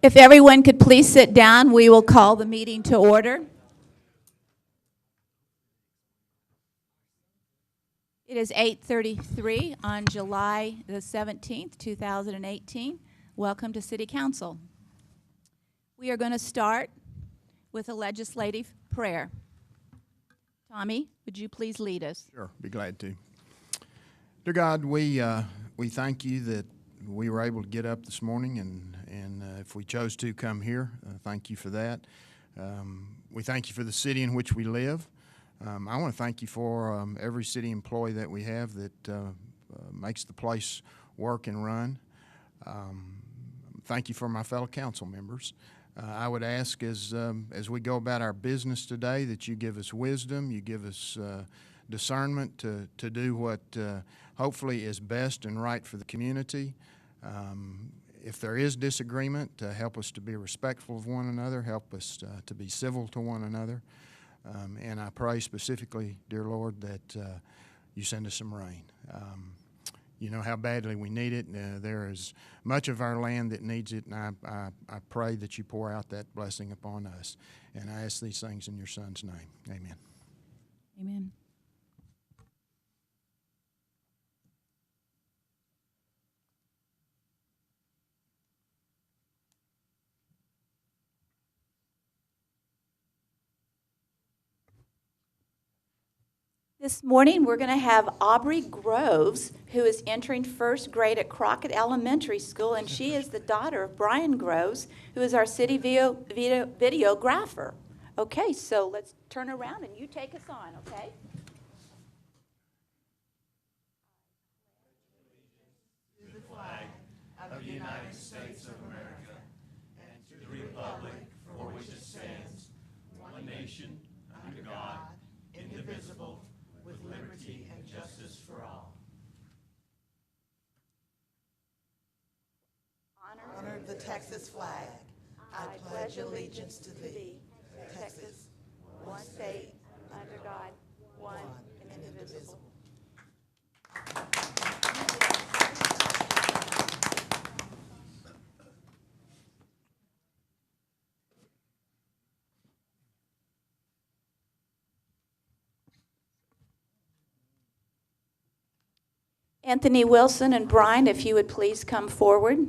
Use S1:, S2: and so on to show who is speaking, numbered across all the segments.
S1: If everyone could please sit down, we will call the meeting to order. It is 8:33 on July the 17th, 2018. Welcome to City Council. We are going to start with a legislative prayer. Tommy, would you please lead us?
S2: Sure, be glad to. Dear God, we thank you that we were able to get up this morning, and if we chose to come here, thank you for that. We thank you for the city in which we live. I want to thank you for every city employee that we have that makes the place work and run. Thank you for my fellow council members. I would ask as we go about our business today that you give us wisdom, you give us discernment to do what hopefully is best and right for the community. If there is disagreement, help us to be respectful of one another, help us to be civil to one another. And I pray specifically, dear Lord, that you send us some rain. You know how badly we need it. There is much of our land that needs it, and I pray that you pour out that blessing upon us. And I ask these things in your Son's name. Amen.
S1: Amen. This morning, we're going to have Aubrey Groves, who is entering first grade at Crockett Elementary School, and she is the daughter of Brian Groves, who is our city videographer. Okay, so let's turn around and you take us on, okay?
S3: To the flag of the United States of America and to the republic for which it stands, one nation, under God, indivisible, with liberty and justice for all.
S4: Honor the Texas flag. I pledge allegiance to thee, Texas, one state, under God, one and indivisible.
S1: Anthony Wilson and Brian, if you would please come forward.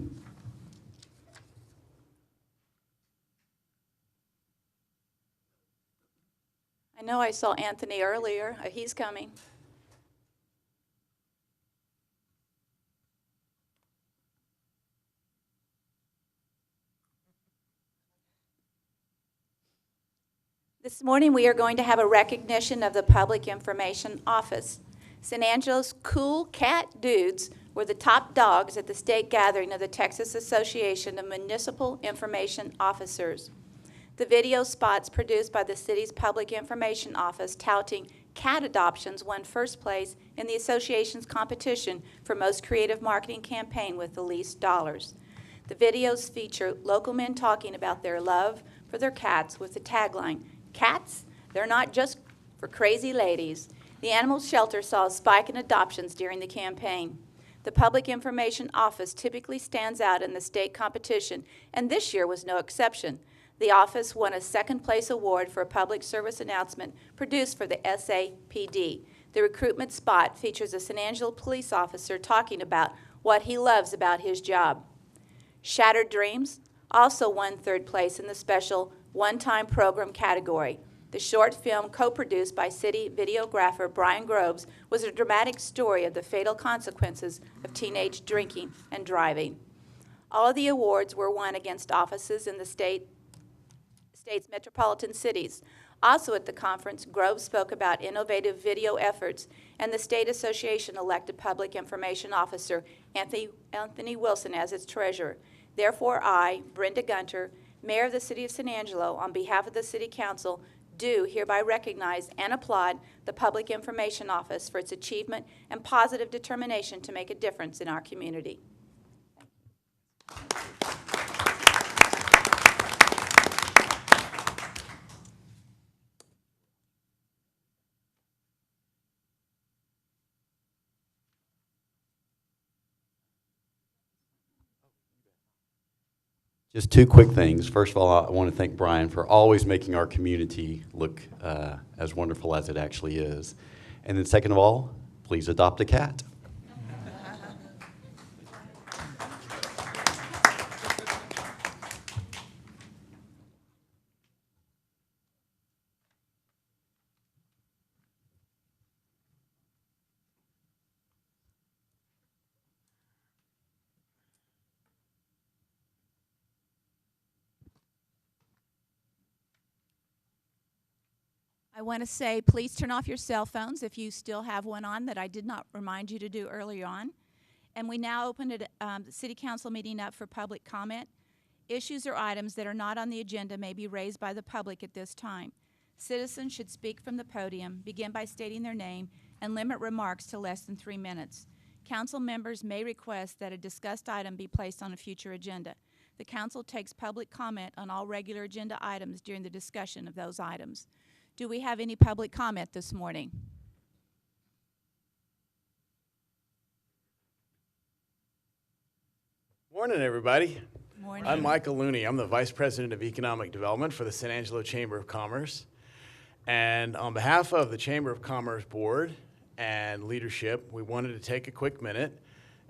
S1: I know I saw Anthony earlier. He's coming. This morning we are going to have a recognition of the Public Information Office. San Angelo's cool cat dudes were the top dogs at the state gathering of the Texas Association of Municipal Information Officers. The video spots produced by the city's Public Information Office touting cat adoptions won first place in the association's competition for most creative marketing campaign with the least dollars. The videos feature local men talking about their love for their cats with the tagline, "Cats, they're not just for crazy ladies." The animal shelter saw a spike in adoptions during the campaign. The Public Information Office typically stands out in the state competition, and this year was no exception. The office won a second-place award for a public service announcement produced for the SAPD. The recruitment spot features a San Angelo police officer talking about what he loves about his job. Shattered Dreams also won third place in the special one-time program category. The short film, co-produced by city videographer Brian Groves, was a dramatic story of the fatal consequences of teenage drinking and driving. All of the awards were won against offices in the state's metropolitan cities. Also at the conference, Groves spoke about innovative video efforts, and the State Association elected Public Information Officer Anthony Wilson as its treasurer. Therefore, I, Brenda Gunter, Mayor of the City of San Angelo, on behalf of the City Council, do hereby recognize and applaud the Public Information Office for its achievement and positive determination to make a difference in our community.
S5: Just two quick things. First of all, I want to thank Brian for always making our community look as wonderful as it actually is. And then second of all, please adopt a cat.
S1: I want to say, please turn off your cell phones if you still have one on that I did not remind you to do earlier on. And we now open the City Council meeting up for public comment. Issues or items that are not on the agenda may be raised by the public at this time. Citizens should speak from the podium, begin by stating their name, and limit remarks to less than 3 minutes. Council members may request that a discussed item be placed on a future agenda. The council takes public comment on all regular agenda items during the discussion of those items. Do we have any public comment this morning?
S6: Morning, everybody.
S1: Morning.
S6: I'm Michael Looney. I'm the Vice President of Economic Development for the San Angelo Chamber of Commerce. And on behalf of the Chamber of Commerce Board and leadership, we wanted to take a quick minute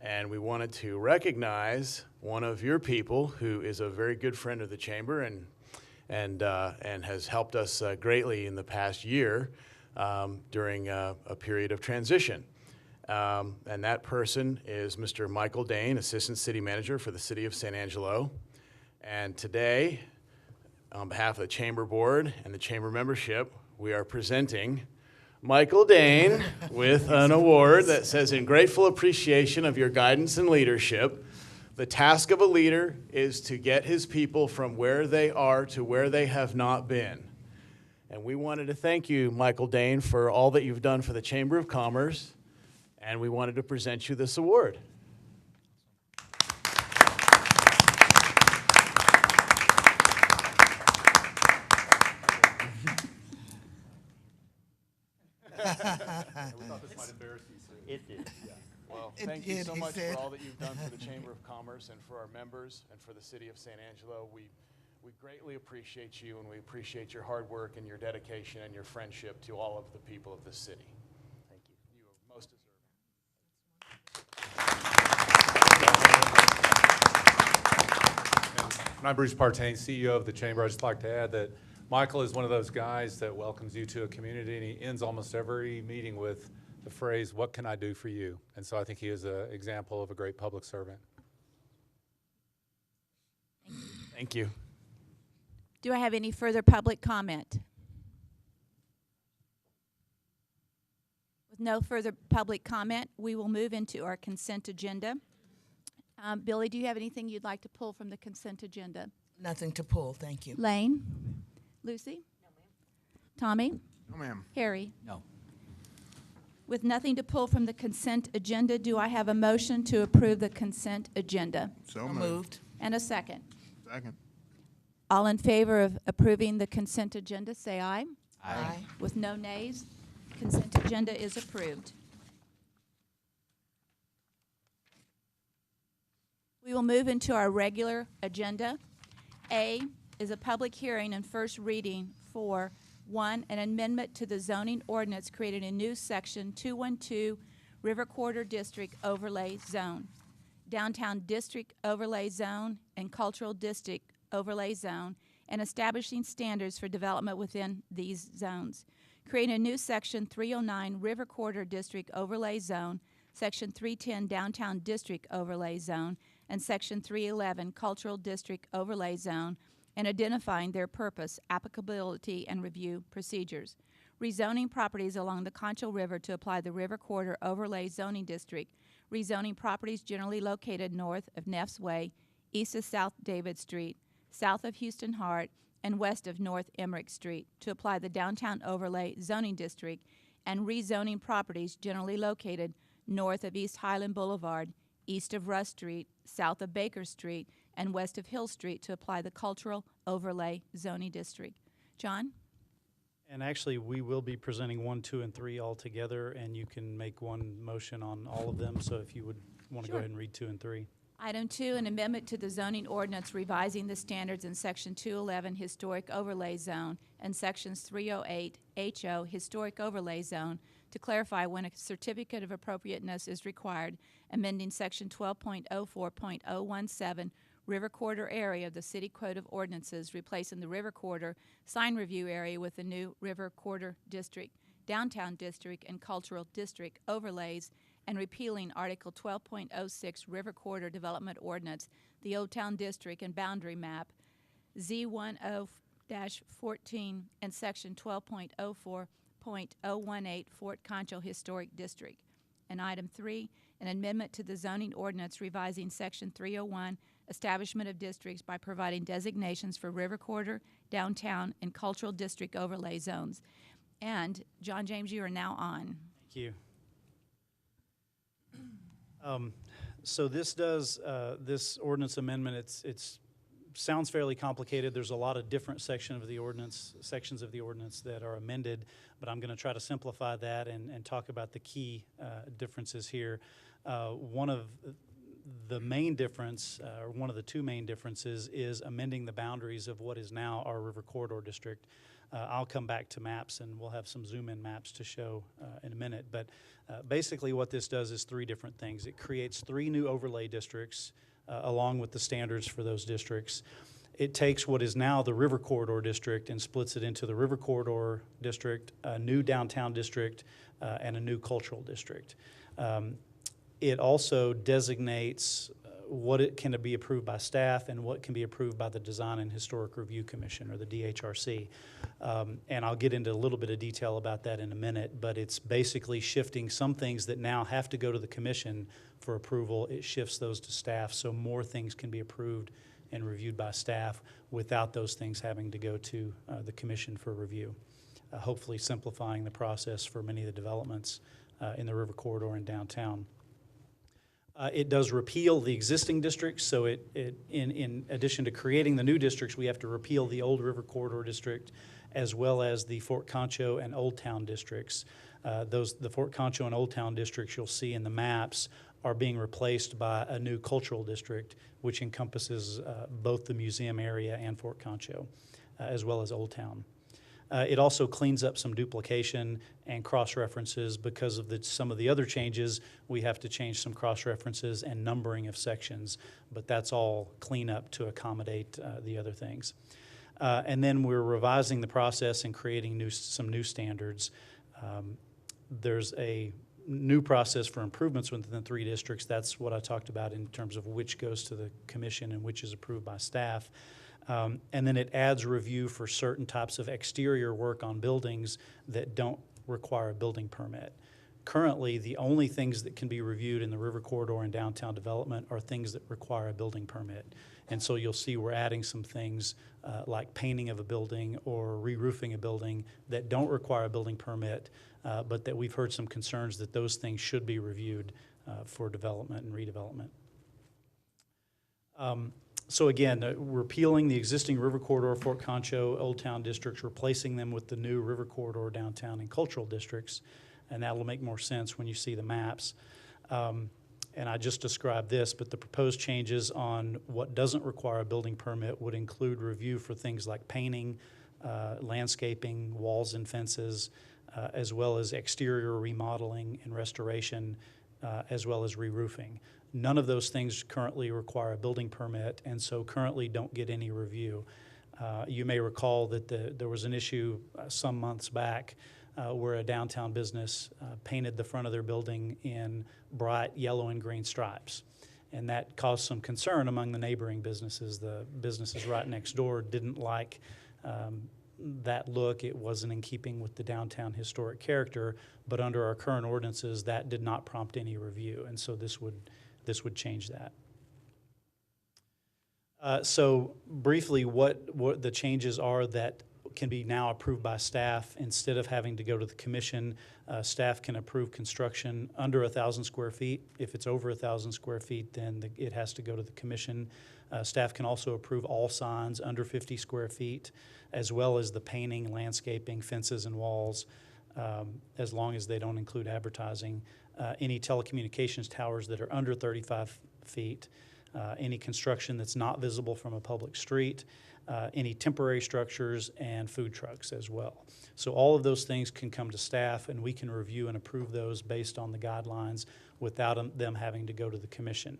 S6: and we wanted to recognize one of your people who is a very good friend of the Chamber and has helped us greatly in the past year during a period of transition. And that person is Mr. Michael Dane, Assistant City Manager for the City of San Angelo. And today, on behalf of the Chamber Board and the Chamber membership, we are presenting Michael Dane with an award that says, "In grateful appreciation of your guidance and leadership, the task of a leader is to get his people from where they are to where they have not been." And we wanted to thank you, Michael Dane, for all that you've done for the Chamber of Commerce, and we wanted to present you this award.
S3: It did.
S6: Well,
S4: It
S6: thank you
S4: did,
S6: so
S4: he
S6: much
S4: said.
S6: for all that you've done for the Chamber of Commerce and for our members and for the City of San Angelo. We greatly appreciate you, and we appreciate your hard work and your dedication and your friendship to all of the people of this city. Thank you. You are most deserving.
S7: I'm Bruce Partain, CEO of the Chamber. I'd just like to add that Michael is one of those guys that welcomes you to a community, and he ends almost every meeting with the phrase, "What can I do for you?" And so I think he is an example of a great public servant.
S6: Thank you.
S1: Do I have any further public comment? With no further public comment, we will move into our consent agenda. Billy, do you have anything you'd like to pull from the consent agenda?
S4: Nothing to pull, thank you.
S1: Lane? Lucy? No, ma'am. Tommy?
S2: No, ma'am.
S1: Harry?
S3: No.
S1: With nothing to pull from the consent agenda, do I have a motion to approve the consent agenda?
S2: So
S4: So
S2: moved.
S4: moved.
S1: And a second.
S2: Second.
S1: All in favor of approving the consent agenda, say aye.
S4: Aye.
S1: With no nays, consent agenda is approved. We will move into our regular agenda. A is a public hearing and first reading for 1, an amendment to the zoning ordinance creating a new section 212 River Corridor District Overlay Zone, Downtown District Overlay Zone, and Cultural District Overlay Zone, and establishing standards for development within these zones. Creating a new section 309 River Corridor District Overlay Zone, section 310 Downtown District Overlay Zone, and section 311 Cultural District Overlay Zone, and identifying their purpose, applicability, and review procedures. Rezoning properties along the Concho River to apply the River Corridor Overlay Zoning District. Rezoning properties generally located north of Neff's Way, east of South David Street, south of Houston Hart, and west of North Emmerich Street to apply the Downtown Overlay Zoning District, and rezoning properties generally located north of East Highland Boulevard, east of Russ Street, south of Baker Street, and west of Hill Street to apply the Cultural Overlay Zoning District. John?
S8: And actually, we will be presenting 1, 2, and 3 all together, and you can make one motion on all of them. So if you would want to
S1: Sure.
S8: go ahead and read 2 and 3.
S1: Item 2, an amendment to the zoning ordinance revising the standards in Section 211 Historic Overlay Zone and Sections 308 HO Historic Overlay Zone to clarify when a certificate of appropriateness is required, amending Section 12.04.017 River Corridor area of the City Code of Ordinances, replacing the River Corridor sign review area with the new River Corridor District, Downtown District, and Cultural District overlays, and repealing Article 12.06 River Corridor Development Ordinance, the Old Town District and Boundary Map, Z10-14, and Section 12.04.018 Fort Concho Historic District. And item 3, an amendment to the zoning ordinance revising Section 301, establishment of districts by providing designations for River Corridor, Downtown, and Cultural District overlay zones. And, John James, you are now on.
S8: Thank you. So this does, this ordinance amendment, it's sounds fairly complicated. There's a lot of different sections of the ordinance that are amended, but I'm going to try to simplify that and talk about the key differences here. One of the main difference, or one of the two main differences, is amending the boundaries of what is now our River Corridor District. I'll come back to maps, and we'll have some zoom-in maps to show in a minute. But basically what this does is three different things. It creates 3 new overlay districts along with the standards for those districts. It takes what is now the River Corridor District and splits it into the River Corridor District, a new Downtown District, and a new Cultural District. It also designates what it can be approved by staff and what can be approved by the Design and Historic Review Commission, or the DHRC. And I'll get into a little bit of detail about that in a minute, but it's basically shifting some things that now have to go to the commission for approval. It shifts those to staff, so more things can be approved and reviewed by staff without those things having to go to the commission for review, hopefully simplifying the process for many of the developments in the River Corridor and downtown. It does repeal the existing districts, so in addition to creating the new districts, we have to repeal the old River Corridor District as well as the Fort Concho and Old Town districts. The Fort Concho and Old Town districts you'll see in the maps are being replaced by a new cultural district, which encompasses both the museum area and Fort Concho, as well as Old Town. It also cleans up some duplication and cross-references because of some of the other changes. We have to change some cross-references and numbering of sections, but that's all cleanup to accommodate the other things. And then we're revising the process and creating some new standards. There's a new process for improvements within the 3 districts. That's what I talked about in terms of which goes to the commission and which is approved by staff. And then it adds review for certain types of exterior work on buildings that don't require a building permit. Currently, the only things that can be reviewed in the River Corridor and downtown development are things that require a building permit. And so you'll see we're adding some things like painting of a building or re-roofing a building that don't require a building permit, but that we've heard some concerns that those things should be reviewed for development and redevelopment. So again, repealing the existing River Corridor, Fort Concho, Old Town districts, replacing them with the new River Corridor, Downtown, and Cultural districts, and that will make more sense when you see the maps. And I just described this, but the proposed changes on what doesn't require a building permit would include review for things like painting, landscaping, walls and fences, as well as exterior remodeling and restoration, as well as re-roofing. None of those things currently require a building permit, and so currently don't get any review. You may recall that there was an issue some months back where a downtown business painted the front of their building in bright yellow and green stripes. And that caused some concern among the neighboring businesses. The businesses right next door didn't like that look. It wasn't in keeping with the downtown historic character, but under our current ordinances, that did not prompt any review, and so this would change that. So briefly, what the changes are that can be now approved by staff instead of having to go to the commission. Staff can approve construction under 1,000 square feet. If it's over 1,000 square feet, then it has to go to the commission. Staff can also approve all signs under 50 square feet, as well as the painting, landscaping, fences, and walls, as long as they don't include advertising. Any telecommunications towers that are under 35 feet, any construction that's not visible from a public street, any temporary structures, and food trucks as well. So all of those things can come to staff, and we can review and approve those based on the guidelines without them having to go to the commission.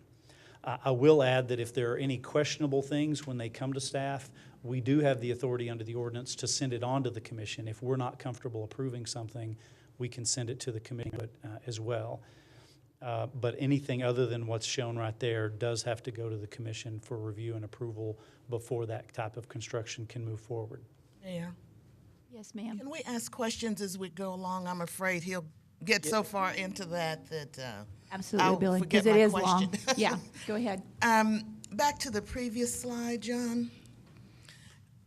S8: I will add that if there are any questionable things when they come to staff, we do have the authority under the ordinance to send it on to the commission. If we're not comfortable approving something, we can send it to the commission as well. But anything other than what's shown right there does have to go to the commission for review and approval before that type of construction can move forward.
S4: Mayor,
S1: Yes, ma'am.
S4: can we ask questions as we go along? I'm afraid he'll get so far into that
S1: Absolutely,
S4: I'll
S1: Billy,
S4: forget
S1: because it
S4: my
S1: is long.
S4: question.
S1: Yeah, go ahead.
S4: Back to the previous slide, John.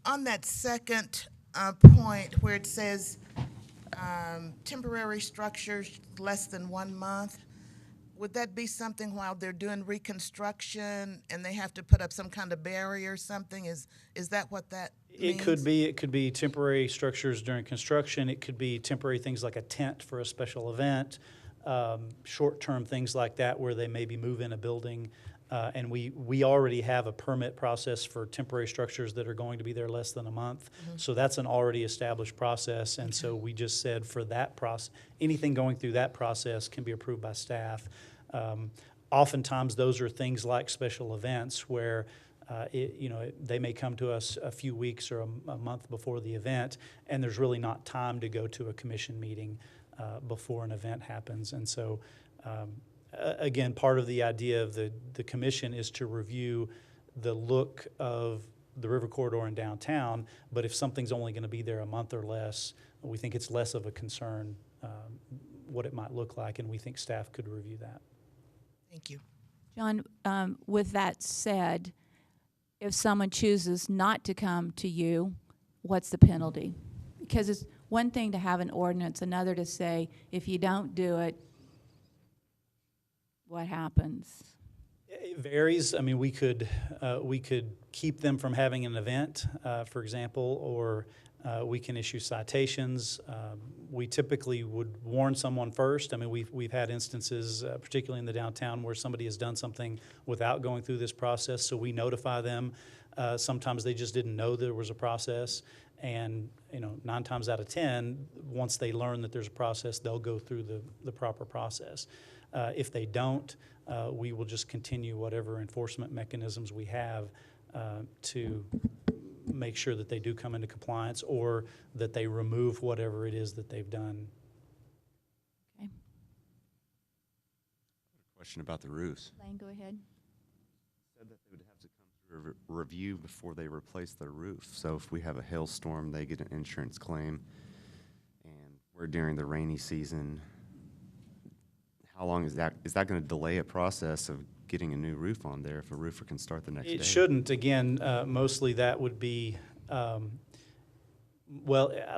S4: On that second point where it says temporary structures less than 1 month, would that be something while they're doing reconstruction and they have to put up some kind of barrier or something? Is that what that means?
S8: It could be temporary structures during construction. It could be temporary things like a tent for a special event, short-term things like that where they maybe move in a building. And we already have a permit process for temporary structures that are going to be there less than a month. Mm-hmm. So that's an already established process. And so we just said for that process, anything going through that process can be approved by staff. Oftentimes those are things like special events where they may come to us a few weeks or a month before the event, and there's really not time to go to a commission meeting before an event happens. And so again, part of the idea of the commission is to review the look of the river corridor in downtown, but if something's only going to be there a month or less, we think it's less of a concern what it might look like, and we think staff could review that.
S4: Thank you.
S1: John, with that said, if someone chooses not to come to you, what's the penalty? Because it's one thing to have an ordinance, another to say, if you don't do it, what happens?
S8: It varies. I mean, we could keep them from having an event, for example, or we can issue citations. We typically would warn someone first. I mean, we've had instances, particularly in the downtown, where somebody has done something without going through this process, so we notify them. Sometimes they just didn't know there was a process, and 9 times out of 10, once they learn that there's a process, they'll go through the proper process. If they don't, we will just continue whatever enforcement mechanisms we have to make sure that they do come into compliance or that they remove whatever it is that they've done.
S1: Okay.
S9: Question about the roofs.
S1: Lane, go ahead.
S9: Said that they would have to come through a review before they replace their roof. So if we have a hailstorm, they get an insurance claim, and we're during the rainy season. How long is that? Is that going to delay a process of getting a new roof on there if a roofer can start the next day?
S8: It shouldn't. Again, mostly that would be, let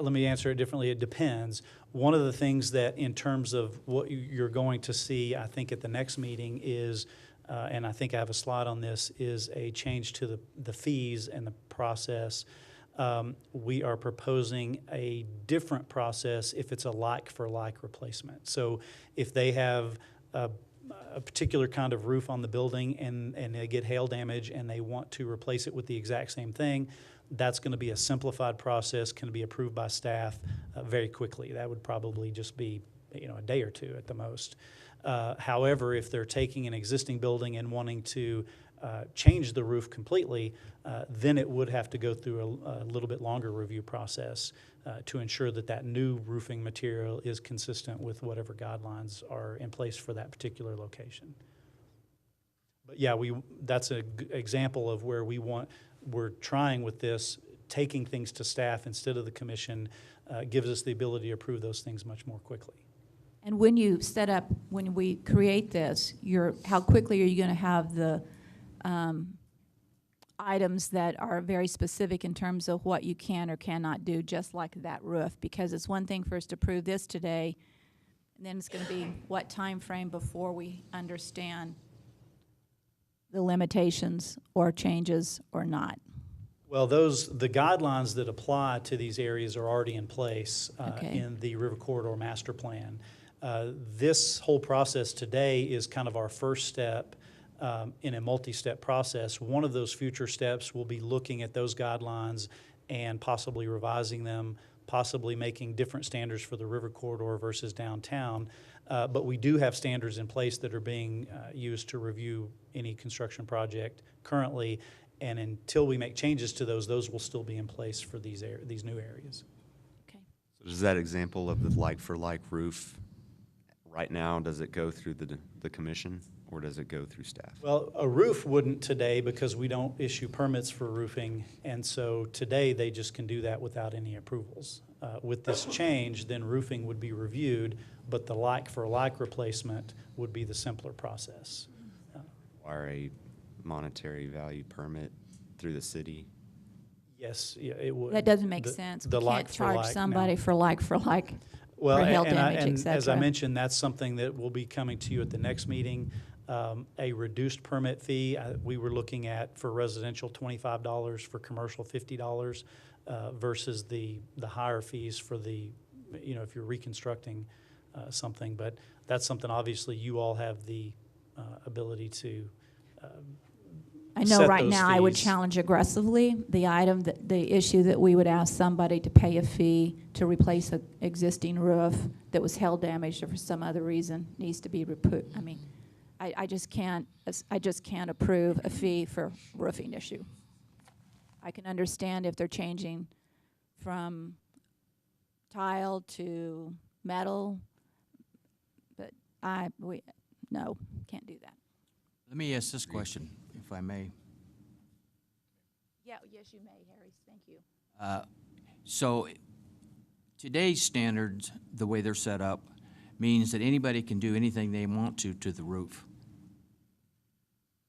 S8: me answer it differently. It depends. One of the things that in terms of what you're going to see, I think at the next meeting is, and I think I have a slide on this, is a change to the fees and the process. We are proposing a different process if it's a like-for-like replacement. So if they have a particular kind of roof on the building and they get hail damage and they want to replace it with the exact same thing, that's going to be a simplified process, can be approved by staff very quickly. That would probably just be a day or two at the most. However, if they're taking an existing building and wanting to change the roof completely, then it would have to go through a little bit longer review process to ensure that that new roofing material is consistent with whatever guidelines are in place for that particular location. But yeah, that's an example of where we're trying with this, taking things to staff instead of the commission gives us the ability to approve those things much more quickly.
S1: And when we create this, how quickly are you going to have the items that are very specific in terms of what you can or cannot do, just like that roof? Because it's one thing for us to approve this today, and then it's going to be what time frame before we understand the limitations or changes or not?
S8: Well, the guidelines that apply to these areas are already in place in the River Corridor Master Plan. This whole process today is kind of our first step in a multi-step process. One of those future steps will be looking at those guidelines and possibly revising them, possibly making different standards for the river corridor versus downtown. But we do have standards in place that are being used to review any construction project currently. And until we make changes to those will still be in place for these new areas.
S1: Okay.
S9: So does that example of the like-for-like roof, right now, does it go through the commission, or does it go through staff?
S8: Well, a roof wouldn't today because we don't issue permits for roofing, and so today they just can do that without any approvals. With this change, then roofing would be reviewed, but the like-for-like replacement would be the simpler process.
S9: Or a monetary value permit through the city?
S8: Yes, yeah, it would.
S1: That doesn't make sense.
S8: The
S1: We can't charge
S8: like-for-like,
S1: somebody
S8: no.
S1: for like,
S8: Well,
S1: for hail
S8: and
S1: damage, et
S8: as I
S1: cetera.
S8: mentioned, that's something that will be coming to you at the next meeting. A reduced permit fee, we were looking at for residential $25, for commercial $50, versus the higher fees for the, if you're reconstructing something. But that's something, obviously, you all have the ability to
S1: I know
S8: set
S1: right
S8: those
S1: now I would
S8: fees.
S1: challenge aggressively the issue that we would ask somebody to pay a fee to replace an existing roof that was hail damaged or for some other reason needs to be I mean, I just can't approve a fee for roofing issue. I can understand if they're changing from tile to metal, but no, can't do that.
S10: Let me ask this question, if I may.
S1: Yeah, yes, you may, Harry. Thank you.
S10: So today's standards, the way they're set up, means that anybody can do anything they want to the roof.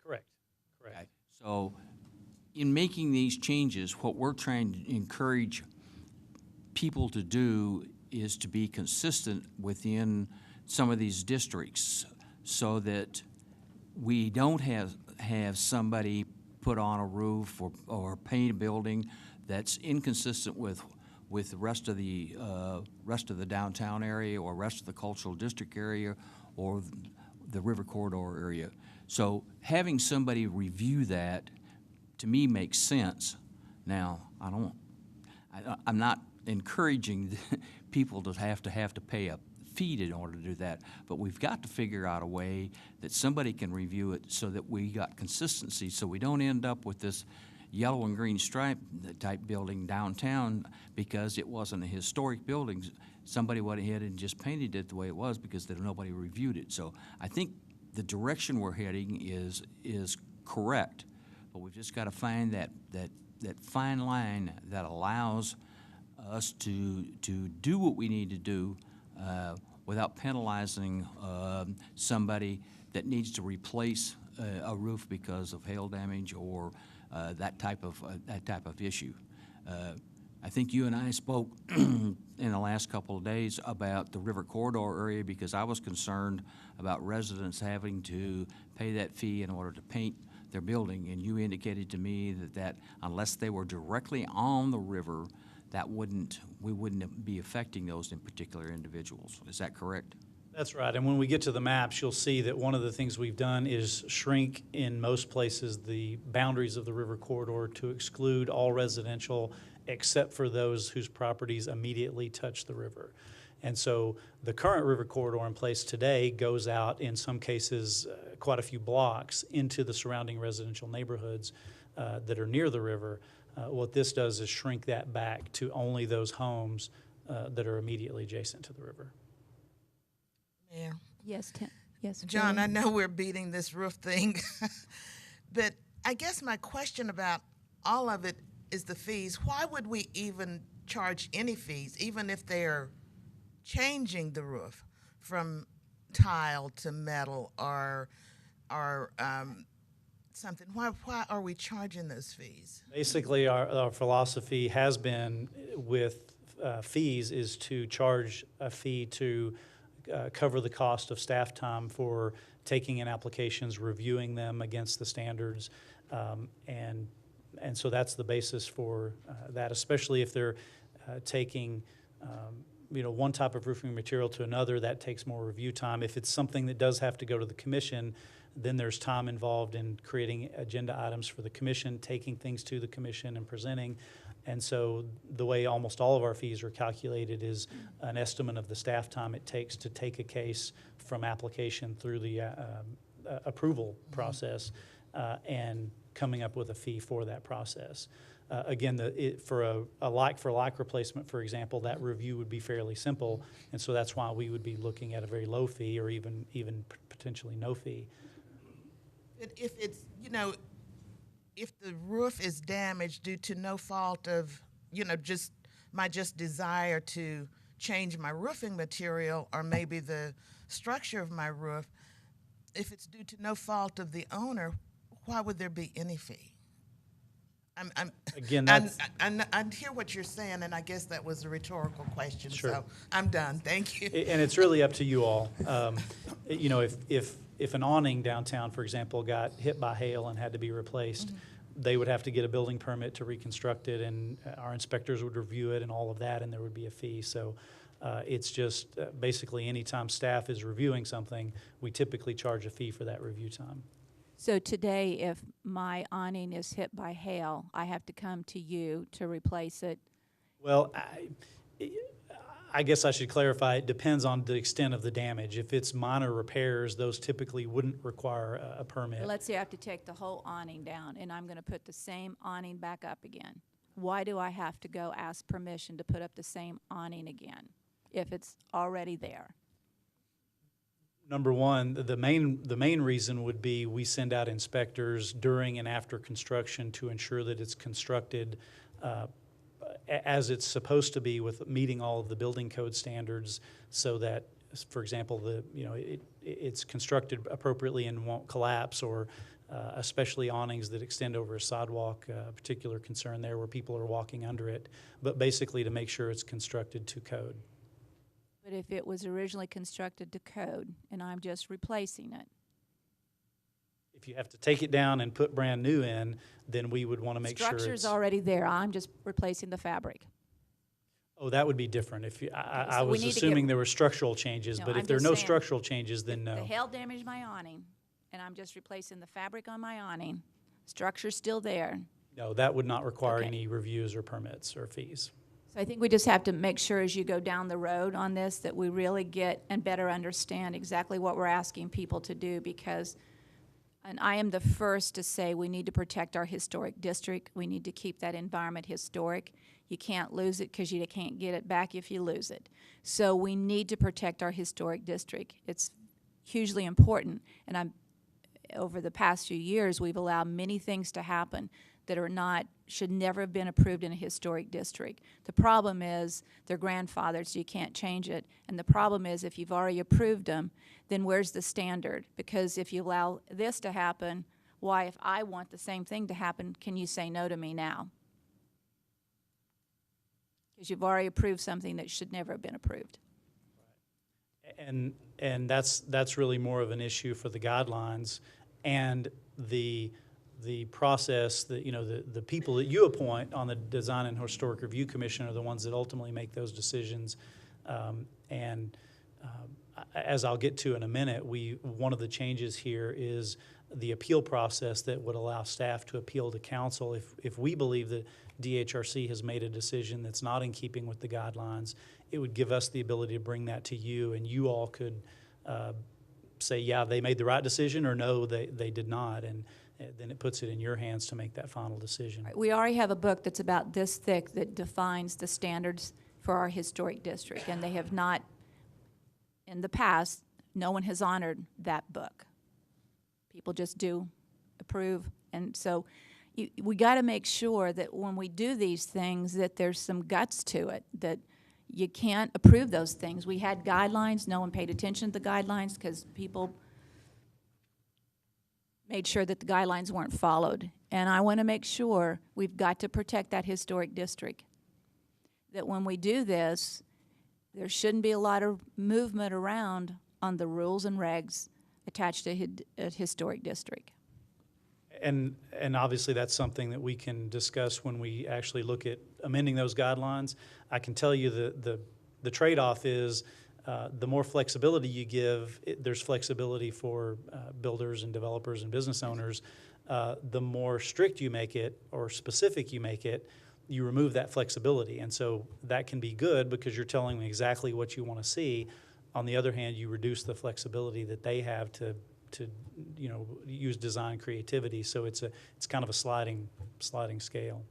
S8: Correct.
S10: Okay. So in making these changes, what we're trying to encourage people to do is to be consistent within some of these districts so that we don't have somebody put on a roof or paint a building that's inconsistent with the rest of the downtown area or rest of the cultural district area or the river corridor area. So having somebody review that, to me, makes sense. Now, I'm not encouraging people to have to pay a fee in order to do that, but we've got to figure out a way that somebody can review it so that we got consistency, so we don't end up with this yellow and green stripe type building downtown because it wasn't a historic building. Somebody went ahead and just painted it the way it was because nobody reviewed it. So I think the direction we're heading is correct, but we've just got to find that fine line that allows us to do what we need to do without penalizing somebody that needs to replace a roof because of hail damage or that type of issue. I think you and I spoke in the last couple of days about the river corridor area because I was concerned about residents having to pay that fee in order to paint their building, and you indicated to me that unless they were directly on the river, we wouldn't be affecting those in particular individuals. Is that correct?
S8: That's right, and when we get to the maps, you'll see that one of the things we've done is shrink in most places the boundaries of the river corridor to exclude all residential except for those whose properties immediately touch the river. And so the current river corridor in place today goes out, in some cases, quite a few blocks into the surrounding residential neighborhoods that are near the river. What this does is shrink that back to only those homes that are immediately adjacent to the river.
S4: Mayor.
S1: Yes, yes.
S4: John,
S1: Julie?
S4: I know we're beating this roof thing, but I guess my question about all of it is the fees. Why would we even charge any fees, even if they're changing the roof from tile to metal or something? Why are we charging those fees?
S8: Basically, our philosophy has been with fees is to charge a fee to cover the cost of staff time for taking in applications, reviewing them against the standards, and so that's the basis for that, especially if they're taking one type of roofing material to another. That takes more review time. If it's something that does have to go to the commission, Then there's time involved in creating agenda items for the commission, taking things to the commission and presenting. And so the way almost all of our fees are calculated is an estimate of the staff time it takes to take a case from application through the approval process and coming up with a fee for that process. Again, for a like-for-like replacement, for example, that review would be fairly simple, and so that's why we would be looking at a very low fee or even potentially no fee.
S4: If it's, if the roof is damaged due to no fault of, just my desire to change my roofing material or maybe the structure of my roof, if it's due to no fault of the owner, why would there be any fee?
S8: Again, that's...
S4: I hear what you're saying, and I guess that was a rhetorical question.
S8: Sure.
S4: So I'm done. Thank you.
S8: And it's really up to you all. If an awning downtown, for example, got hit by hail and had to be replaced, they would have to get a building permit to reconstruct it, and our inspectors would review it and all of that, and there would be a fee. So it's just basically anytime staff is reviewing something, we typically charge a fee for that review time.
S1: So today, if my awning is hit by hail, I have to come to you to replace it?
S8: Well, I guess I should clarify, it depends on the extent of the damage. If it's minor repairs, those typically wouldn't require a permit.
S1: Let's say I have to take the whole awning down, and I'm going to put the same awning back up again. Why do I have to go ask permission to put up the same awning again if it's already there?
S8: Number one, the main reason would be we send out inspectors during and after construction to ensure that it's constructed as it's supposed to be, with meeting all of the building code standards, so that, for example, it's constructed appropriately and won't collapse, or especially awnings that extend over a sidewalk, a particular concern there where people are walking under it, but basically to make sure it's constructed to code.
S1: But if it was originally constructed to code and I'm just replacing it?
S8: If you have to take it down and put brand new in, then we would want to make sure it's...
S1: Structure's already there, I'm just replacing the fabric.
S8: Oh, that would be different. If you, I
S1: So we
S8: was
S1: need to
S8: assuming
S1: get-
S8: there were structural changes,
S1: No,
S8: but
S1: I'm
S8: if there are
S1: just
S8: no
S1: saying,
S8: structural changes, then no.
S1: The hail damaged my awning, and I'm just replacing the fabric on my awning. Structure's still there.
S8: No, that would not require
S1: Okay.
S8: any reviews or permits or fees.
S1: So I think we just have to make sure as you go down the road on this that we really get and better understand exactly what we're asking people to do, because, and I am the first to say we need to protect our historic district. We need to keep that environment historic. You can't lose it because you can't get it back if you lose it. So we need to protect our historic district. It's hugely important, and over the past few years, we've allowed many things to happen that should never have been approved in a historic district. The problem is they're grandfathered, so you can't change it. And the problem is if you've already approved them, then where's the standard? Because if you allow this to happen, why, if I want the same thing to happen, can you say no to me now? Because you've already approved something that should never have been approved.
S8: And that's really more of an issue for the guidelines and the process that, the people that you appoint on the Design and Historic Review Commission are the ones that ultimately make those decisions. As I'll get to in a minute, one of the changes here is the appeal process that would allow staff to appeal to council. If we believe that DHRC has made a decision that's not in keeping with the guidelines, it would give us the ability to bring that to you, and you all could say, yeah, they made the right decision, or no, they did not, and then it puts it in your hands to make that final decision.
S1: We already have a book that's about this thick that defines the standards for our historic district, and they have not, in the past, no one has honored that book. People just do approve, and so we got to make sure that when we do these things that there's some guts to it, that you can't approve those things. We had guidelines, no one paid attention to the guidelines because people made sure that the guidelines weren't followed. And I want to make sure we've got to protect that historic district. That when we do this, there shouldn't be a lot of movement around on the rules and regs attached to a historic district.
S8: And obviously that's something that we can discuss when we actually look at amending those guidelines. I can tell you the trade-off is The more flexibility you give, there's flexibility for builders and developers and business owners. The more strict you make it or specific you make it, you remove that flexibility. And so that can be good because you're telling them exactly what you want to see. On the other hand, you reduce the flexibility that they have to use design creativity. So it's kind of a sliding scale.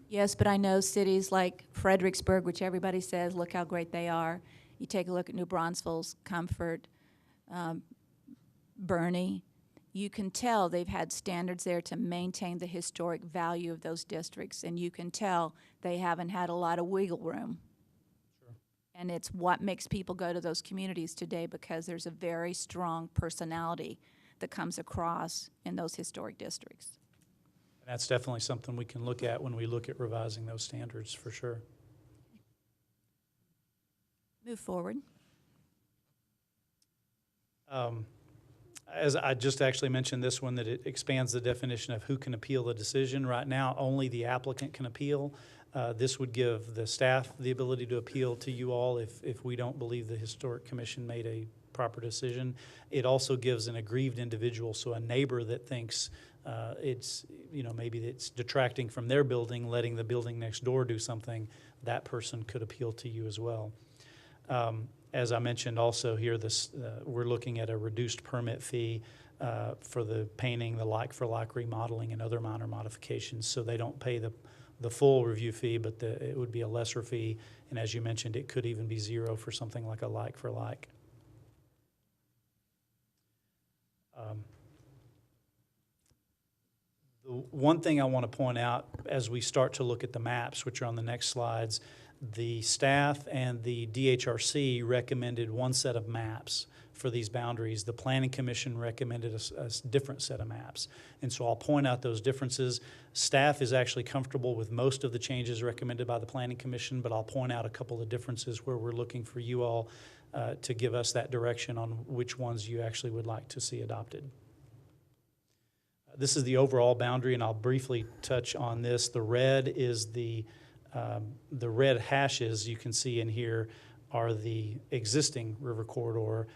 S1: Yes, but I know cities like Fredericksburg, which everybody says, look how great they are. You take a look at New Braunfels, Comfort, Bernie. You can tell they've had standards there to maintain the historic value of those districts, and you can tell they haven't had a lot of wiggle room.
S8: Sure.
S1: And it's what makes people go to those communities today, because there's a very strong personality that comes across in those historic districts.
S8: And that's definitely something we can look at when we look at revising those standards, for sure.
S1: Move forward.
S8: As I just actually mentioned this one, that it expands the definition of who can appeal the decision. Right now, only the applicant can appeal. This would give the staff the ability to appeal to you all if we don't believe the Historic Commission made a proper decision. It also gives an aggrieved individual, so a neighbor that thinks maybe it's detracting from their building, letting the building next door do something, that person could appeal to you as well. As I mentioned also here, we're looking at a reduced permit fee for the painting, the like-for-like remodeling, and other minor modifications. So they don't pay the full review fee, but it would be a lesser fee. And as you mentioned, it could even be zero for something like a like-for-like. The one thing I want to point out as we start to look at the maps, which are on the next slides, the staff and the DHRC recommended one set of maps for these boundaries. The Planning Commission recommended a different set of maps. And so I'll point out those differences. Staff is actually comfortable with most of the changes recommended by the Planning Commission, but I'll point out a couple of differences where we're looking for you all to give us that direction on which ones you actually would like to see adopted. This is the overall boundary, and I'll briefly touch on this. The red is the red hashes you can see in here are the existing river corridor.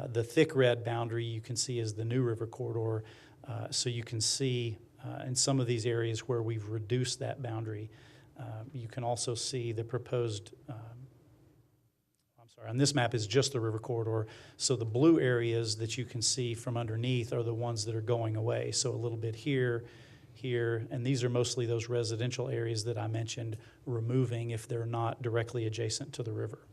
S8: The thick red boundary you can see is the new river corridor. So you can see in some of these areas where we've reduced that boundary. You can also see the proposed, on this map is just the river corridor. So the blue areas that you can see from underneath are the ones that are going away. So a little bit here, and these are mostly those residential areas that I mentioned removing if they're not directly adjacent to the river.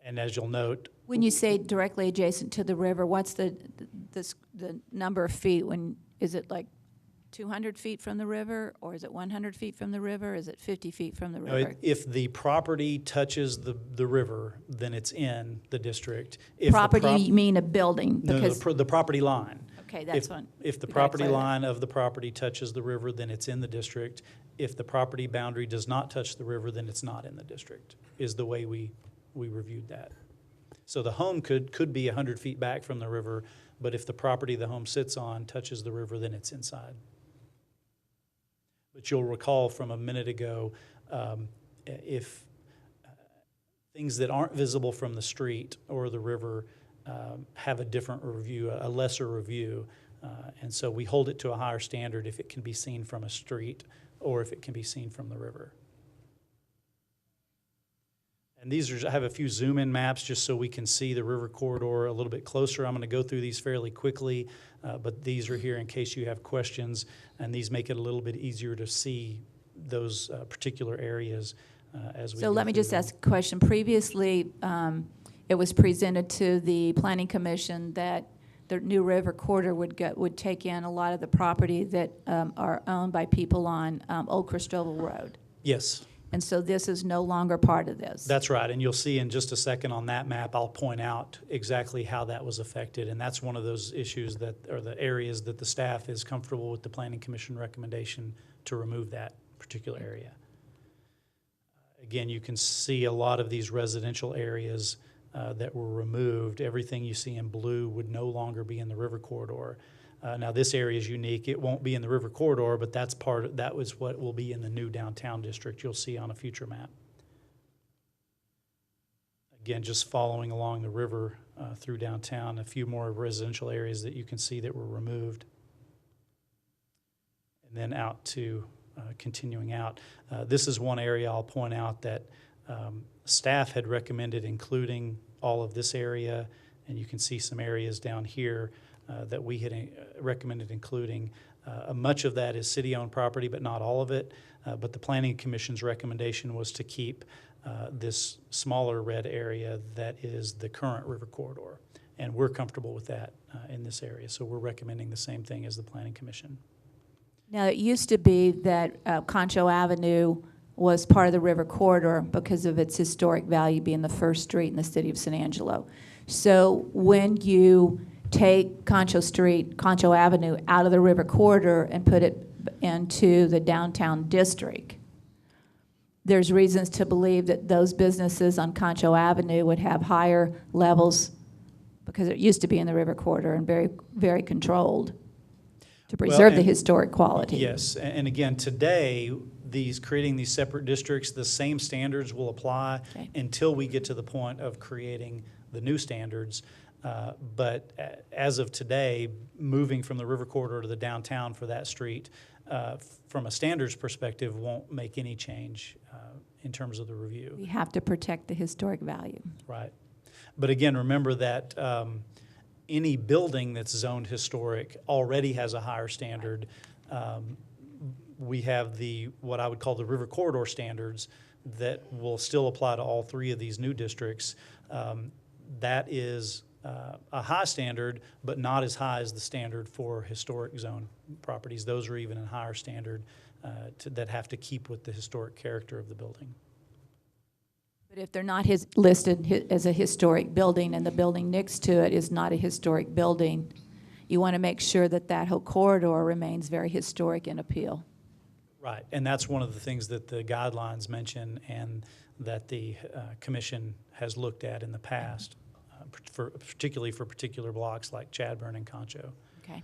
S8: And as you'll note,
S1: When you say directly adjacent to the river, what's the number of feet? Is it like 200 feet from the river, or is it 100 feet from the river? Is it 50 feet from the river?
S8: if the property touches the river, then it's in the district. If
S1: Property, you mean a building?
S8: No,
S1: Because
S8: the property line.
S1: Okay, that's one.
S8: If the
S1: We gotta
S8: property
S1: clear that.
S8: line of the property touches the river, then it's in the district. If the property boundary does not touch the river, then it's not in the district, is the way we reviewed that. So the home could be 100 feet back from the river, but if the property the home sits on touches the river, then it's inside. But you'll recall from a minute ago, if things that aren't visible from the street or the river have a different review, a lesser review, and so we hold it to a higher standard if it can be seen from a street or if it can be seen from the river. And I have a few zoom-in maps just so we can see the river corridor a little bit closer. I'm going to go through these fairly quickly, but these are here in case you have questions, and these make it a little bit easier to see those particular areas as we
S1: So
S8: go
S1: let me
S8: through
S1: just
S8: them.
S1: ask a question. Previously, it was presented to the Planning Commission that the new river corridor would take in a lot of the property that are owned by people on Old Christoval Road.
S8: Yes.
S1: And so this is no longer part of this.
S8: That's right, and you'll see in just a second on that map, I'll point out exactly how that was affected, and that's one of those issues or the areas that the staff is comfortable with the Planning Commission recommendation to remove that particular area. Again, you can see a lot of these residential areas that were removed. Everything you see in blue would no longer be in the river corridor. Now this area is unique. It won't be in the river corridor, but that was what will be in the new downtown district you'll see on a future map. Again, just following along the river through downtown, a few more residential areas that you can see that were removed. And then out to continuing out. This is one area I'll point out that staff had recommended including all of this area, and you can see some areas down here that we had recommended including. Much of that is city-owned property, but not all of it. But the Planning Commission's recommendation was to keep this smaller red area that is the current river corridor. And we're comfortable with that in this area. So we're recommending the same thing as the Planning Commission.
S1: Now, it used to be that Concho Avenue was part of the river corridor because of its historic value being the first street in the city of San Angelo. So when you take Concho Avenue out of the river corridor and put it into the downtown district, there's reasons to believe that those businesses on Concho Avenue would have higher levels because it used to be in the river corridor and very, very controlled to preserve the historic quality.
S8: Yes, and again, today, creating these separate districts, the same standards will apply until we get to the point of creating the new standards. But as of today, moving from the river corridor to the downtown for that street, from a standards perspective, won't make any change in terms of the review.
S1: We have to protect the historic value.
S8: Right. But again, remember that any building that's zoned historic already has a higher standard. We have what I would call the river corridor standards that will still apply to all three of these new districts. That is a high standard, but not as high as the standard for historic zone properties. Those are even a higher standard that have to keep with the historic character of the building.
S1: But if they're not listed as a historic building and the building next to it is not a historic building, you want to make sure that that whole corridor remains very historic in appeal.
S8: Right, and that's one of the things that the guidelines mention and that the commission has looked at in the past, particularly for particular blocks like Chadburn and Concho.
S1: Okay.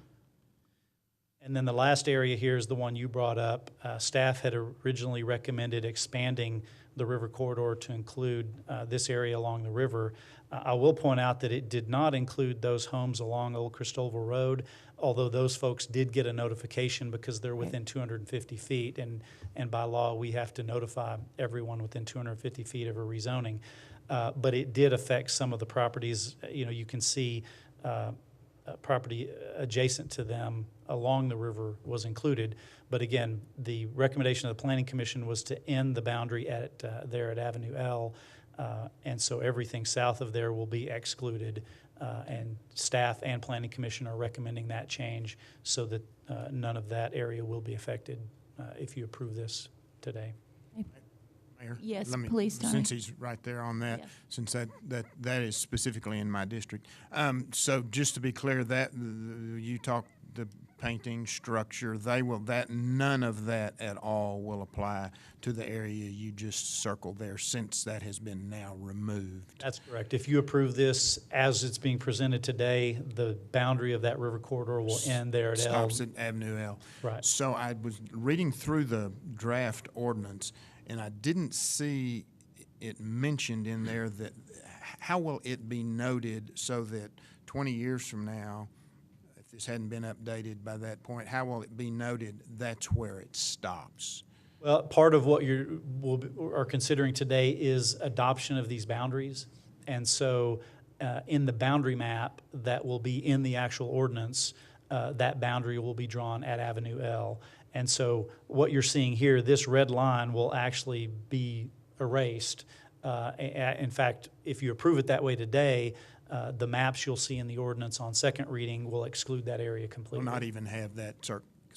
S8: And then the last area here is the one you brought up. Staff had originally recommended expanding the river corridor to include this area along the river. I will point out that it did not include those homes along Old Cristoval Road, although those folks did get a notification because they're within 250 feet, and by law we have to notify everyone within 250 feet of a rezoning. But it did affect some of the properties. You can see property adjacent to them along the river was included. But again, the recommendation of the Planning Commission was to end the boundary there at Avenue L, and so everything south of there will be excluded. And staff and Planning Commission are recommending that change so that none of that area will be affected if you approve this today.
S2: Mayor?
S1: Yes, please, Tony.
S2: Since he's right there on that,
S1: Yes.
S2: since that is specifically in my district. So just to be clear, that you talked the painting structure, none of that at all will apply to the area you just circled there, since that has been now removed.
S8: That's correct. If you approve this as it's being presented today, the boundary of that river corridor will end there at L.
S2: Stops at Avenue L.
S8: Right.
S2: So I was reading through the draft ordinance, and I didn't see it mentioned in there that, how will it be noted so that 20 years from now, if this hadn't been updated by that point, how will it be noted that's where it stops?
S8: Well, part of what are considering today is adoption of these boundaries. And so in the boundary map that will be in the actual ordinance, that boundary will be drawn at Avenue L. And so what you're seeing here, this red line will actually be erased. In fact, if you approve it that way today, the maps you'll see in the ordinance on second reading will exclude that area completely.
S2: Will not even have that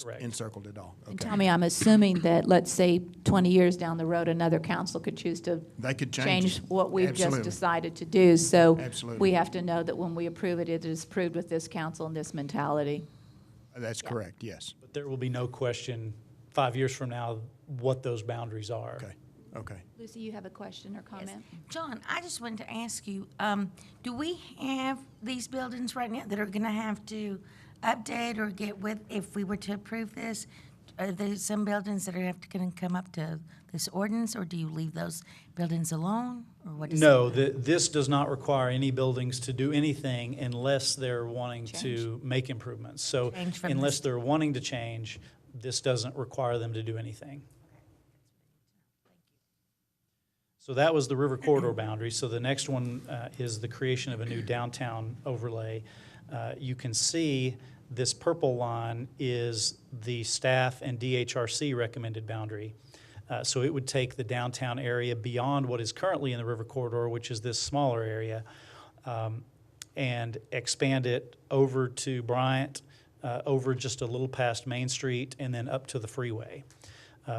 S8: Correct.
S2: encircled at all. Okay.
S1: And Tommy, I'm assuming that, let's say, 20 years down the road, another council could choose to
S2: They could change it.
S1: what we've
S2: Absolutely.
S1: just decided to do. So
S2: Absolutely.
S1: we have to know that when we approve it, it is approved with this council and this mentality.
S2: That's correct, yes.
S8: But there will be no question 5 years from now what those boundaries are.
S2: Okay.
S1: Lucy, you have a question or comment?
S11: John, I just wanted to ask you, do we have these buildings right now that are going to have to update or get with if we were to approve this? are there some buildings that are have to gonna come up to this ordinance, or do you leave those buildings alone, or what is it?
S8: No, this does not require any buildings to do anything unless they're wanting to make improvements. So
S11: Change from
S8: unless
S11: this-
S8: they're wanting to change, this doesn't require them to do anything. So that was the river corridor boundary. So the next one is the creation of a new downtown overlay. You can see this purple line is the staff and DHRC recommended boundary. So it would take the downtown area beyond what is currently in the river corridor, which is this smaller area, and expand it over to Bryant, over just a little past Main Street, and then up to the freeway.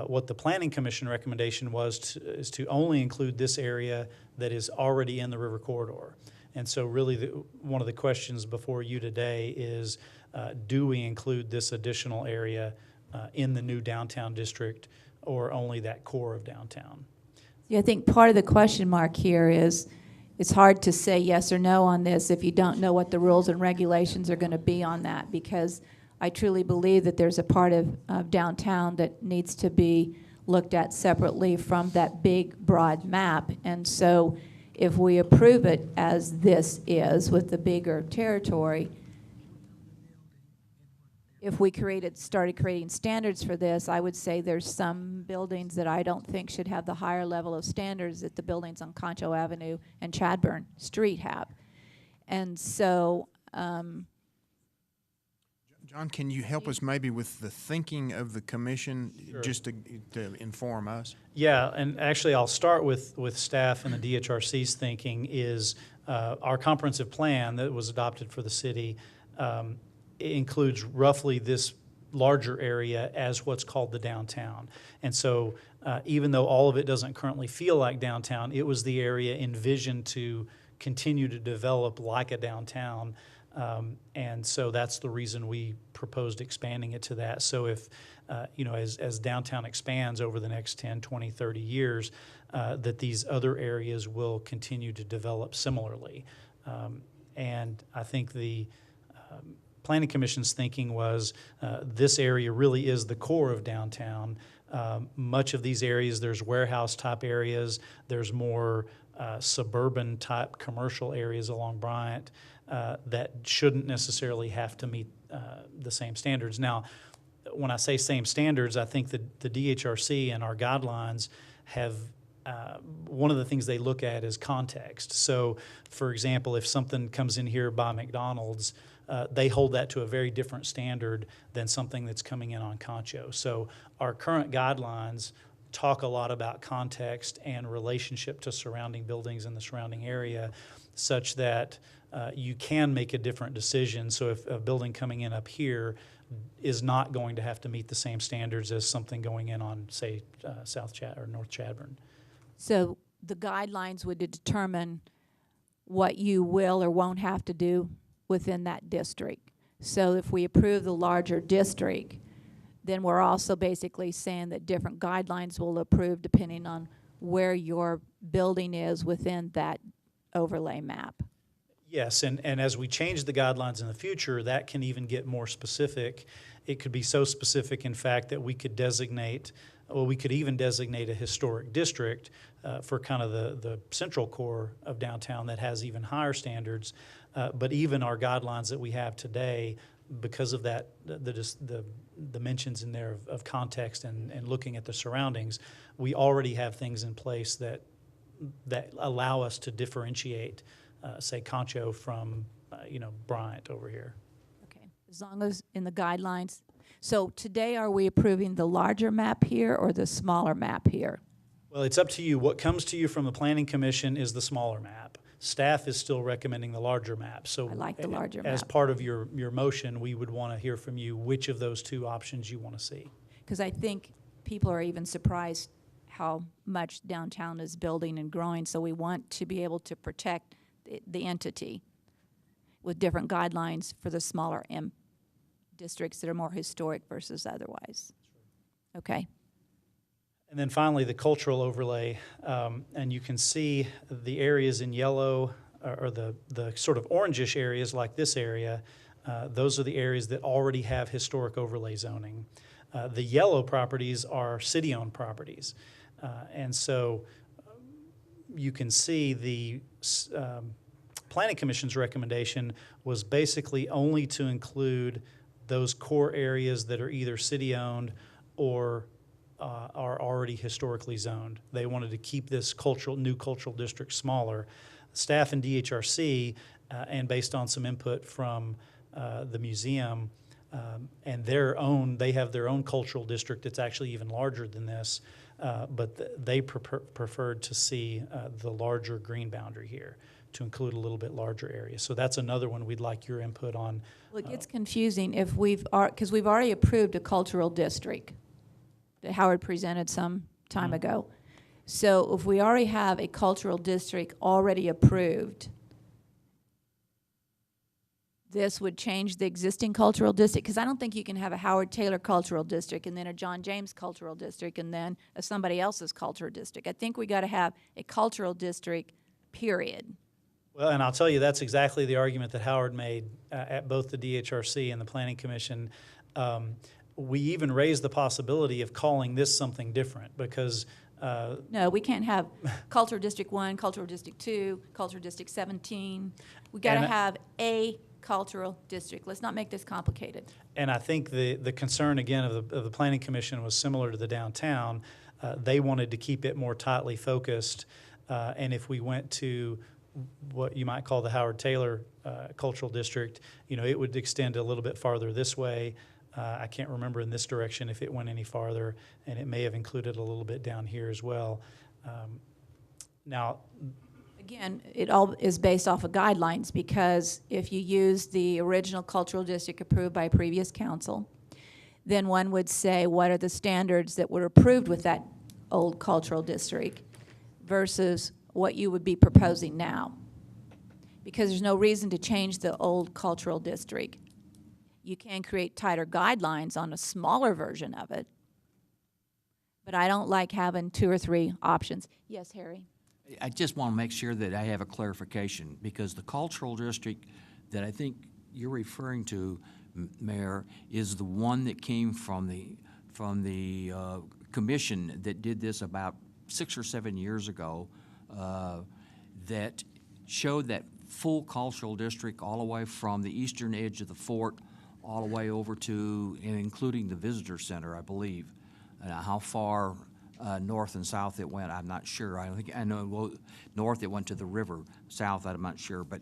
S8: What the Planning Commission recommendation was is to only include this area that is already in the river corridor. And so really one of the questions before you today is, do we include this additional area in the new downtown district, or only that core of downtown?
S1: Yeah, I think part of the question mark here is, it's hard to say yes or no on this if you don't know what the rules and regulations are going to be on that, because I truly believe that there's a part of downtown that needs to be looked at separately from that big, broad map. And so if we approve it as this is with the bigger territory, if we started creating standards for this, I would say there's some buildings that I don't think should have the higher level of standards that the buildings on Concho Avenue and Chadburn Street have. And so,
S2: John, can you help us maybe with the thinking of the commission,
S8: Sure.
S2: just to inform us?
S8: Yeah, and actually I'll start with staff and the DHRC's thinking is our comprehensive plan that was adopted for the city includes roughly this larger area as what's called the downtown. And so even though all of it doesn't currently feel like downtown, it was the area envisioned to continue to develop like a downtown. And so that's the reason we proposed expanding it to that. So if, as downtown expands over the next 10, 20, 30 years, that these other areas will continue to develop similarly. And I think the Planning Commission's thinking was this area really is the core of downtown. Much of these areas, there's warehouse type areas, there's more suburban type commercial areas along Bryant that shouldn't necessarily have to meet the same standards. Now, when I say same standards, I think that the DHRC and our guidelines have one of the things they look at is context. So, for example, if something comes in here by McDonald's, they hold that to a very different standard than something that's coming in on Concho. So our current guidelines talk a lot about context and relationship to surrounding buildings in the surrounding area, such that you can make a different decision. So if a building coming in up here is not going to have to meet the same standards as something going in on, say, South Chad or North Chadburn.
S1: so the guidelines would determine what you will or won't have to do within that district. So if we approve the larger district, then we're also basically saying that different guidelines will approve depending on where your building is within that overlay map.
S8: Yes, and as we change the guidelines in the future, that can even get more specific. It could be so specific, in fact, that we could designate, well, we could even designate a historic district for kind of the central core of downtown that has even higher standards. But even our guidelines that we have today, because of that, the mentions in there of context and looking at the surroundings, we already have things in place that allow us to differentiate, say, Concho from, Bryant over here.
S1: Okay, as long as in the guidelines. So today, are we approving the larger map here or the smaller map here?
S8: Well, it's up to you. What comes to you from the Planning Commission is the smaller map. Staff is still recommending the larger map. So
S1: I like the larger
S8: as
S1: map.
S8: part of your motion, we would want to hear from you which of those two options you want to see.
S1: Because I think people are even surprised how much downtown is building and growing, so we want to be able to protect the entity with different guidelines for the smaller districts that are more historic versus otherwise. Okay.
S8: And then finally, the cultural overlay, and you can see the areas in yellow, or the sort of orangish areas like this area. Those are the areas that already have historic overlay zoning. The yellow properties are city-owned properties. And so you can see the Planning Commission's recommendation was basically only to include those core areas that are either city-owned or are already historically zoned. They wanted to keep this new cultural district smaller. Staff and DHRC, and based on some input from the museum, and they have their own cultural district that's actually even larger than this, but they preferred to see the larger green boundary here to include a little bit larger area. So that's another one we'd like your input on.
S1: Well, it gets confusing if because we've already approved a cultural district that Howard presented some time ago. So if we already have a cultural district already approved, this would change the existing cultural district, because I don't think you can have a Howard Taylor cultural district and then a John James cultural district and then somebody else's cultural district. I think we got to have a cultural district, period.
S8: Well, and I'll tell you, that's exactly the argument that Howard made at both the DHRC and the Planning Commission. We even raised the possibility of calling this something different because
S1: no, we can't have Cultural District 1, Cultural District 2, Cultural District 17. We got to have a cultural district. Let's not make this complicated.
S8: And I think the concern, again, of the Planning Commission was similar to the downtown. They wanted to keep it more tightly focused. And if we went to what you might call the Howard Taylor Cultural District, it would extend a little bit farther this way. I can't remember in this direction if it went any farther, and it may have included a little bit down here as well. Now,
S1: again, it all is based off of guidelines, because if you use the original cultural district approved by previous council, then one would say, what are the standards that were approved with that old cultural district versus what you would be proposing now? Because there's no reason to change the old cultural district. You can create tighter guidelines on a smaller version of it, but I don't like having 2 or 3 options. Yes, Harry?
S10: I just want to make sure that I have a clarification, because the cultural district that I think you're referring to, Mayor, is the one that came from the commission that did this about 6 or 7 years ago, that showed that full cultural district all the way from the eastern edge of the fort all the way over to and including the visitor center, I believe. How far north and south it went, I'm not sure. I know north it went to the river. South, I'm not sure. But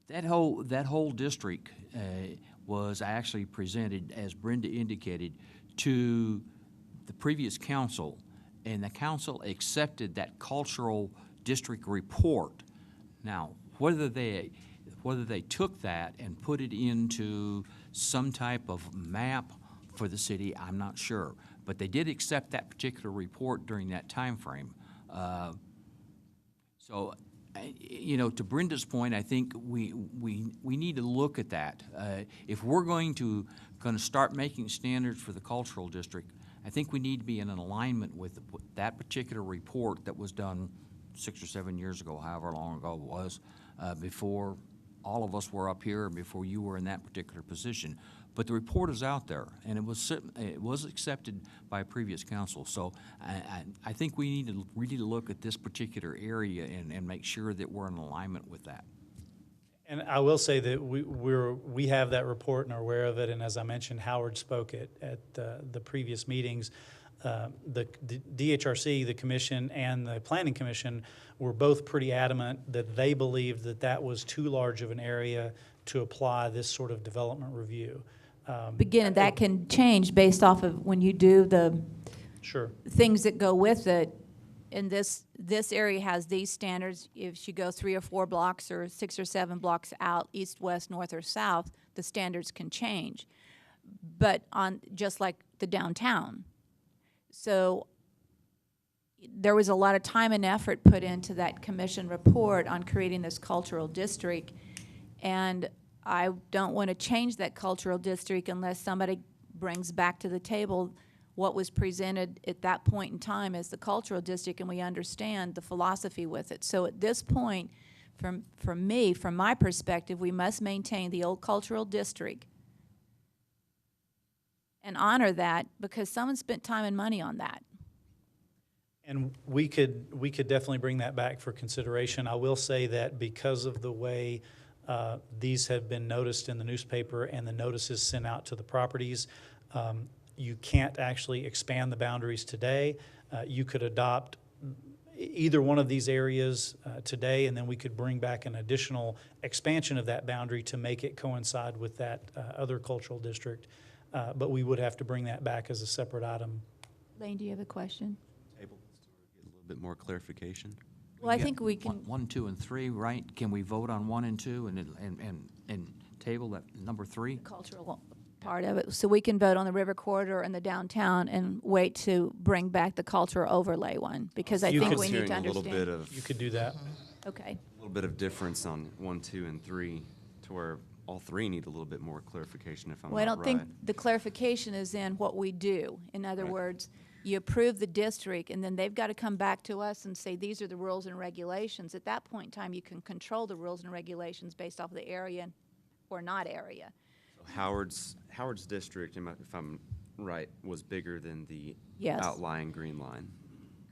S10: that whole district was actually presented, as Brenda indicated, to the previous council, and the council accepted that cultural district report. Now, whether they took that and put it into some type of map for the city, I'm not sure. But they did accept that particular report during that time frame. So, to Brenda's point, I think we need to look at that. If we're going to start making standards for the cultural district, I think we need to be in an alignment with that particular report that was done 6 or 7 years ago, however long ago it was, before all of us were up here and before you were in that particular position. But the report is out there, and it was accepted by a previous council. So I think we need to really look at this particular area and make sure that we're in alignment with that.
S8: And I will say that we have that report and are aware of it. And as I mentioned, Howard spoke at the previous meetings. The DHRC, the commission, and the Planning Commission were both pretty adamant that they believed that was too large of an area to apply this sort of development review.
S1: Again, that can change based off of when you do the
S8: Sure.
S1: things that go with it. And this area has these standards. If you go 3 or 4 blocks or 6 or 7 blocks out, east, west, north, or south, the standards can change. But just like the downtown. So there was a lot of time and effort put into that commission report on creating this cultural district. And I don't want to change that cultural district unless somebody brings back to the table what was presented at that point in time as the cultural district, and we understand the philosophy with it. So at this point, from my perspective, we must maintain the old cultural district and honor that because someone spent time and money on that.
S8: And we could definitely bring that back for consideration. I will say that because of the way these have been noticed in the newspaper and the notices sent out to the properties, you can't actually expand the boundaries today. You could adopt either one of these areas today, and then we could bring back an additional expansion of that boundary to make it coincide with that other cultural district. But we would have to bring that back as a separate item.
S1: Lane, do you have a question?
S9: Table this to get a little bit more clarification.
S1: Well, I think we can,
S10: One, 2, and 3, right? Can we vote on 1 and 2 and table that number 3?
S1: cultural part of it, so we can vote on the river corridor and the downtown and wait to bring back the cultural overlay one, because I
S8: You
S1: think
S8: could-
S1: we need to
S9: Hearing a little bit
S1: understand.
S9: of
S8: You could do that.
S1: Okay,
S9: a little bit of difference on 1, 2, and 3, to where all 3 need a little bit more clarification. If I'm
S1: well, I
S9: not
S1: don't think
S9: right.
S1: the clarification is in what we do. In other
S9: Right.
S1: words, you approve the district, and then they've got to come back to us and say, these are the rules and regulations. At that point in time, you can control the rules and regulations based off of the area or not area.
S9: So Howard's district, if I'm right, was bigger than the
S1: Yes.
S9: outlying green line.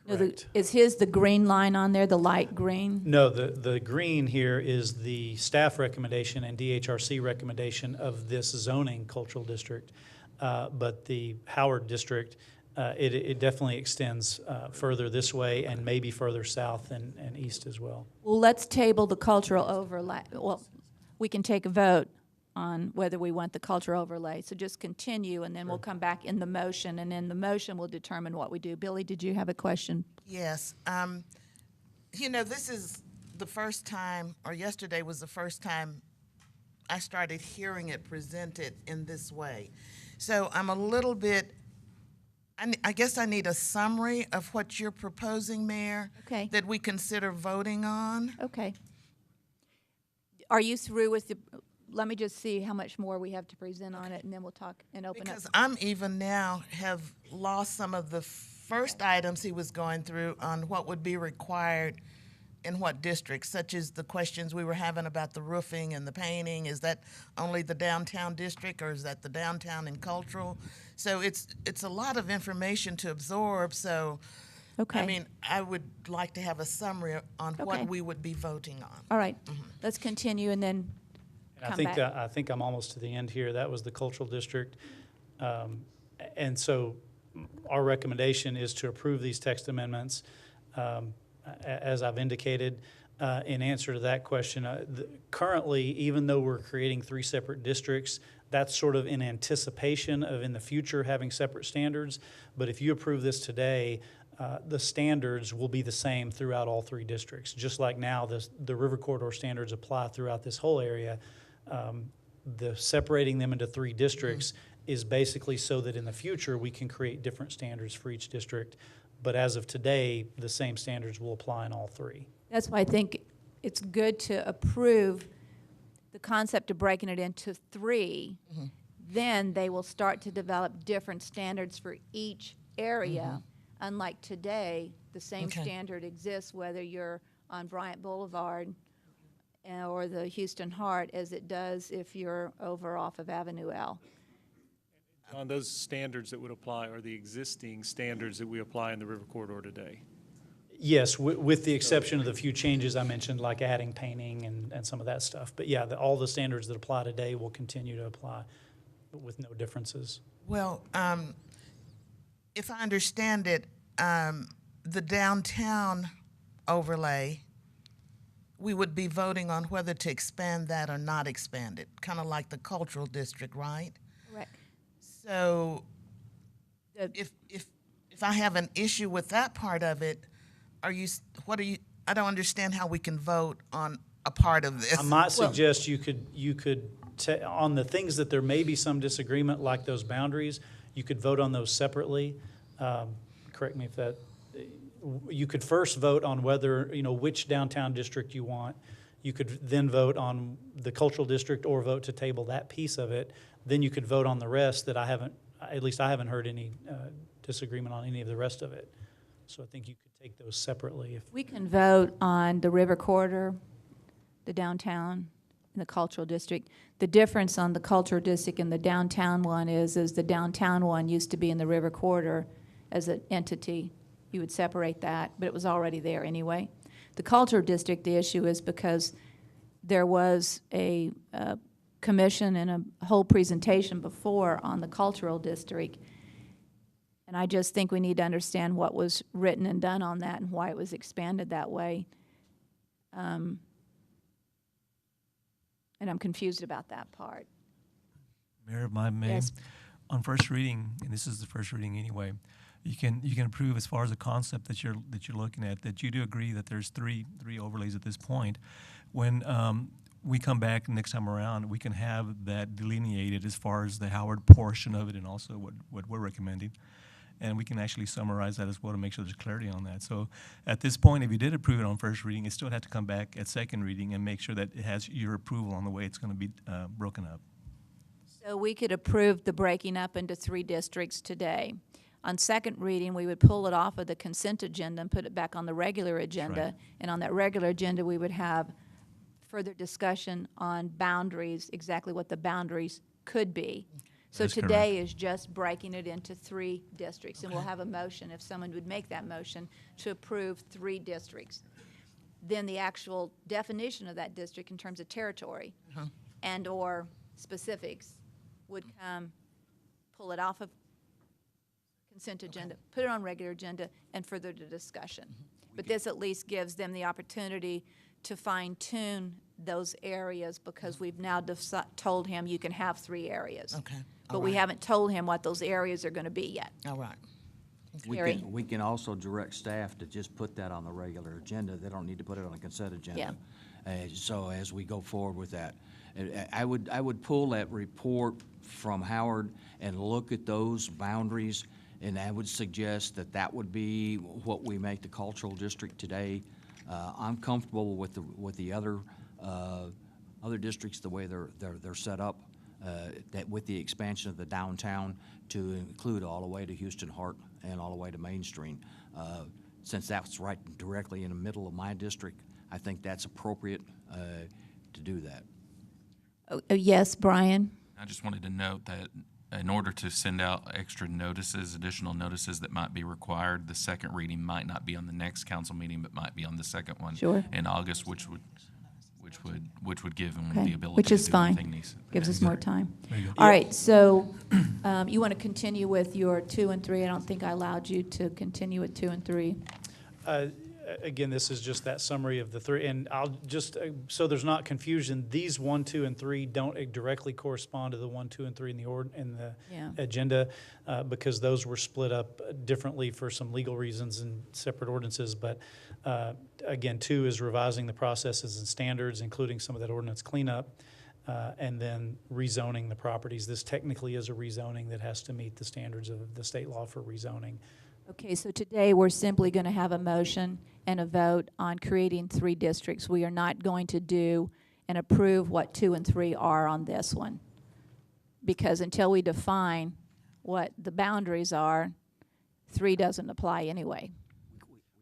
S1: No,
S8: Correct.
S1: is his the green line on there, the light green?
S8: No, the green here is the staff recommendation and DHRC recommendation of this zoning cultural district. But the Howard district, it definitely extends further this way and maybe further south and east as well.
S1: Well, let's table the cultural overlay. Well, we can take a vote on whether we want the cultural overlay. So just continue, and then we'll come back in the motion, and in the motion, we'll determine what we do. Billy, did you have a question?
S4: Yes. You know, this is the first time, or yesterday was the first time I started hearing it presented in this way. So I'm a little bit, I guess I need a summary of what you're proposing, Mayor.
S1: Okay.
S4: That we consider voting on.
S1: Okay. Are you through with the, let me just see how much more we have to present on it, and then we'll talk and open up.
S4: Because I'm even now have lost some of the first items he was going through on what would be required in what districts, such as the questions we were having about the roofing and the painting. Is that only the downtown district, or is that the downtown and cultural? So it's a lot of information to absorb, so,
S1: Okay.
S4: I mean, I would like to have a summary on
S1: Okay.
S4: what we would be voting on.
S1: All right, let's continue, and then
S8: And
S1: come back.
S8: I think I'm almost to the end here. That was the cultural district. And so our recommendation is to approve these text amendments. As I've indicated, in answer to that question, currently, even though we're creating 3 separate districts, that's sort of in anticipation of in the future having separate standards. But if you approve this today, the standards will be the same throughout all 3 districts. Just like now, the river corridor standards apply throughout this whole area. The separating them into 3 districts is basically so that in the future, we can create different standards for each district. But as of today, the same standards will apply in all 3.
S1: That's why I think it's good to approve the concept of breaking it into 3. Then they will start to develop different standards for each area. Unlike today, the same
S4: Okay.
S1: standard exists whether you're on Bryant Boulevard or the Houston Heart as it does if you're over off of Avenue L.
S3: On those standards that would apply are the existing standards that we apply in the river corridor today.
S8: Yes, with the exception of the few changes I mentioned, like adding painting and some of that stuff. But yeah, all the standards that apply today will continue to apply with no differences.
S4: Well, if I understand it, the downtown overlay, we would be voting on whether to expand that or not expand it, kind of like the cultural district, right?
S1: Correct.
S4: So
S1: The-
S4: if I have an issue with that part of it, I don't understand how we can vote on a part of this.
S8: I might suggest you could, on the things that there may be some disagreement, like those boundaries, you could vote on those separately. Correct me if that, you could first vote on whether, which downtown district you want. You could then vote on the cultural district or vote to table that piece of it. Then you could vote on the rest that I haven't heard any disagreement on any of the rest of it. So I think you could take those separately.
S1: We can vote on the river corridor, the downtown, in the cultural district. The difference on the cultural district and the downtown one is the downtown one used to be in the river corridor as an entity. You would separate that, but it was already there anyway. The cultural district, the issue is because there was a commission and a whole presentation before on the cultural district. And I just think we need to understand what was written and done on that and why it was expanded that way. And I'm confused about that part.
S12: Mayor, if I may,
S1: Yes.
S12: on first reading, and this is the first reading anyway, you can approve as far as the concept that you're looking at, that you do agree that there's three overlays at this point. When we come back next time around, we can have that delineated as far as the Howard portion of it and also what we're recommending. And we can actually summarize that as well to make sure there's clarity on that. So at this point, if you did approve it on first reading, it still had to come back at second reading and make sure that it has your approval on the way it's going to be broken up.
S1: So we could approve the breaking up into 3 districts today. On second reading, we would pull it off of the consent agenda and put it back on the regular agenda.
S12: right.
S1: And on that regular agenda, we would have further discussion on boundaries, exactly what the boundaries could be. So
S12: That is
S1: today is just breaking it into 3 districts. And we'll have a motion, if someone would make that motion, to approve 3 districts. Then the actual definition of that district in terms of territory and/or specifics would come, pull it off of consent agenda, put it on regular agenda, and further the discussion. But this at least gives them the opportunity to fine-tune those areas because we've now told him you can have 3 areas.
S4: Okay.
S1: But
S4: All
S1: we
S4: right.
S1: haven't told him what those areas are going to be yet.
S4: All right.
S1: Gary?
S10: We can also direct staff to just put that on the regular agenda. They don't need to put it on a consent agenda. So as we go forward with that, I would pull that report from Howard and look at those boundaries, and I would suggest that that would be what we make the cultural district today. I'm comfortable with the other districts the way they're set up. That with the expansion of the downtown to include all the way to Houston Hart and all the way to Main Street. Since that's right directly in the middle of my district, I think that's appropriate to do that.
S1: Yes, Brian?
S13: I just wanted to note that in order to send out extra notices, additional notices that might be required, the second reading might not be on the next council meeting, but might be on the second one
S1: Sure.
S13: in August, which would give them
S1: Okay,
S13: the ability
S1: which
S13: to
S1: is
S13: do
S1: fine.
S13: anything needs.
S1: Gives us more time.
S12: There you go.
S1: All right, so you want to continue with your 2 and 3. I don't think I allowed you to continue with 2 and 3.
S8: Again, this is just that summary of the 3, and I'll just, so there's not confusion, these 1, 2, and 3 don't directly correspond to the 1, 2, and 3 in the
S1: Yeah.
S8: agenda, because those were split up differently for some legal reasons and separate ordinances, but again, 2 is revising the processes and standards, including some of that ordinance cleanup, and then rezoning the properties. This technically is a rezoning that has to meet the standards of the state law for rezoning.
S1: Okay, so today we're simply going to have a motion and a vote on creating 3 districts. We are not going to do and approve what 2 and 3 are on this one. Because until we define what the boundaries are, 3 doesn't apply anyway.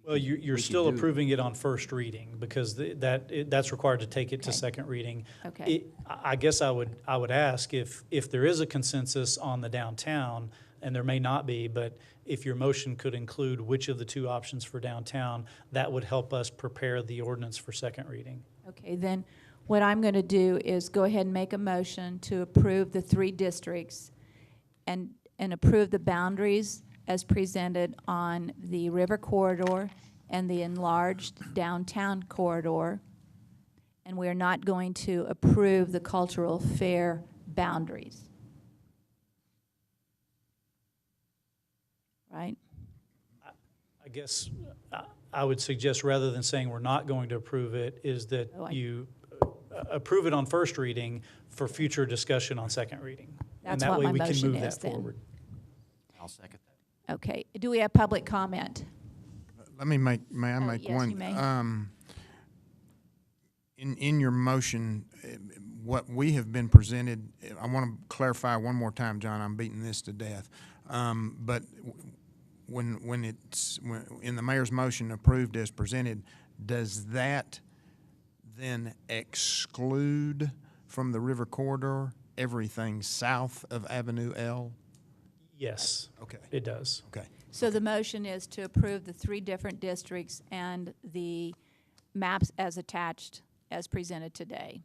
S8: Well, you're still approving it on first reading, because that's required to take it to
S1: Okay.
S8: second reading.
S1: Okay.
S8: I guess I would ask if there is a consensus on the downtown, and there may not be, but if your motion could include which of the 2 options for downtown, that would help us prepare the ordinance for second reading.
S1: Okay, then what I'm going to do is go ahead and make a motion to approve the 3 districts and approve the boundaries as presented on the river corridor and the enlarged downtown corridor. And we're not going to approve the cultural fair boundaries. Right?
S8: I guess I would suggest, rather than saying we're not going to approve it, is that
S1: Oh,
S8: you approve it on first reading for future discussion on second reading.
S1: That's
S8: And
S1: what
S8: that way
S1: my
S8: we can
S1: motion
S8: move
S1: is
S8: that
S1: then.
S8: forward.
S10: I'll second that.
S1: Okay, do we have public comment?
S2: May I make
S1: yes,
S2: one?
S1: you may.
S2: In your motion, what we have been presented, I want to clarify one more time, John, I'm beating this to death. But when it's in the mayor's motion approved as presented, does that then exclude from the river corridor, everything south of Avenue L?
S8: Yes,
S2: Okay.
S8: it does.
S2: Okay.
S1: So the motion is to approve the 3 different districts and the maps as attached as presented today.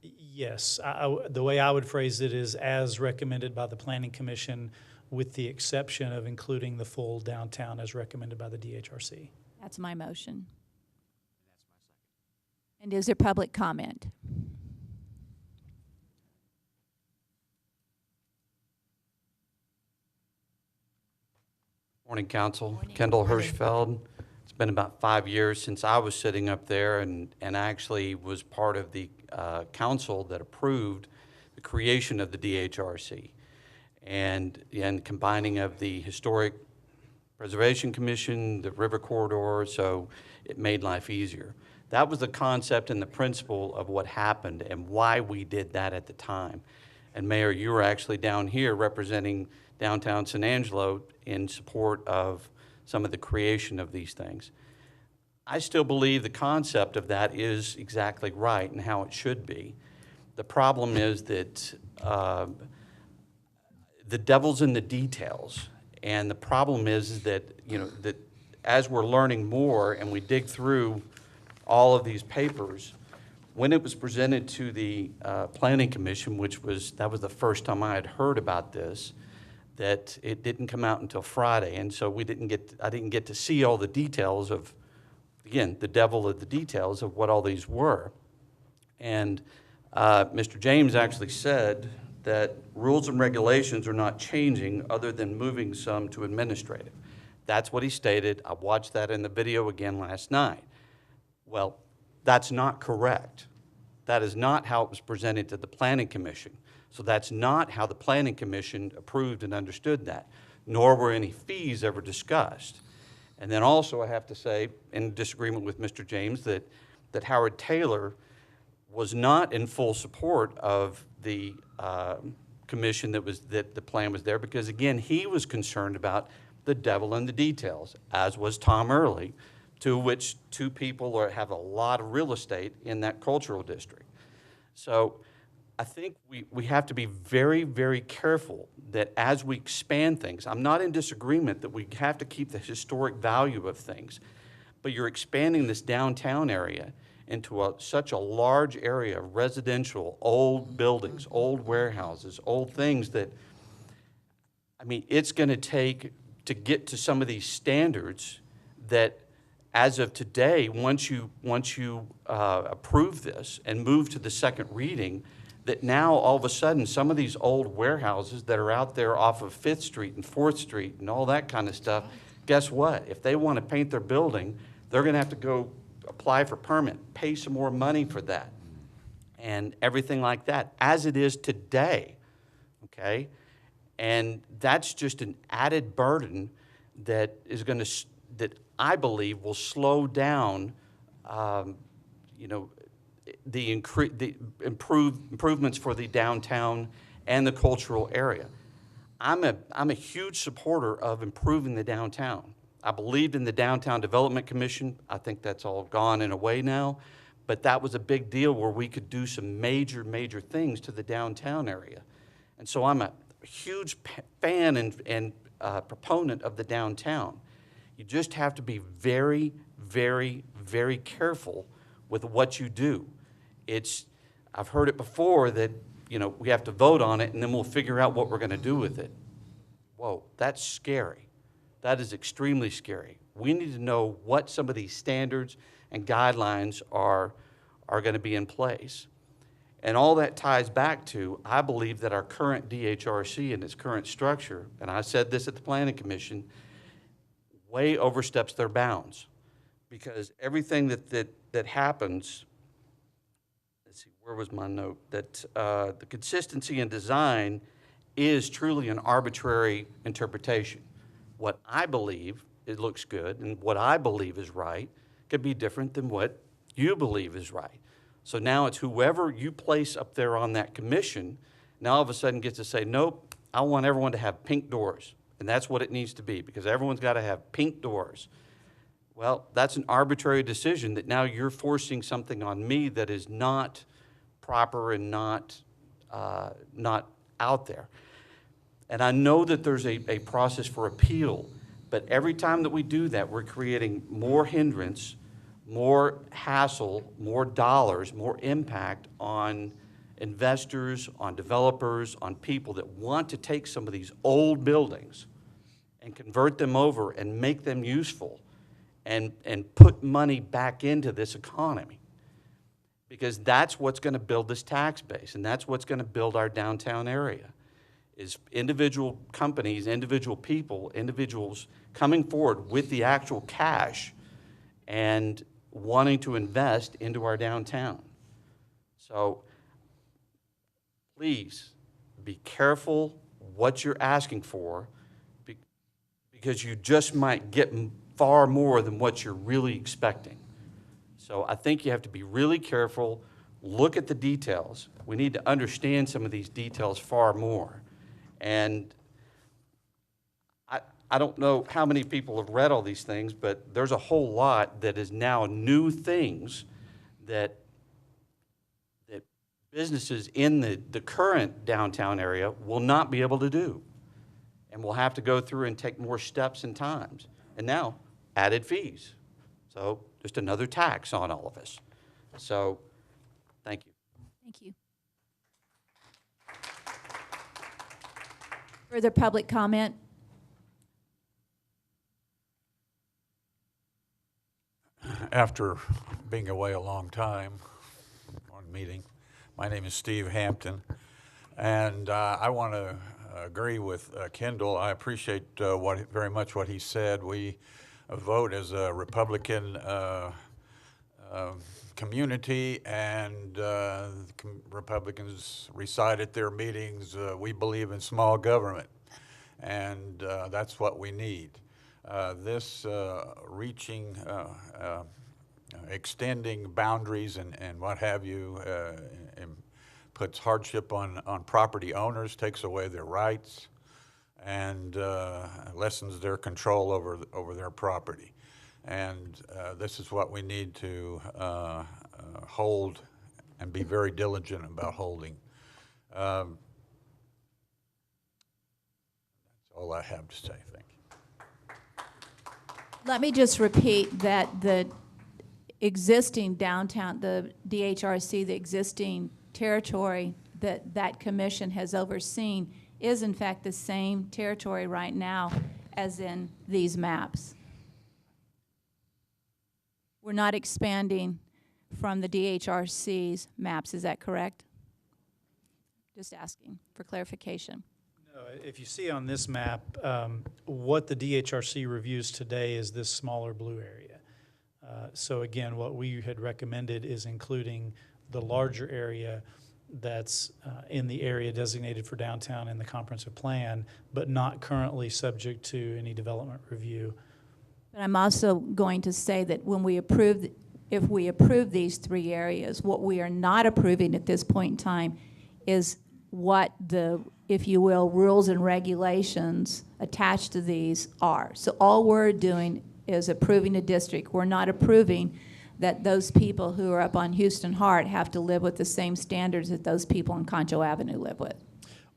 S8: Yes, the way I would phrase it is as recommended by the Planning Commission, with the exception of including the full downtown as recommended by the DHRC.
S1: That's my motion. And is there public comment?
S14: Morning, Council. Kendall Hirschfeld. It's been about 5 years since I was sitting up there and actually was part of the council that approved the creation of the DHRC and combining of the Historic Preservation Commission, the River Corridor, so it made life easier. That was the concept and the principle of what happened and why we did that at the time. And Mayor, you were actually down here representing downtown San Angelo in support of some of the creation of these things. I still believe the concept of that is exactly right and how it should be. The problem is that the devil's in the details. And the problem is that, that as we're learning more and we dig through all of these papers, when it was presented to the Planning Commission, that was the first time I had heard about this, that it didn't come out until Friday, and so I didn't get to see all the details of, again, the devil of the details of what all these were. And Mr. James actually said that rules and regulations are not changing other than moving some to administrative. That's what he stated. I watched that in the video again last night. Well, that's not correct. That is not how it was presented to the Planning Commission. So that's not how the Planning Commission approved and understood that, nor were any fees ever discussed. And then also I have to say, in disagreement with Mr. James, that Howard Taylor was not in full support of the commission that the plan was there, because again, he was concerned about the devil in the details, as was Tom Early, to which 2 people have a lot of real estate in that cultural district. So I think we have to be very, very careful that as we expand things, I'm not in disagreement that we have to keep the historic value of things, but you're expanding this downtown area into such a large area of residential, old buildings, old warehouses, old things that, I mean, it's going to take to get to some of these standards that, as of today, once you approve this and move to the second reading, that now all of a sudden some of these old warehouses that are out there off of 5th Street and 4th Street and all that kind of stuff, guess what? If they want to paint their building, they're going to have to go apply for permit, pay some more money for that, and everything like that, as it is today, okay? And that's just an added burden that is going to, that I believe will slow down, the improvements for the downtown and the cultural area. I'm a huge supporter of improving the downtown. I believed in the Downtown Development Commission. I think that's all gone in a way now, but that was a big deal where we could do some major, major things to the downtown area. And so I'm a huge fan and proponent of the downtown. You just have to be very, very, very careful with what you do. I've heard it before that, we have to vote on it and then we'll figure out what we're going to do with it. Whoa, that's scary. That is extremely scary. We need to know what some of these standards and guidelines are going to be in place. And all that ties back to, I believe that our current DHRC and its current structure, and I said this at the Planning Commission, way oversteps their bounds. Because everything that happens, let's see, where was my note? That the consistency in design is truly an arbitrary interpretation. What I believe, it looks good, and what I believe is right could be different than what you believe is right. So now it's whoever you place up there on that commission, now all of a sudden gets to say, nope, I want everyone to have pink doors. And that's what it needs to be, because everyone's got to have pink doors. Well, that's an arbitrary decision that now you're forcing something on me that is not proper and not out there. And I know that there's a process for appeal, but every time that we do that, we're creating more hindrance, more hassle, more dollars, more impact on investors, on developers, on people that want to take some of these old buildings and convert them over and make them useful and put money back into this economy. Because that's what's going to build this tax base, and that's what's going to build our downtown area, is individual companies, individual people, individuals coming forward with the actual cash and wanting to invest into our downtown. So please be careful what you're asking for, because you just might get far more than what you're really expecting. So I think you have to be really careful, look at the details. We need to understand some of these details far more. And I don't know how many people have read all these things, but there's a whole lot that is now new things that businesses in the current downtown area will not be able to do. And we'll have to go through and take more steps and times. And now, added fees. So just another tax on all of us. So, thank you.
S1: Thank you. Further public comment?
S15: After being away a long time on meeting, my name is Steve Hampton, and I want to agree with Kendall. I appreciate very much what he said. We vote as a Republican community, and Republicans recite at their meetings, we believe in small government, and that's what we need. This reaching, extending boundaries and what have you, and puts hardship on property owners, takes away their rights, and lessens their control over their property. And this is what we need to hold and be very diligent about holding. That's all I have to say. Thank you.
S1: Let me just repeat that the existing downtown, the DHRC, the existing territory that that commission has overseen is in fact the same territory right now as in these maps. We're not expanding from the DHRC's maps, is that correct? Just asking for clarification.
S8: No, if you see on this map, what the DHRC reviews today is this smaller blue area. So again, what we had recommended is including the larger area that's in the area designated for downtown in the comprehensive plan, but not currently subject to any development review.
S1: But I'm also going to say that when we approve, if we approve these three areas, what we are not approving at this point in time is what the, if you will, rules and regulations attached to these are. So all we're doing is approving a district. We're not approving that those people who are up on Houston Hart have to live with the same standards that those people on Concho Avenue live with.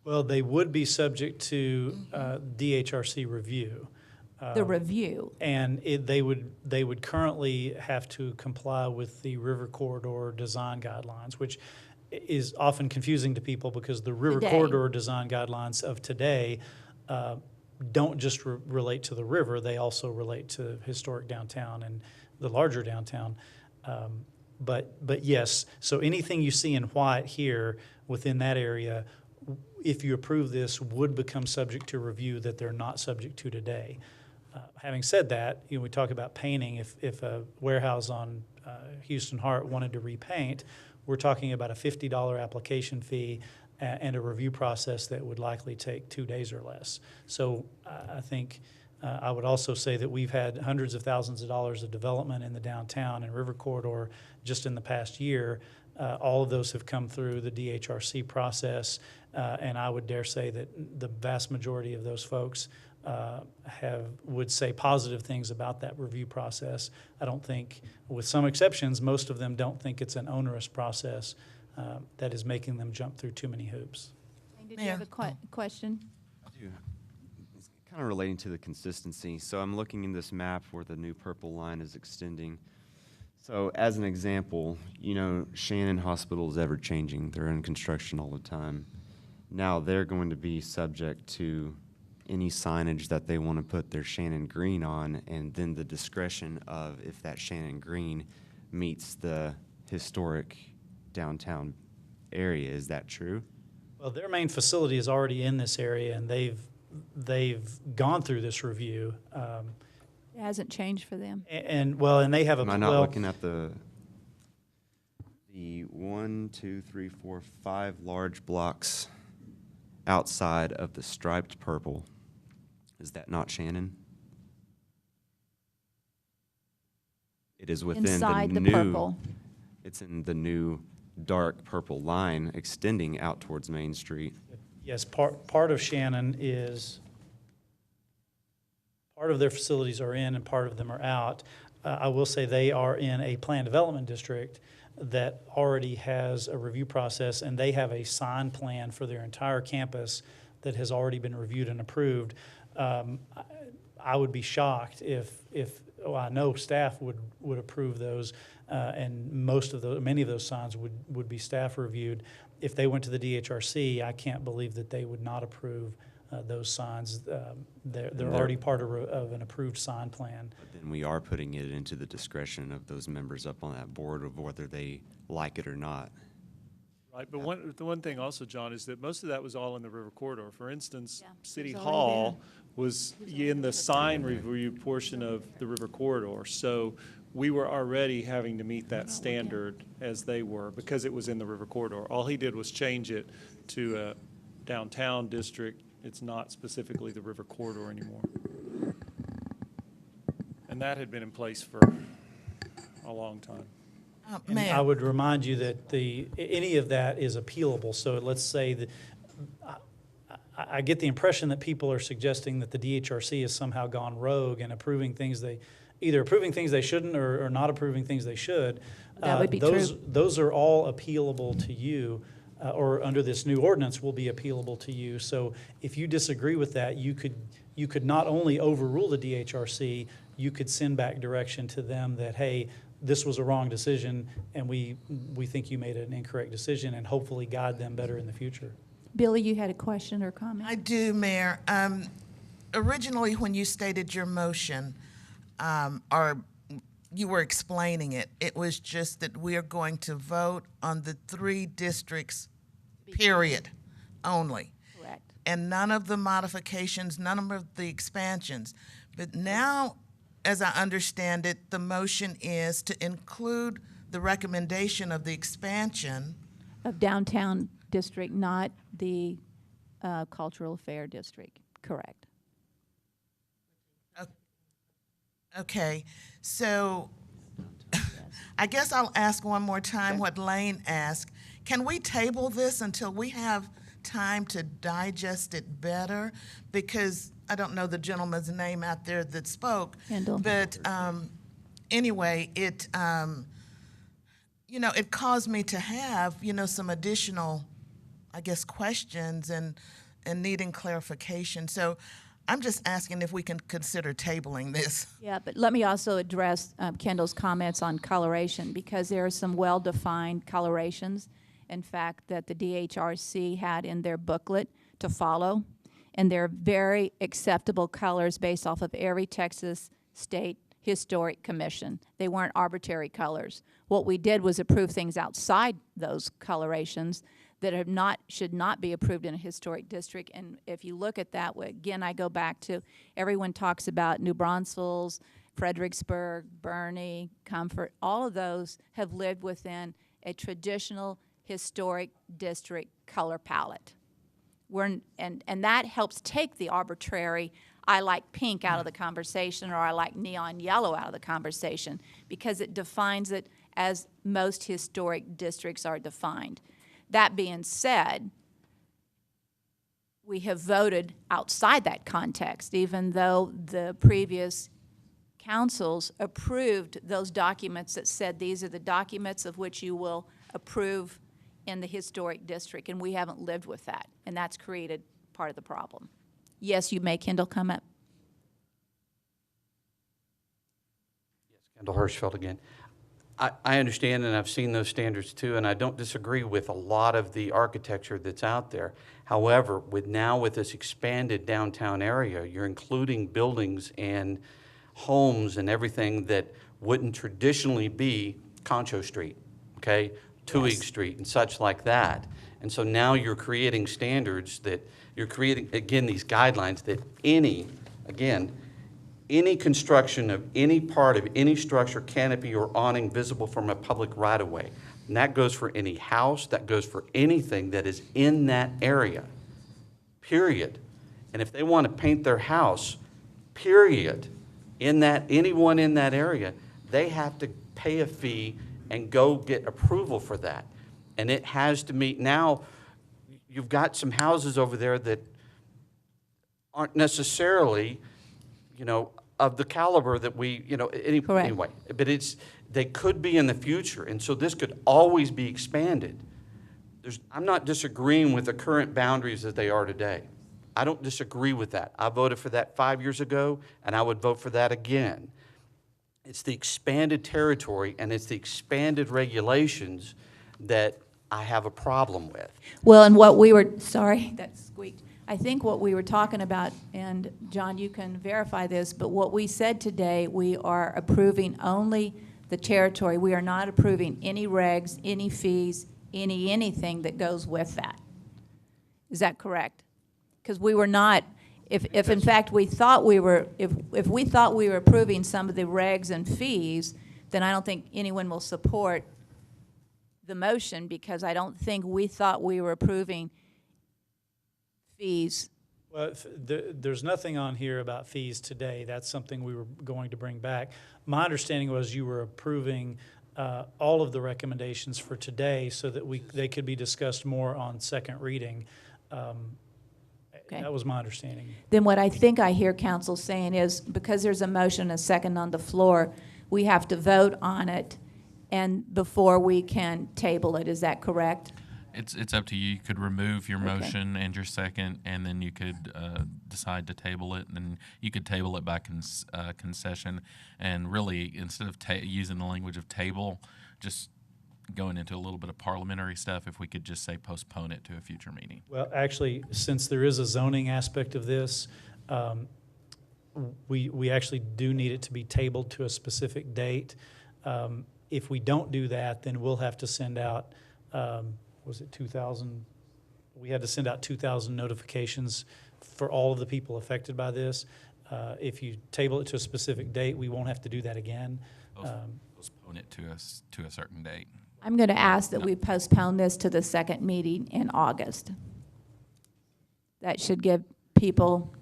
S8: Well, they would be subject to DHRC review.
S1: The review.
S8: And they would currently have to comply with the river corridor design guidelines, which is often confusing to people because the river corridor design guidelines of today don't just relate to the river, they also relate to historic downtown and the larger downtown. But yes, so anything you see in white here within that area, if you approve this, would become subject to review that they're not subject to today. Having said that, we talk about painting. If a warehouse on Houston Hart wanted to repaint, we're talking about a $50 application fee and a review process that would likely take 2 days or less. So I think I would also say that we've had hundreds of thousands of dollars of development in the downtown and river corridor just in the past year. All of those have come through the DHRC process, and I would dare say that the vast majority of those folks would say positive things about that review process. I don't think, with some exceptions, most of them don't think it's an onerous process. that is making them jump through too many hoops.
S1: Did you have a question?
S9: I do. It's kind of relating to the consistency. So I'm looking in this map where the new purple line is extending. So as an example, you know, Shannon Hospital is ever changing. They're in construction all the time. Now they're going to be subject to any signage that they want to put their Shannon green on, and then the discretion of if that Shannon green meets the historic downtown area. Is that true?
S8: Well, their main facility is already in this area, and they've gone through this review.
S1: It hasn't changed for them.
S8: And they have a.
S9: Am I not looking at the 1, 2, 3, 4, 5 large blocks outside of the striped purple? Is that not Shannon? It is within
S1: Inside
S9: the
S1: the
S9: new.
S1: purple.
S9: It's in the new dark purple line extending out towards Main Street.
S8: Yes, part of Shannon is, part of their facilities are in and part of them are out. I will say they are in a planned development district that already has a review process, and they have a sign plan for their entire campus that has already been reviewed and approved. I would be shocked if well, I know staff would approve those, and many of those signs would be staff reviewed. If they went to the DHRC, I can't believe that they would not approve those signs. They're already part of an approved sign plan.
S9: But then we are putting it into the discretion of those members up on that board of whether they like it or not.
S16: Right, but the one thing also, John, is that most of that was all in the river corridor. For instance, City
S1: it was
S16: Hall was in the sign review portion of the river corridor. So we were already having to meet that standard as they were because it was in the river corridor. All he did was change it to a downtown district. It's not specifically the river corridor anymore. And that had been in place for a long time.
S8: And I would remind you that any of that is appealable. So let's say that I get the impression that people are suggesting that the DHRC has somehow gone rogue and approving things either approving things they shouldn't or not approving things they should.
S1: That would be true.
S8: Those are all appealable to you, or under this new ordinance will be appealable to you. So if you disagree with that, you could not only overrule the DHRC, you could send back direction to them that, hey, this was a wrong decision, and we think you made an incorrect decision, and hopefully guide them better in the future.
S1: Billy, you had a question or comment?
S4: I do, Mayor. Originally, when you stated your motion, or you were explaining it, it was just that we are going to vote on the 3 districts, period, only.
S1: Correct.
S4: And none of the modifications, none of the expansions. But now, as I understand it, the motion is to include the recommendation of the expansion
S1: Of downtown district, not the cultural fair district. Correct.
S4: Okay, so I guess I'll ask one more time what Lane asked. Can we table this until we have time to digest it better? Because I don't know the gentleman's name out there that spoke.
S1: Handel.
S4: But anyway, it it caused me to have, some additional, I guess, questions and needing clarification. So I'm just asking if we can consider tabling this.
S1: Yeah, but let me also address Kendall's comments on coloration, because there are some well-defined colorations, in fact, that the DHRC had in their booklet to follow, and they're very acceptable colors based off of every Texas State Historic Commission. They weren't arbitrary colors. What we did was approve things outside those colorations that should not be approved in a historic district. And if you look at that, again, I go back to, everyone talks about New Braunfels, Fredericksburg, Bernie, Comfort. All of those have lived within a traditional historic district color palette. And that helps take the arbitrary, I like pink out of the conversation, or I like neon yellow out of the conversation, because it defines it as most historic districts are defined. That being said, we have voted outside that context, even though the previous councils approved those documents that said these are the documents of which you will approve in the historic district, and we haven't lived with that, and that's created part of the problem. Yes, you may, Kendall, come up.
S14: Kendall Hirschfeld again. I understand, and I've seen those standards too, and I don't disagree with a lot of the architecture that's out there. However, with this expanded downtown area, you're including buildings and homes and everything that wouldn't traditionally be Concho Street, okay? Tewig Street and such like that. And so now you're creating standards that, you're creating, again, these guidelines that any construction of any part of any structure, canopy, or awning visible from a public right-of-way. And that goes for any house, that goes for anything that is in that area, period. And if they want to paint their house, period, anyone in that area, they have to pay a fee and go get approval for that. And it has to meet, now, you've got some houses over there that aren't necessarily, of the caliber that we, anyway. But they could be in the future, and so this could always be expanded. I'm not disagreeing with the current boundaries as they are today. I don't disagree with that. I voted for that 5 years ago, and I would vote for that again. It's the expanded territory and it's the expanded regulations that I have a problem with.
S1: Well, and what we were, sorry, that squeaked. I think what we were talking about, and John, you can verify this, but what we said today, we are approving only the territory. We are not approving any regs, any fees, anything that goes with that. Is that correct? Because we were not, if in fact we thought we were, if we thought we were approving some of the regs and fees, then I don't think anyone will support the motion, because I don't think we thought we were approving fees.
S8: Well, there's nothing on here about fees today. That's something we were going to bring back. My understanding was you were approving all of the recommendations for today so that they could be discussed more on second reading.
S1: Okay.
S8: That was my understanding.
S1: Then what I think I hear council saying is, because there's a motion, a second on the floor, we have to vote on it and before we can table it. Is that correct?
S13: It's up to you. You could remove your motion and your second, and then you could decide to table it. And you could table it by concession. And really, instead of using the language of table, just going into a little bit of parliamentary stuff, if we could just say postpone it to a future meeting.
S8: Well, actually, since there is a zoning aspect of this, we actually do need it to be tabled to a specific date. If we don't do that, then we'll have to send out, was it 2,000? We had to send out 2,000 notifications for all of the people affected by this. If you table it to a specific date, we won't have to do that again.
S13: Postpone it to a certain date.
S1: I'm going to ask that we postpone this to the second meeting in August. That should give people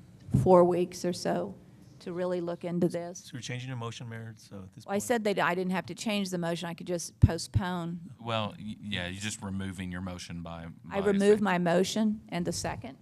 S1: 4 weeks or so to really look into this.
S12: So you're changing your motion, Mayor, so at this
S1: Well, I
S12: point.
S1: said that I didn't have to change the motion. I could just postpone.
S13: Well, yeah, you're just removing your motion by
S1: I remove my motion and the second.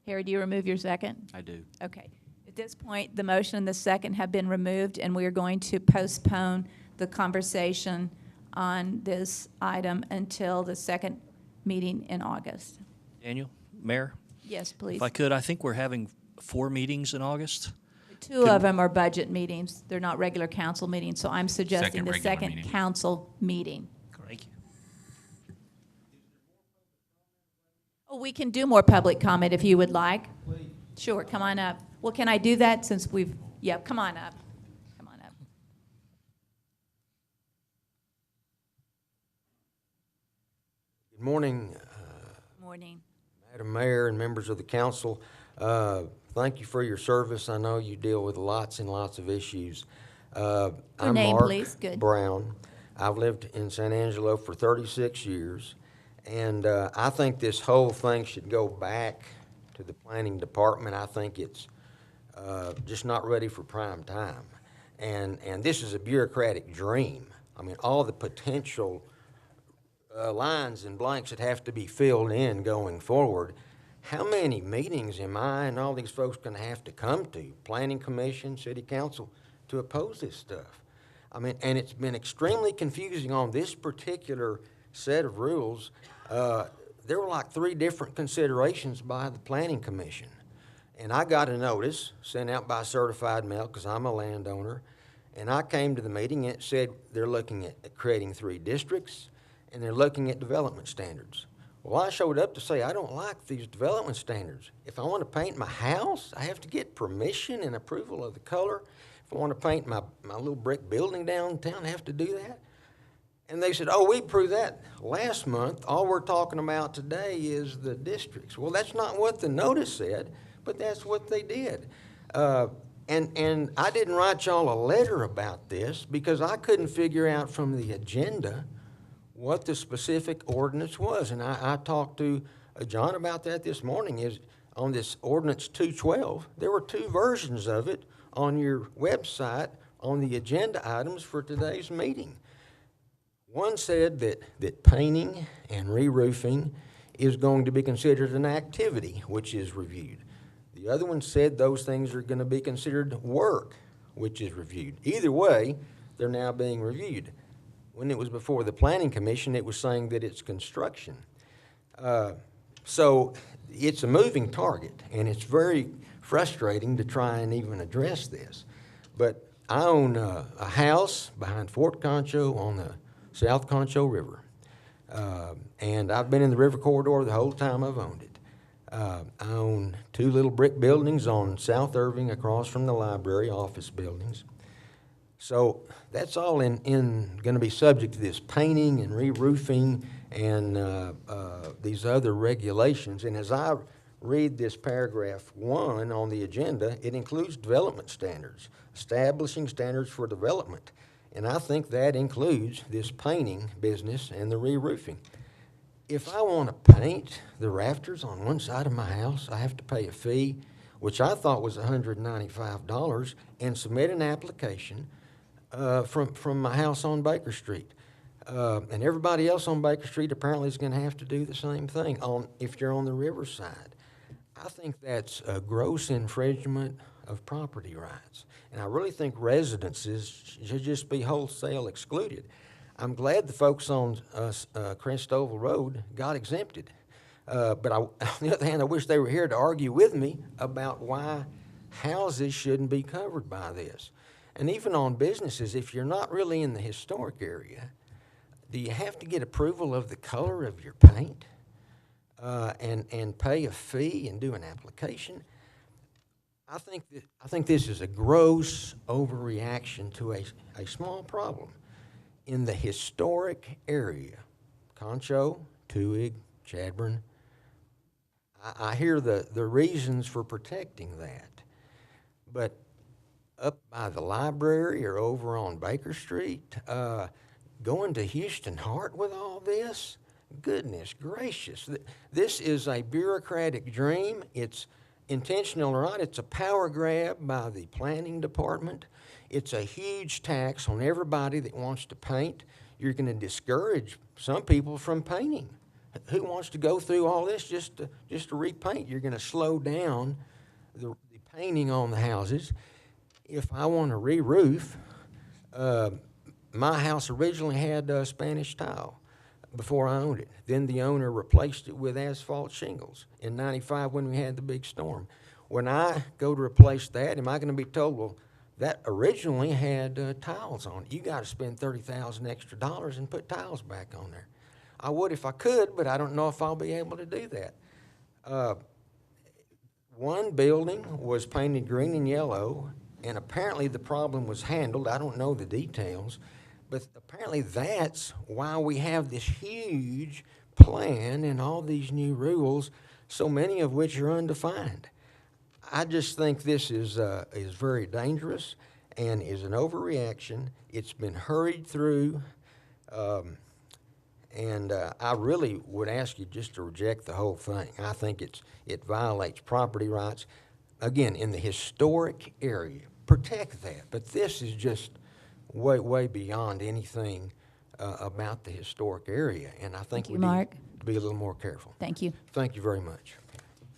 S1: Harry, do you remove your second?
S5: I do.
S1: Okay. At this point, the motion and the second have been removed, and we are going to postpone the conversation on this item until the second meeting in August.
S17: Daniel, Mayor?
S1: Yes, please.
S17: If I could, I think we're having 4 meetings in August.
S1: Two of them are budget meetings. They're not regular council meetings, so I'm suggesting the
S13: regular
S1: second
S13: meeting.
S1: council meeting.
S17: Thank you.
S1: Oh, we can do more public comment if you would like. Sure, come on up. Well, can I do that since yeah, come on up. Come on up.
S18: Good morning,
S1: Morning.
S18: Madam Mayor and members of the council. Thank you for your service. I know you deal with lots and lots of issues. I'm
S1: name,
S18: Mark
S1: please. Good.
S18: Brown. I've lived in San Angelo for 36 years, and I think this whole thing should go back to the planning department. I think it's just not ready for prime time. And this is a bureaucratic dream. I mean, all the potential lines and blanks that have to be filled in going forward. How many meetings am I and all these folks going to have to come to, planning commission, city council, to oppose this stuff? I mean, and it's been extremely confusing on this particular set of rules, there were like 3 different considerations by the Planning Commission. And I got a notice sent out by certified mail because I'm a landowner. And I came to the meeting and it said they're looking at creating 3 districts and they're looking at development standards. Well, I showed up to say I don't like these development standards. If I want to paint my house, I have to get permission and approval of the color. If I want to paint my little brick building downtown, I have to do that. And they said, oh, we approved that last month. All we're talking about today is the districts. Well, that's not what the notice said, but that's what they did. And I didn't write y'all a letter about this because I couldn't figure out from the agenda what the specific ordinance was. And I talked to John about that this morning. Is on this ordinance 212, there were 2 versions of it on your website on the agenda items for today's meeting. One said that painting and re-roofing is going to be considered an activity which is reviewed. The other one said those things are going to be considered work which is reviewed. Either way, they're now being reviewed. When it was before the Planning Commission, it was saying that it's construction. So it's a moving target, and it's very frustrating to try and even address this. But I own a house behind Fort Concho on the South Concho River. And I've been in the river corridor the whole time I've owned it. I own 2 little brick buildings on South Irving across from the library, office buildings. So that's all going to be subject to this painting and re-roofing and these other regulations. And as I read this paragraph 1 on the agenda, it includes development standards, establishing standards for development. And I think that includes this painting business and the re-roofing. If I want to paint the rafters on one side of my house, I have to pay a fee, which I thought was $195, and submit an application from my house on Baker Street. And everybody else on Baker Street apparently is going to have to do the same thing if you're on the riverside. I think that's a gross infringement of property rights. And I really think residences should just be wholesale excluded. I'm glad the folks on Crest Oval Road got exempted. But on the other hand, I wish they were here to argue with me about why houses shouldn't be covered by this. And even on businesses, if you're not really in the historic area, do you have to get approval of the color of your paint and pay a fee and do an application? I think this is a gross overreaction to a small problem. In the historic area, Concho, Tewig, Chadbourne, I hear the reasons for protecting that. But up by the library or over on Baker Street, going to Houston Hart with all this? Goodness gracious. This is a bureaucratic dream. It's intentional or not. It's a power grab by the planning department. It's a huge tax on everybody that wants to paint. You're going to discourage some people from painting. Who wants to go through all this just to repaint? You're going to slow down the painting on the houses. If I want to re-roof, my house originally had Spanish tile before I owned it. Then the owner replaced it with asphalt shingles in '95 when we had the big storm. When I go to replace that, am I going to be told, well, that originally had tiles on it. You got to spend $30,000 extra and put tiles back on there. I would if I could, but I don't know if I'll be able to do that. One building was painted green and yellow, and apparently the problem was handled. I don't know the details, but apparently that's why we have this huge plan and all these new rules, so many of which are undefined. I just think this is very dangerous and is an overreaction. It's been hurried through, and I really would ask you just to reject the whole thing. I think it violates property rights. Again, in the historic area, protect that. But this is just way, way beyond anything about the historic area, and I think we need to be a little more careful.
S1: Thank you.
S18: Thank you very much.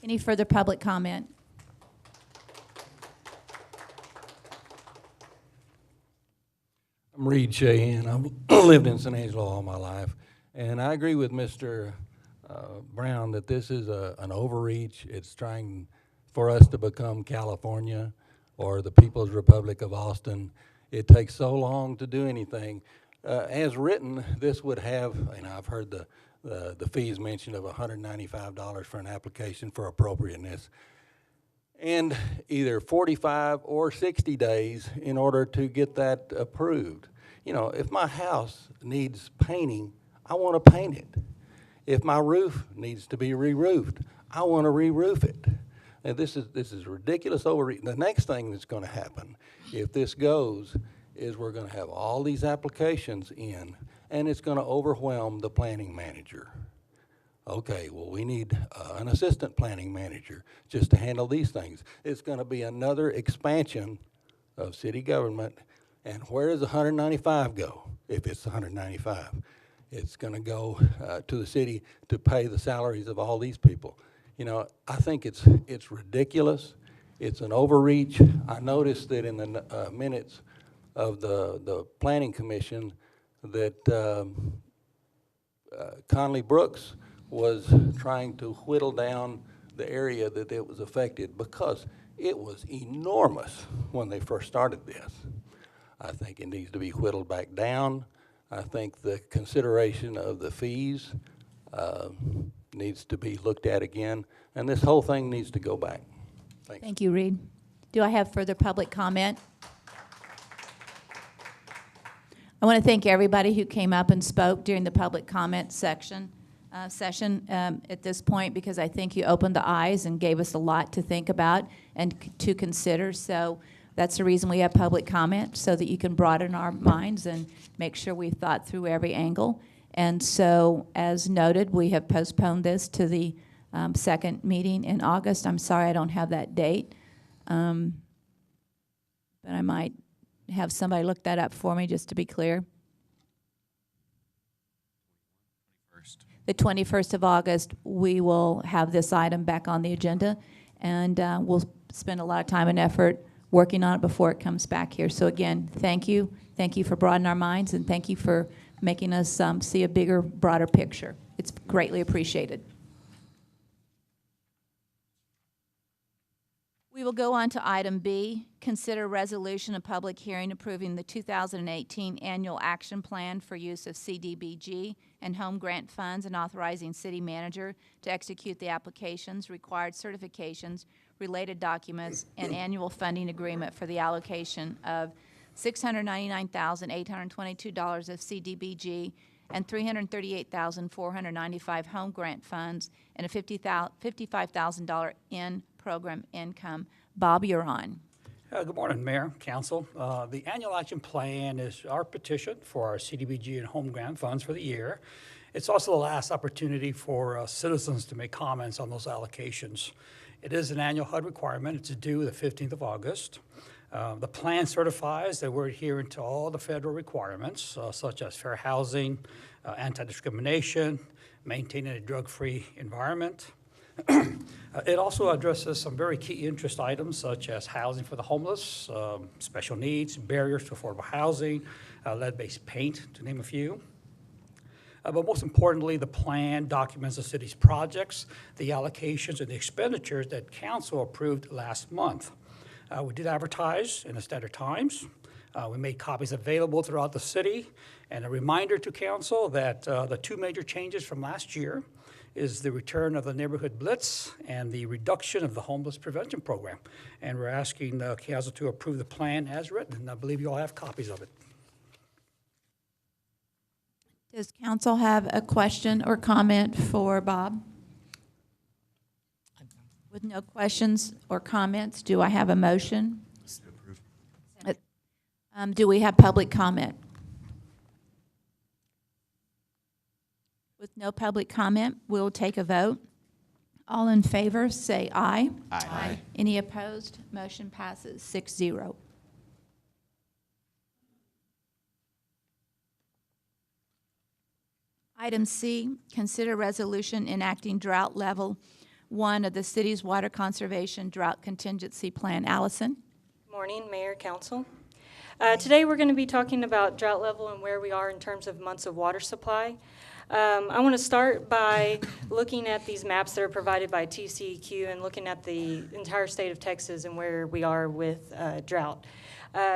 S1: Any further public comment?
S19: I'm Reed Shahan. I've lived in San Angelo all my life, And I agree with Mr. Brown that this is an overreach. It's trying for us to become California or the People's Republic of Austin. It takes so long to do anything. As written, this would have, and I've heard the fees mentioned of $195 for an application for appropriateness, and either 45 or 60 days in order to get that approved. You know, if my house needs painting, I want to paint it. If my roof needs to be re-roofed, I want to re-roof it. And this is ridiculous overreach. The next thing that's going to happen, if this goes, is we're going to have all these applications in, and it's going to overwhelm the planning manager. Okay, well, we need an assistant planning manager just to handle these things. It's going to be another expansion of city government. And where does 195 go? If it's 195, it's going to go to the city to pay the salaries of all these people. You know, I think it's ridiculous. It's an overreach. I noticed that in the minutes of the Planning Commission that Conley Brooks was trying to whittle down the area that it was affected because it was enormous when they first started this. I think it needs to be whittled back down. I think the consideration of the fees needs to be looked at again, and this whole thing needs to go back. Thanks.
S1: Thank you, Reed. Do I have further public comment? I want to thank everybody who came up and spoke during the public comment session at this point, because I think you opened the eyes and gave us a lot to think about and to consider. So that's the reason we have public comment, so that you can broaden our minds and make sure we've thought through every angle. And so, as noted, we have postponed this to the second meeting in August. I'm sorry I don't have that date, but I might have somebody look that up for me just to be clear. The 21st of August, we will have this item back on the agenda, and we'll spend a lot of time and effort working on it before it comes back here. So again, thank you. Thank you for broadening our minds, and thank you for making us see a bigger, broader picture. It's greatly appreciated. We will go on to item B, consider resolution of public hearing approving the 2018 annual action plan for use of CDBG and home grant funds, and authorizing city manager to execute the applications, required certifications, related documents, and annual funding agreement for the allocation of $699,822 of CDBG and $338,495 home grant funds, and a $55,000 in-program income. Bob, you're on.
S20: Good morning, Mayor, Council. The annual action plan is our petition for our CDBG and home grant funds for the year. It's also the last opportunity for citizens to make comments on those allocations. It is an annual HUD requirement. It's due the 15th of August. The plan certifies that we're adhering to all the federal requirements, such as fair housing, anti-discrimination, maintaining a drug-free environment. It also addresses some very key interest items, such as housing for the homeless, special needs, barriers to affordable housing, lead-based paint, to name a few. But most importantly, the plan documents the city's projects, the allocations, and the expenditures that council approved last month. We did advertise in the Standard Times. We made copies available throughout the city. And a reminder to council that the two major changes from last year is the return of the neighborhood blitz and the reduction of the homeless prevention program. And we're asking the council to approve the plan as written, and I believe you all have copies of it.
S1: Does council have a question or comment for Bob? With no questions or comments, do I have a motion? Do we have public comment? With no public comment, we'll take a vote. All in favor, say aye.
S3: Aye. Aye.
S1: Any opposed? Motion passes 6-0. Item C, consider resolution enacting drought level 1 of the city's water conservation drought contingency plan. Allison?
S21: Morning, Mayor, Council. Today we're going to be talking about drought level and where we are in terms of months of water supply. I want to start by looking at these maps that are provided by TCEQ and looking at the entire state of Texas and where we are with drought.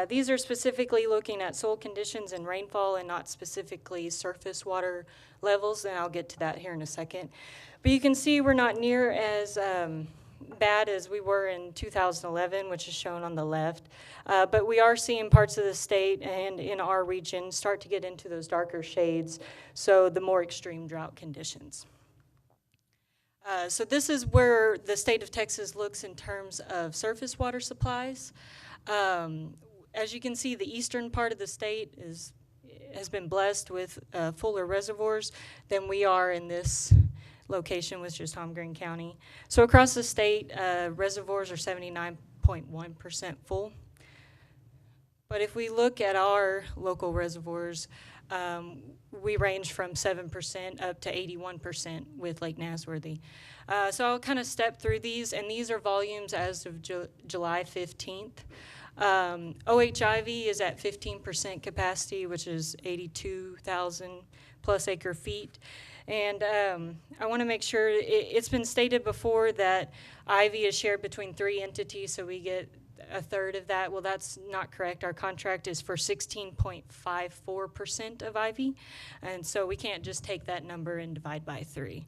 S21: These are specifically looking at soil conditions and rainfall and not specifically surface water levels, and I'll get to that here in a second. But you can see we're not near as bad as we were in 2011, which is shown on the left. But we are seeing parts of the state and in our region start to get into those darker shades, so the more extreme drought conditions. So this is where the state of Texas looks in terms of surface water supplies. As you can see, the eastern part of the state has been blessed with fuller reservoirs than we are in this location, which is Tom Green County. So across the state, reservoirs are 79.1% full. But if we look at our local reservoirs, we range from 7% up to 81% with Lake Nasworthy. So I'll kind of step through these, and these are volumes as of July 15th. OHIV is at 15% capacity, which is 82,000 plus acre feet. And I want to make sure, it's been stated before that Ivy is shared between 3 entities, so we get a third of that. Well, that's not correct. Our contract is for 16.54% of Ivy, and so we can't just take that number and divide by 3.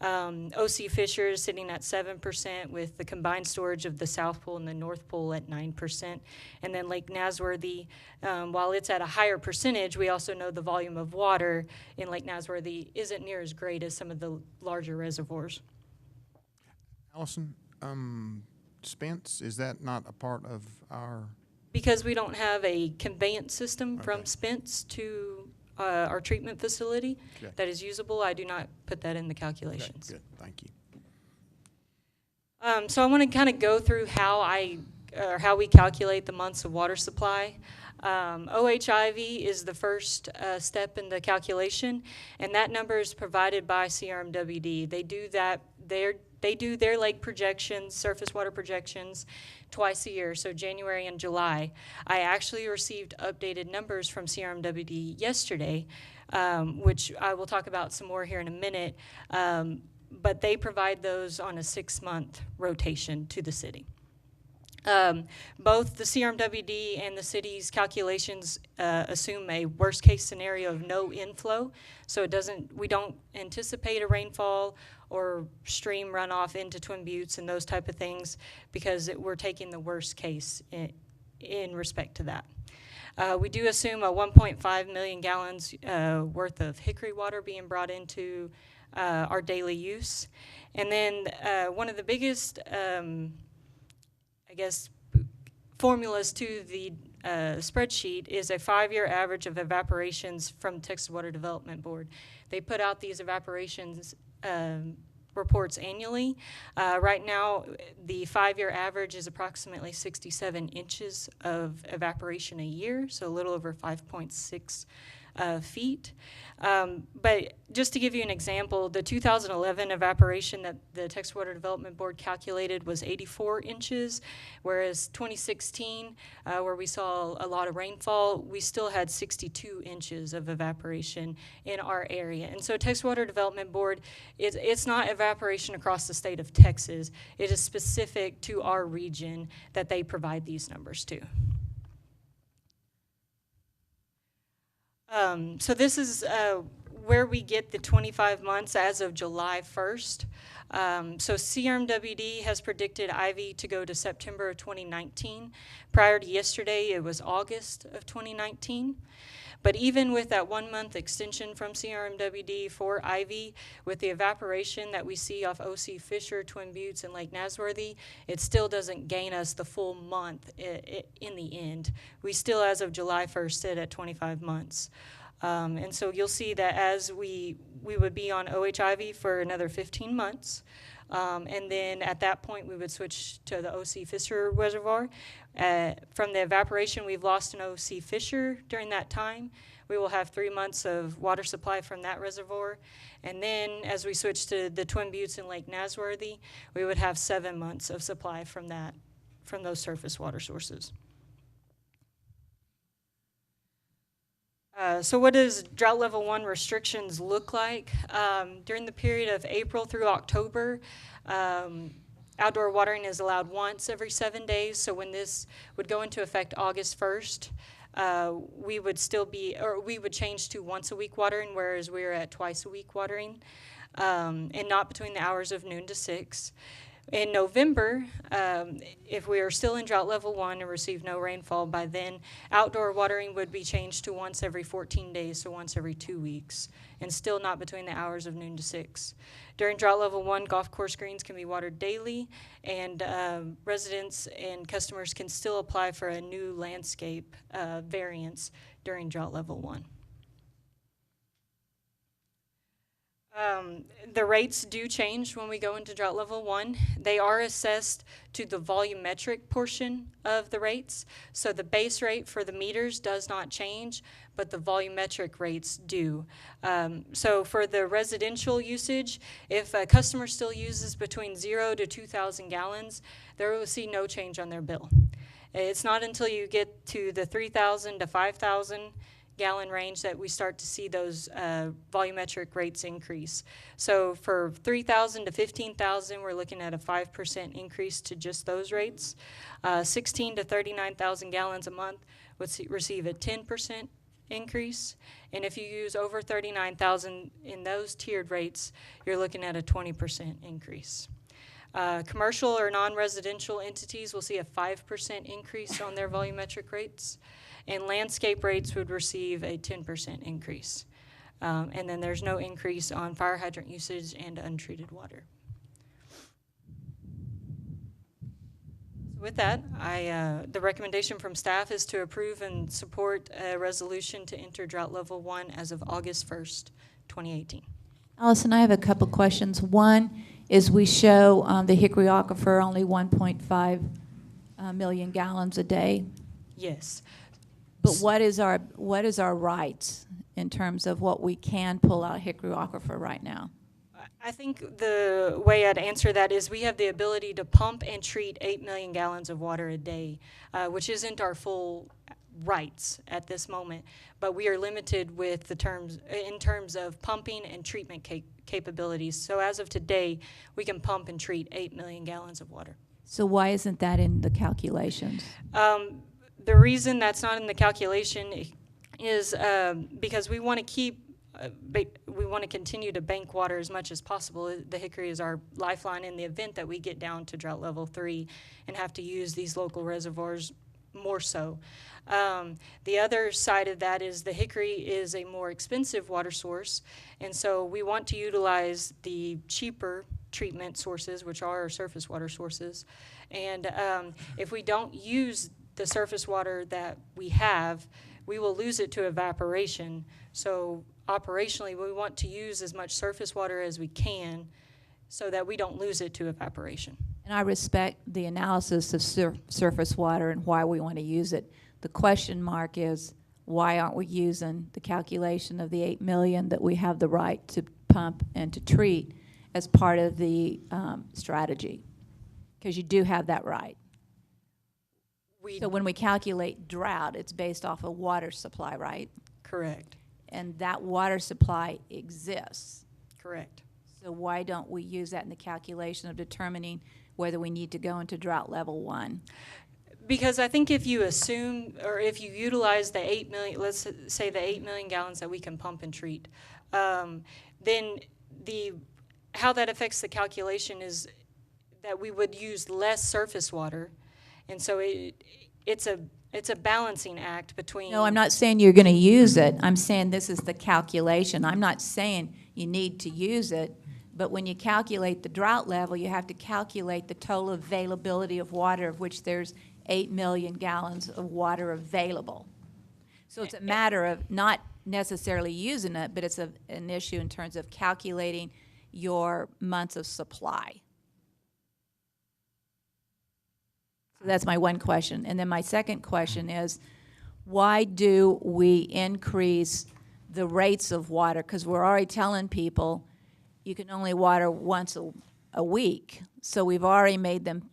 S21: OC Fisher is sitting at 7% with the combined storage of the South Pool and the North Pool at 9%. And then Lake Nasworthy, while it's at a higher percentage, we also know the volume of water in Lake Nasworthy isn't near as great as some of the larger reservoirs.
S2: Allison, Spence, is that not a part of our?
S21: Because we don't have a conveyance system from Spence to our treatment facility that is usable, I do not put that in the calculations.
S2: Okay, good, thank you.
S21: So I want to kind of go through how we calculate the months of water supply. OHIV is the first step in the calculation, and that number is provided by CRMWD. They do that. They do their lake projections, surface water projections, twice a year, so January and July. I actually received updated numbers from CRMWD yesterday, which I will talk about some more here in a minute, but they provide those on a 6-month rotation to the city. Both the CRMWD and the city's calculations assume a worst case scenario of no inflow, so we don't anticipate a rainfall or stream runoff into Twin Buttes and those type of things because we're taking the worst case in respect to that. We do assume a 1.5 million gallons worth of hickory water being brought into our daily use. And then one of the biggest I guess, formulas to the spreadsheet is a 5-year average of evaporations from Texas Water Development Board. They put out these evaporations reports annually. Right now, the 5-year average is approximately 67 inches of evaporation a year, so a little over 5.6 feet. But just to give you an example, the 2011 evaporation that the Texas Water Development Board calculated was 84 inches, whereas 2016, where we saw a lot of rainfall, we still had 62 inches of evaporation in our area. And so Texas Water Development Board, it's not evaporation across the state of Texas. It is specific to our region that they provide these numbers to. So this is where we get the 25 months as of July 1st. So CRMWD has predicted Ivy to go to September of 2019. Prior to yesterday, it was August of 2019. But even with that 1-month extension from CRMWD for Ivy, with the evaporation that we see off OC Fisher, Twin Buttes, and Lake Nasworthy, it still doesn't gain us the full month in the end. We still, as of July 1st, sit at 25 months. And so you'll see that as we would be on OHIV for another 15 months. And then at that point, we would switch to the OC Fisher Reservoir. From the evaporation we've lost in OC Fisher during that time, we will have 3 months of water supply from that reservoir. And then as we switch to the Twin Buttes and Lake Nasworthy, we would have 7 months of supply from those surface water sources. So what does drought level 1 restrictions look like? During the period of April through October, outdoor watering is allowed once every 7 days. So when this would go into effect August 1st, we would still be, or we would change to once a week watering, whereas we're at twice a week watering, and not between the hours of noon to 6. In November, if we are still in drought level 1 and receive no rainfall by then, outdoor watering would be changed to once every 14 days, so once every 2 weeks, and still not between the hours of noon to 6. During drought level 1, golf course greens can be watered daily, and residents and customers can still apply for a new landscape variance during drought level 1. The rates do change when we go into drought level 1. They are assessed to the volumetric portion of the rates. So the base rate for the meters does not change, but the volumetric rates do. So for the residential usage, if a customer still uses between 0 to 2,000 gallons, they will see no change on their bill. It's not until you get to the 3,000 to 5,000 gallon range that we start to see those volumetric rates increase. So for 3,000 to 15,000, we're looking at a 5% increase to just those rates. 16 to 39,000 gallons a month would receive a 10% increase. And if you use over 39,000 in those tiered rates, you're looking at a 20% increase. Commercial or non-residential entities will see a 5% increase on their volumetric rates, and landscape rates would receive a 10% increase. And then there's no increase on fire hydrant usage and untreated water. So with that, the recommendation from staff is to approve and support a resolution to enter drought level 1 as of August 1st, 2018.
S1: Allison, I have a couple questions. One is we show the Hickory Aquifer only 1.5 million gallons a day.
S21: Yes.
S1: But what is our rights in terms of what we can pull out Hickory Aquifer right now?
S21: I think the way I'd answer that is we have the ability to pump and treat 8 million gallons of water a day, which isn't our full rights at this moment, but we are limited with the terms in terms of pumping and treatment capabilities. So as of today, we can pump and treat 8 million gallons of water.
S1: So why isn't that in the calculations?
S21: The reason that's not in the calculation is because we want to keep, we want to continue to bank water as much as possible. The Hickory is our lifeline in the event that we get down to drought level 3 and have to use these local reservoirs more so. The other side of that is the Hickory is a more expensive water source, and so we want to utilize the cheaper treatment sources, which are our surface water sources. And if we don't use the surface water that we have, we will lose it to evaporation. So operationally, we want to use as much surface water as we can so that we don't lose it to evaporation.
S1: And I respect the analysis of surface water and why we want to use it. The question mark is, why aren't we using the calculation of the 8 million that we have the right to pump and to treat as part of the strategy? Because you do have that right. So when we calculate drought, it's based off of water supply, right?
S21: Correct.
S1: And that water supply exists.
S21: Correct.
S1: So why don't we use that in the calculation of determining whether we need to go into drought level 1?
S21: Because I think if you assume, or if you utilize the 8 million, let's say the 8 million gallons that we can pump and treat, then how that affects the calculation is that we would use less surface water. And so it's a balancing act between.
S1: No, I'm not saying you're going to use it. I'm saying this is the calculation. I'm not saying you need to use it, but when you calculate the drought level, you have to calculate the total availability of water, of which there's 8 million gallons of water available. So it's a matter of not necessarily using it, but it's an issue in terms of calculating your months of supply. So that's my one question. And then my second question is, why do we increase the rates of water? Because we're already telling people you can only water once a week. So we've already made them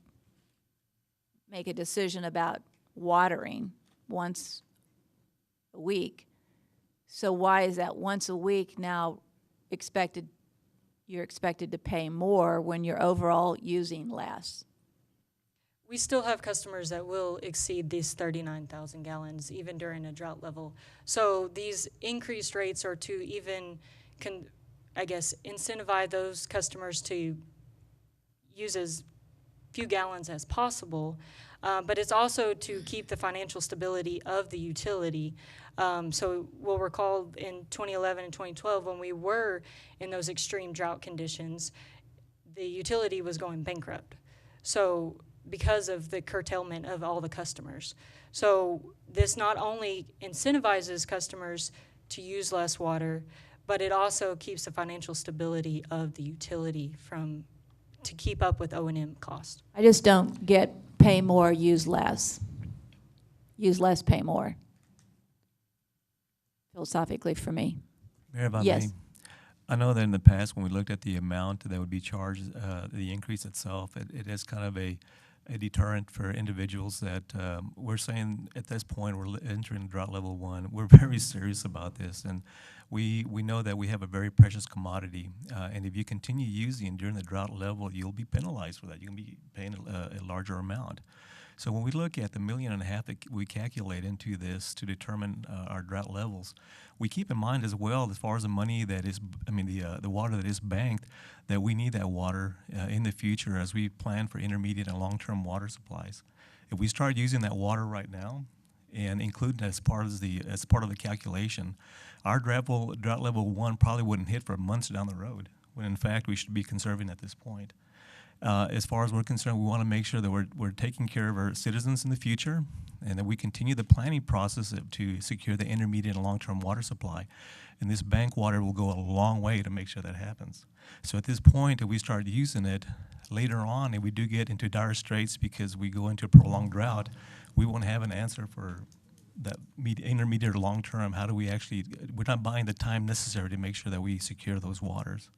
S1: make a decision about watering once a week. So why is that once a week now you're expected to pay more when you're overall using less?
S21: We still have customers that will exceed these 39,000 gallons even during a drought level. So these increased rates are to even, incentivize those customers to use as few gallons as possible. But it's also to keep the financial stability of the utility. So we'll recall in 2011 and 2012 when we were in those extreme drought conditions, the utility was going bankrupt. So because of the curtailment of all the customers. So this not only incentivizes customers to use less water, but it also keeps the financial stability of the utility to keep up with O&M costs.
S1: I just don't get pay more, use less. Use less, pay more. Philosophically for me.
S12: Mayor, if I
S1: Yes.
S12: may, I know that in the past when we looked at the amount that would be charged, the increase itself, it is kind of a deterrent for individuals that we're saying at this point we're entering drought level 1. We're very serious about this, and we know that we have a very precious commodity, and if you continue using during the drought level, you'll be penalized for that. You'll be paying a larger amount. So when we look at the $1.5 million that we calculate into this to determine our drought levels, we keep in mind as well, as far as the money that is, the water that is banked, that we need that water in the future as we plan for intermediate and long-term water supplies. If we start using that water right now and include it as part of the calculation, our drought level 1 probably wouldn't hit for months down the road, when in fact we should be conserving at this point. As far as we're concerned, we want to make sure that we're taking care of our citizens in the future and that we continue the planning process to secure the intermediate and long-term water supply. And this bank water will go a long way to make sure that happens. So at this point, if we start using it later on, and we do get into dire straits because we go into a prolonged drought, we won't have an answer for that intermediate or long-term. How do we actually, we're not buying the time necessary to make sure that we secure those waters.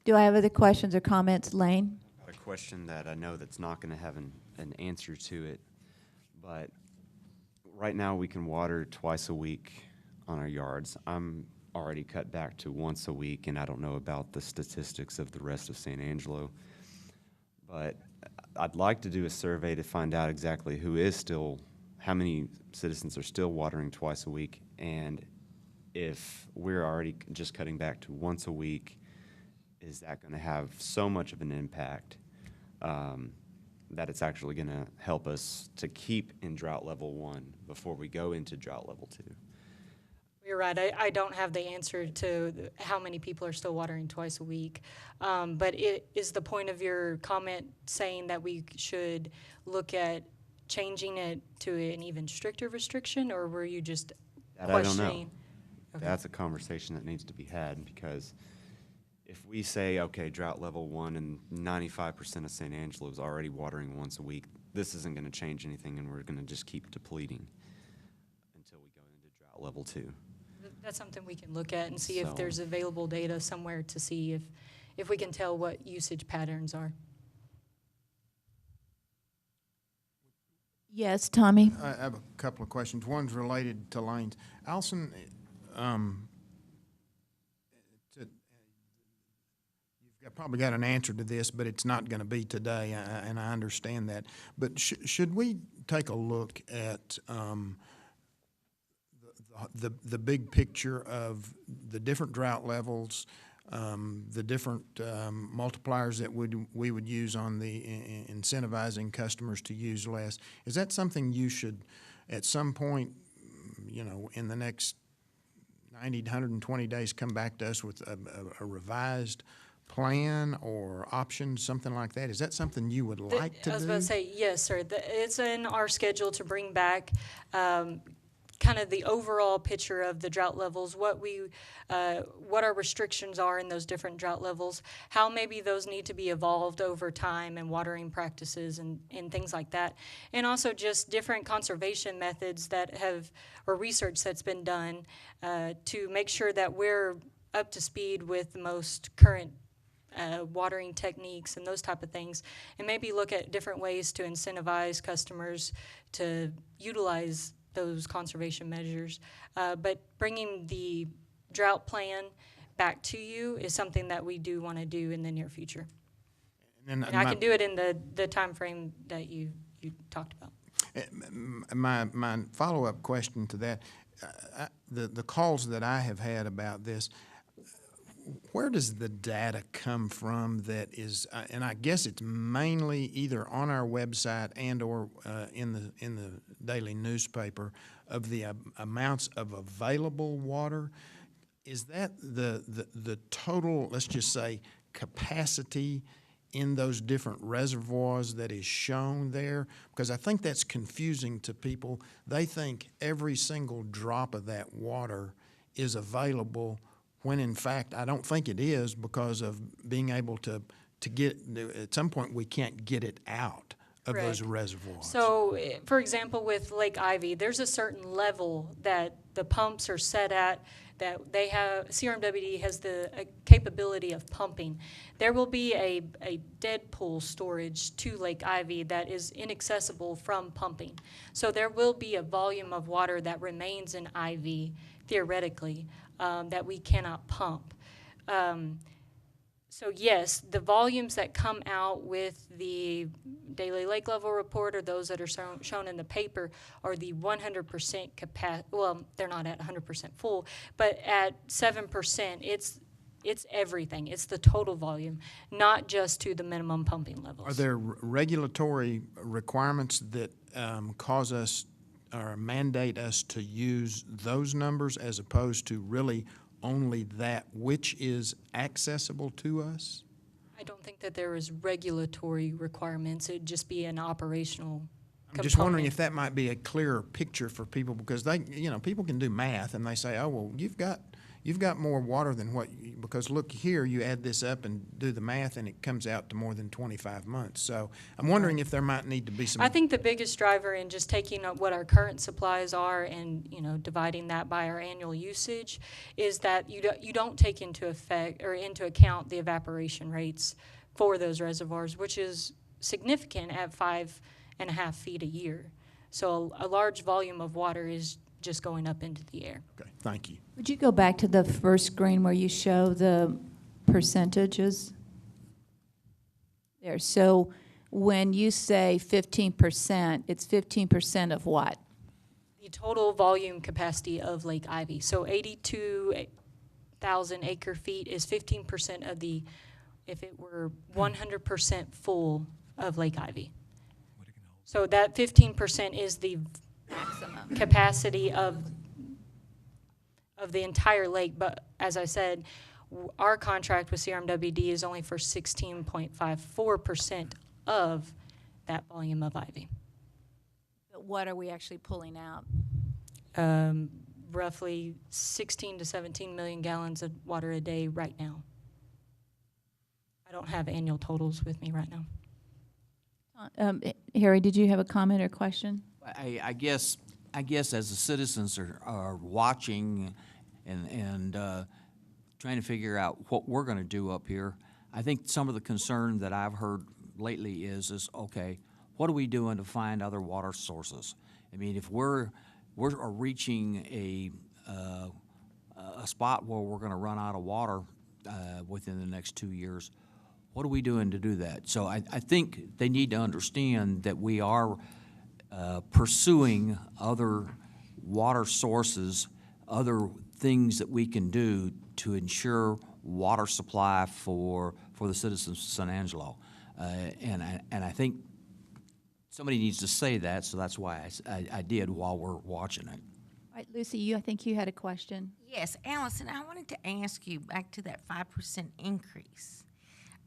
S1: Do I have other questions or comments? Lane?
S9: A question that I know that's not going to have an answer to it, but right now we can water twice a week on our yards. I'm already cut back to once a week, and I don't know about the statistics of the rest of San Angelo, but I'd like to do a survey to find out exactly how many citizens are still watering twice a week, and if we're already just cutting back to once a week, is that going to have so much of an impact that it's actually going to help us to keep in drought level 1 before we go into drought level 2?
S21: You're right. I don't have the answer to how many people are still watering twice a week. But is the point of your comment saying that we should look at changing it to an even stricter restriction, or were you just questioning?
S9: I don't know.
S21: Okay.
S9: That's a conversation that needs to be had, because if we say, okay, drought level 1 and 95% of San Angelo is already watering once a week, this isn't going to change anything, and we're going to just keep depleting until we go into drought level 2.
S21: That's something we can look at and see if there's available data somewhere to see if we can tell what usage patterns are.
S1: Yes, Tommy?
S2: I have a couple of questions. One's related to Lane's. Allison, you've probably got an answer to this, but it's not going to be today, and I understand that. But should we take a look at the big picture of the different drought levels, the different multipliers that we would use on the incentivizing customers to use less? Is that something you should, at some point, in the next 90 to 120 days, come back to us with a revised plan or option, something like that? Is that something you would like to do?
S21: I was about to say, yes, sir. It's in our schedule to bring back kind of the overall picture of the drought levels, what our restrictions are in those different drought levels, how maybe those need to be evolved over time and watering practices and things like that. And also just different conservation methods or research that's been done to make sure that we're up to speed with the most current watering techniques and those type of things, and maybe look at different ways to incentivize customers to utilize those conservation measures. But bringing the drought plan back to you is something that we do want to do in the near future. And I can do it in the time frame that you talked about.
S2: My follow-up question to that, the calls that I have had about this, where does the data come from that is, and I guess it's mainly either on our website and or in the daily newspaper, of the amounts of available water? Is that the total, let's just say, capacity in those different reservoirs that is shown there? Because I think that's confusing to people. They think every single drop of that water is available, when in fact I don't think it is, because of being able to get, at some point we can't get it out of those reservoirs.
S21: So, for example, with Lake Ivy, there's a certain level that the pumps are set at, that they have, CRMWD has the capability of pumping. There will be a dead pool storage to Lake Ivy that is inaccessible from pumping. So there will be a volume of water that remains in Ivy, theoretically, that we cannot pump. So yes, the volumes that come out with the daily lake level report, or those that are shown in the paper, are the 100% capacity. Well, they're not at 100% full, but at 7%, it's everything. It's the total volume, not just to the minimum pumping levels.
S2: Are there regulatory requirements that cause us or mandate us to use those numbers as opposed to really only that which is accessible to us?
S21: I don't think that there is regulatory requirements. It'd just be an operational
S2: I'm just wondering if that might be a clearer picture for people, because they, people can do math and they say, oh, well, you've got more water than what, because look here, you add this up and do the math and it comes out to more than 25 months. So I'm wondering if there might need to be some.
S21: I think the biggest driver in just taking up what our current supplies are and dividing that by our annual usage is that you don't take into account the evaporation rates for those reservoirs, which is significant at 5.5 feet a year. So a large volume of water is just going up into the air.
S2: Okay, thank you.
S1: Would you go back to the first screen where you show the percentages? There. So when you say 15%, it's 15% of what?
S21: The total volume capacity of Lake Ivy. So 82,000 acre feet is 15% of the, if it were 100% full of Lake Ivy. So that 15% is the maximum capacity of the entire lake. But as I said, our contract with CRMWD is only for 16.54% of that volume of Ivy.
S1: But what are we actually pulling out?
S21: Roughly 16 to 17 million gallons of water a day right now. I don't have annual totals with me right now.
S1: Harry, did you have a comment or question?
S10: I guess as the citizens are watching and trying to figure out what we're going to do up here, I think some of the concern that I've heard lately is okay, what are we doing to find other water sources? I mean, if we're reaching a spot where we're going to run out of water within the next 2 years, what are we doing to do that? So I think they need to understand that we are pursuing other water sources, other things that we can do to ensure water supply for the citizens of San Angelo. And I think somebody needs to say that, so that's why I did while we're watching it.
S1: All right, Lucy, I think you had a question.
S11: Yes, Allison, I wanted to ask you back to that 5% increase.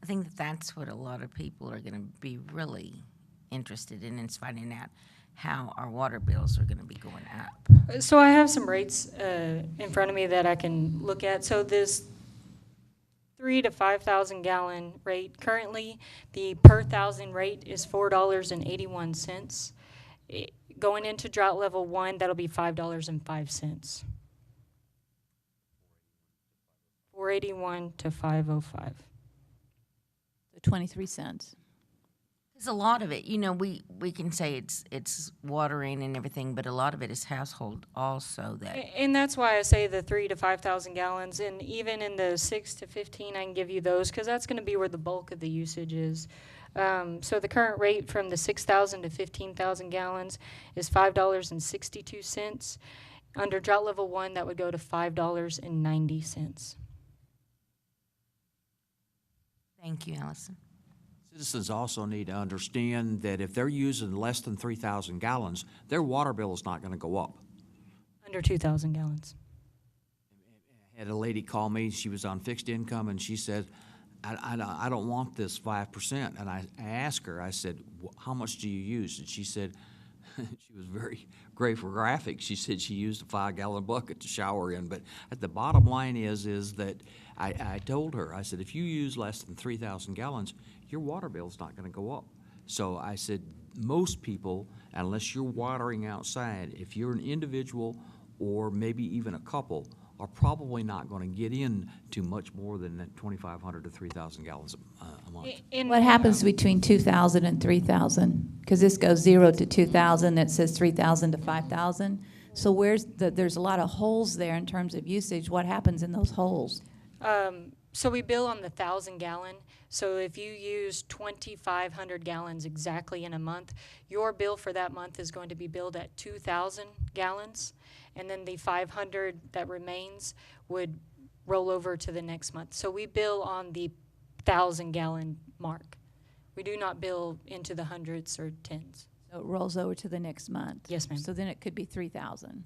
S11: I think that's what a lot of people are going to be really interested in, is finding out how our water bills are going to be going up.
S21: So I have some rates in front of me that I can look at. So this 3,000 to 5,000 gallon rate, currently the per thousand rate is $4.81. Going into drought level 1, that'll be $5.05. 481 to 505.
S1: 23 cents.
S11: There's a lot of it, you know, we can say it's watering and everything, but a lot of it is household also that.
S21: And that's why I say the 3,000 to 5,000 gallons, and even in the 6 to 15, I can give you those because that's going to be where the bulk of the usage is. So the current rate from the 6,000 to 15,000 gallons is $5.62. Under drought level 1, that would go to $5.90.
S11: Thank you, Allison.
S10: Citizens also need to understand that if they're using less than 3,000 gallons, their water bill is not going to go up.
S21: Under 2,000 gallons.
S10: I had a lady call me, she was on fixed income, and she said, I don't want this 5%. And I asked her, I said, how much do you use? And she said, she was very graphic. She said she used a 5-gallon bucket to shower in. But at the bottom line is that I told her, I said, if you use less than 3,000 gallons, your water bill is not going to go up. So I said, most people, unless you're watering outside, if you're an individual or maybe even a couple, are probably not going to get in to much more than that 2,500 to 3,000 gallons a month.
S1: What happens between 2,000 and 3,000? Because this goes 0 to 2,000, it says 3,000 to 5,000. So there's a lot of holes there in terms of usage. What happens in those holes?
S21: So we bill on the 1,000 gallon. So if you use 2,500 gallons exactly in a month, your bill for that month is going to be billed at 2,000 gallons. And then the 500 that remains would roll over to the next month. So we bill on the 1,000 gallon mark. We do not bill into the hundreds or tens.
S1: So it rolls over to the next month?
S21: Yes, ma'am.
S1: So then it could be 3,000.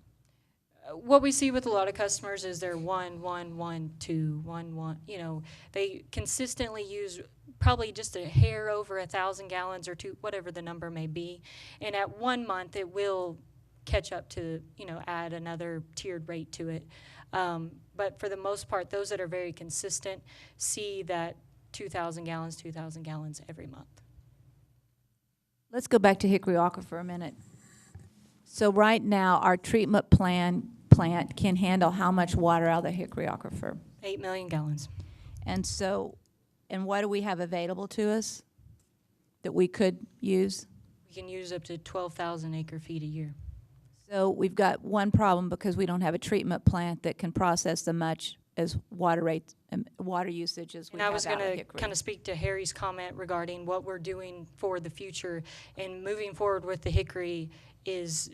S21: What we see with a lot of customers is they're 1, 1, 1, 2, 1, 1. You know, they consistently use probably just a hair over 1,000 gallons or 2, whatever the number may be. And at 1 month, it will catch up to, you know, add another tiered rate to it. But for the most part, those that are very consistent see that 2,000 gallons every month.
S1: Let's go back to Hickory Aquifer for a minute. So right now, our treatment plant can handle how much water out of the Hickory Aquifer?
S21: 8 million gallons.
S1: And so, and what do we have available to us that we could use?
S21: We can use up to 12,000 acre feet a year.
S1: So we've got one problem because we don't have a treatment plant that can process as much as water rates and water usage as we
S21: And
S1: have
S21: I was
S1: out
S21: going
S1: of
S21: to
S1: Hickory.
S21: kind of speak to Harry's comment regarding what we're doing for the future, and moving forward with the Hickory is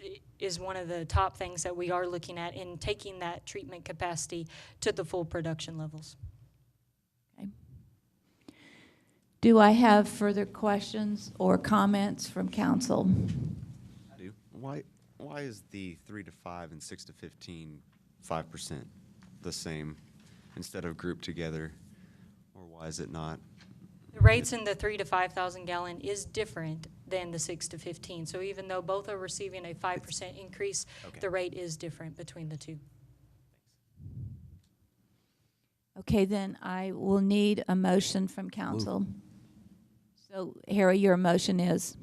S21: one of the top things that we are looking at in taking that treatment capacity to the full production levels.
S1: Okay. Do I have further questions or comments from council?
S9: I do. Why is the 3 to 5 and 6 to 15 5% the same instead of grouped together, or why is it not?
S21: The rates in the 3 to 5,000 gallon is different than the 6 to 15. So even though both are receiving a 5% increase,
S9: Okay.
S21: the rate is different between the two.
S1: Okay, then I will need a motion from council. So Harry, your motion is?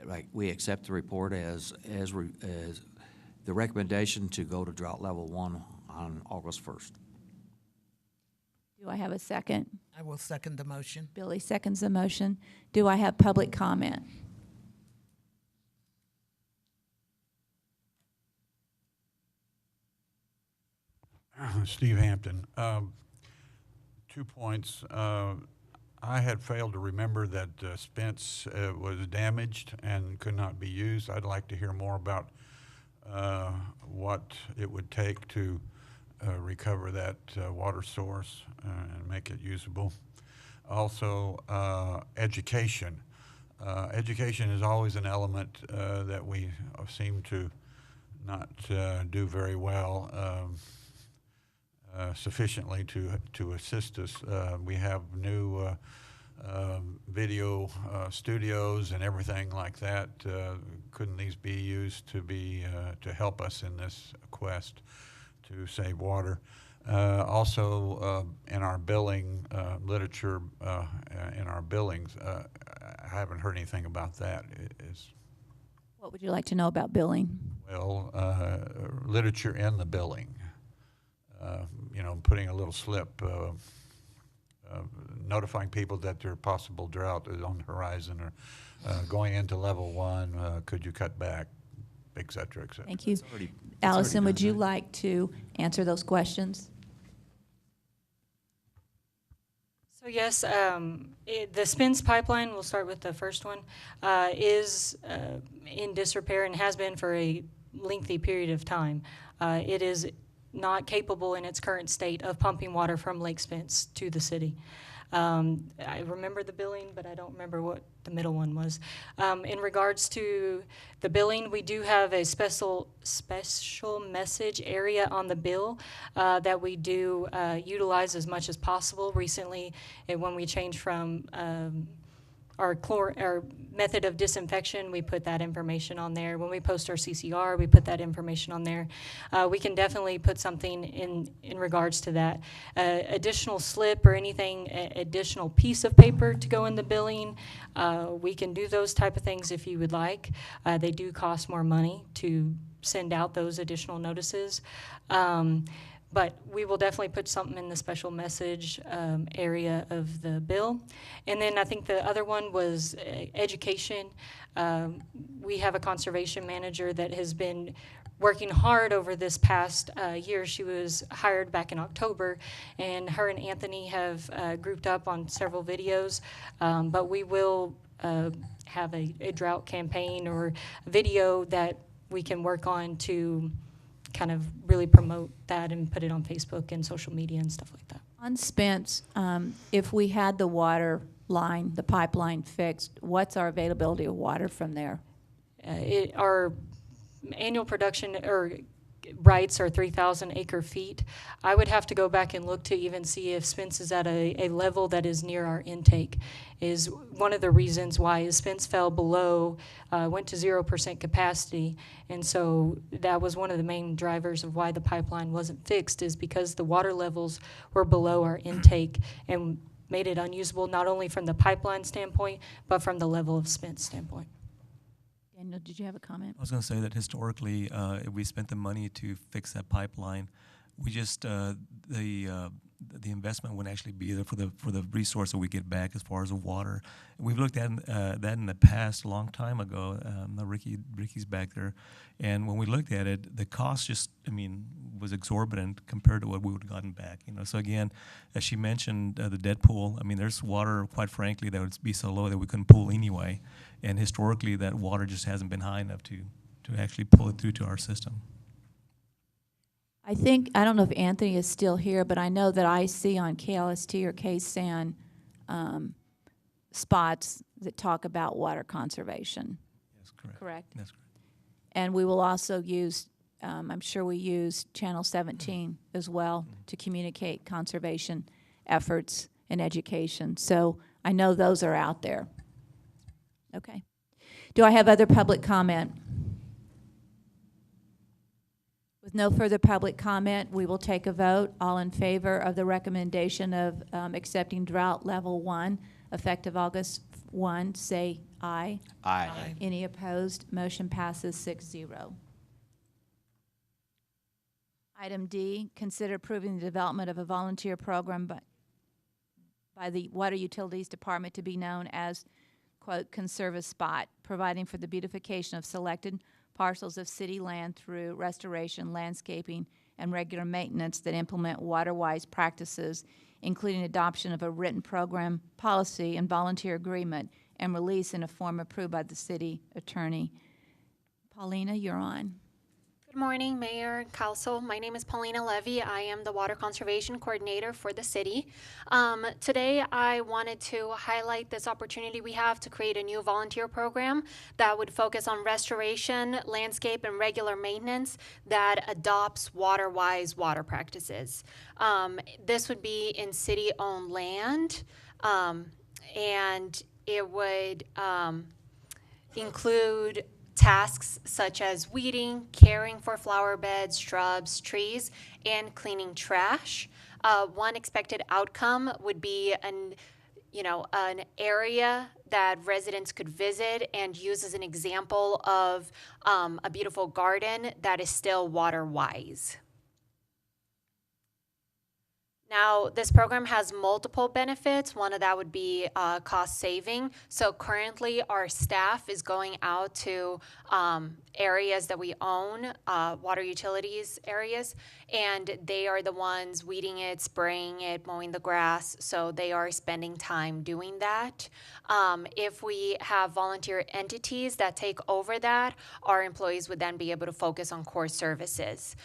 S10: Right, we accept the report as the recommendation to go to drought level 1 on August 1st.
S1: Do I have a second?
S4: I will second the motion.
S1: Billy seconds the motion. Do I have public comment?
S15: Steve Hampton. 2 points. I had failed to remember that Spence was damaged and could not be used. I'd like to hear more about what it would take to recover that water source and make it usable. Also, education. Education is always an element that we seem to not do very well sufficiently to assist us. We have new video studios and everything like that. Couldn't these be used to help us in this quest to save water? Also, in our billing literature, in our billings, I haven't heard anything about that.
S1: What would you like to know about billing?
S15: Well, literature in the billing. You know, putting a little slip notifying people that their possible drought is on the horizon, or going into level 1, could you cut back, et cetera, et cetera.
S1: Thank you. Allison, would you like to answer those questions?
S21: So yes, the Spence pipeline, we'll start with the first one, is in disrepair and has been for a lengthy period of time. It is not capable in its current state of pumping water from Lake Spence to the city. I remember the billing, but I don't remember what the middle one was. In regards to the billing, we do have a special message area on the bill that we do utilize as much as possible. Recently, when we changed from our method of disinfection, we put that information on there. When we post our CCR, we put that information on there. We can definitely put something in regards to that. Additional slip or anything, additional piece of paper to go in the billing, we can do those type of things if you would like. They do cost more money to send out those additional notices. But we will definitely put something in the special message area of the bill. And then I think the other one was education. We have a conservation manager that has been working hard over this past year. She was hired back in October, and her and Anthony have grouped up on several videos. But we will have a drought campaign or video that we can work on to kind of really promote that and put it on Facebook and social media and stuff like that.
S1: On Spence, if we had the water line, the pipeline fixed, what's our availability of water from there?
S21: Our annual production or rights are 3,000 acre feet. I would have to go back and look to even see if Spence is at a level that is near our intake. Is one of the reasons why Spence fell below, went to 0% capacity, and so that was one of the main drivers of why the pipeline wasn't fixed, is because the water levels were below our intake and made it unusable, not only from the pipeline standpoint, but from the level of Spence standpoint.
S1: Daniel, did you have a comment?
S12: I was going to say that historically, we spent the money to fix that pipeline. We just the investment wouldn't actually be there for the resource that we get back as far as the water. We've looked at that in the past, a long time ago. Ricky's back there, and when we looked at it, the cost just, was exorbitant compared to what we would have gotten back. So again, as she mentioned, the dead pool. There's water, quite frankly, that would be so low that we couldn't pool anyway, and historically, that water just hasn't been high enough to actually pull it through to our system.
S1: I don't know if Anthony is still here, but I know that I see on KLST or KSAN spots that talk about water conservation.
S12: Yes, correct.
S1: Correct?
S12: That's correct.
S1: And we will also use, I'm sure we use Channel 17 as well to communicate conservation efforts and education. So I know those are out there. Okay. Do I have other public comment? With no further public comment, we will take a vote. All in favor of the recommendation of accepting drought level 1, effective August 1, say aye.
S9: Aye.
S1: Any opposed? Motion passes 6-0. Item D, consider approving the development of a volunteer program by the Water Utilities Department to be known as, quote, Conserve a Spot, providing for the beautification of selected parcels of city land through restoration, landscaping, and regular maintenance that implement water-wise practices, including adoption of a written program, policy, and volunteer agreement, and release in a form approved by the city attorney. Paulina, you're on.
S7: Good morning, Mayor, Council. My name is Paulina Levy. I am the Water Conservation Coordinator for the city. Today, I wanted to highlight this opportunity we have to create a new volunteer program that would focus on restoration, landscape, and regular maintenance that adopts water-wise water practices. This would be in city-owned land, and it would include tasks such as weeding, caring for flower beds, shrubs, trees, and cleaning trash. One expected outcome would be an area that residents could visit and use as an example of a beautiful garden that is still water-wise. Now, this program has multiple benefits. One of that would be cost saving. So currently, our staff is going out to areas that we own, water utilities areas, and they are the ones weeding it, spraying it, mowing the grass. So they are spending time doing that. If we have volunteer entities that take over that, our employees would then be able to focus on core services.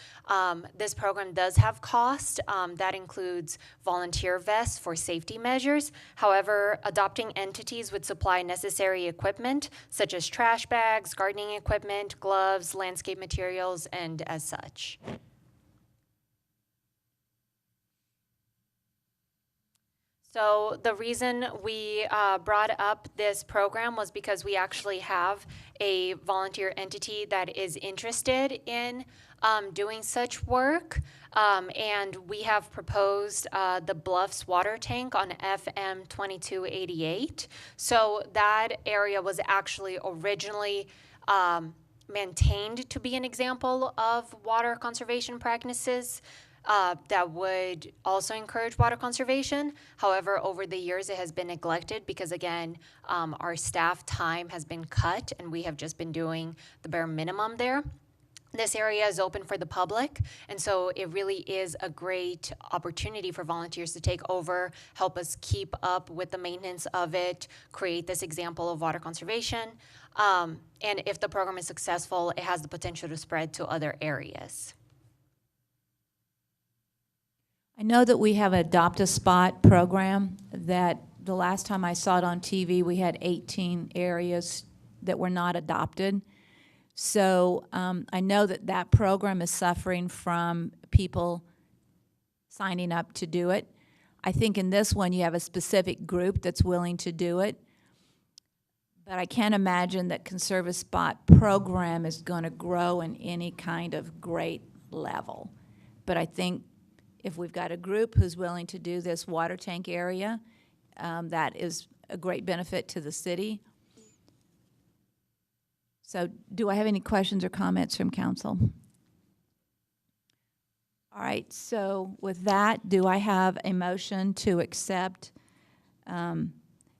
S7: This program does have cost. That includes volunteer vests for safety measures. However, adopting entities would supply necessary equipment such as trash bags, gardening equipment, gloves, landscape materials, and as such. So the reason we brought up this program was because we actually have a volunteer entity that is interested in doing such work. And we have proposed the Bluffs water tank on FM 2288. So that area was actually originally maintained to be an example of water conservation practices that would also encourage water conservation. However, over the years, it has been neglected because, again, our staff time has been cut and we have just been doing the bare minimum there. This area is open for the public, and so it really is a great opportunity for volunteers to take over, help us keep up with the maintenance of it, create this example of water conservation. And if the program is successful, it has the potential to spread to other areas.
S1: I know that we have an Adopt a Spot program that the last time I saw it on TV, we had 18 areas that were not adopted. So I know that that program is suffering from people signing up to do it. I think in this one you have a specific group that's willing to do it. But I can't imagine that Conserve a Spot program is going to grow in any kind of great level. But I think if we've got a group who's willing to do this water tank area, that is a great benefit to the city. So do I have any questions or comments from council? All right, so with that, do I have a motion to accept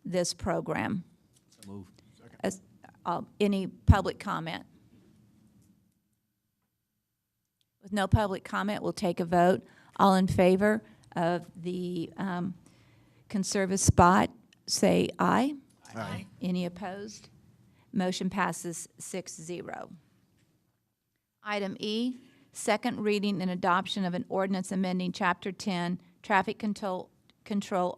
S1: this program?
S17: So moved.
S1: Any public comment? With no public comment, we'll take a vote. All in favor of the Conserve a Spot, say aye.
S4: Aye.
S1: Any opposed? Motion passes 6-0. Item E, second reading and adoption of an ordinance amending Chapter 10, Traffic Control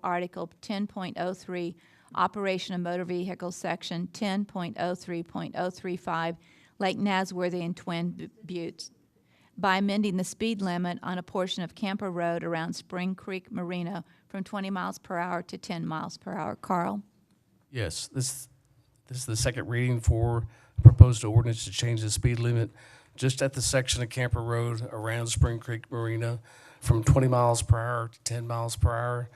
S1: Article 10.03, Operation of Motor Vehicles, Section 10.03.035, Lake Nasworthy and Twin Buttes, by amending the speed limit on a portion of Camper Road around Spring Creek Marina from 20 miles per hour to 10 miles per hour. Carl?
S6: Yes, this is the second reading for proposed ordinance to change the speed limit just at the section of Camper Road around Spring Creek Marina from 20 miles per hour to 10 miles per hour.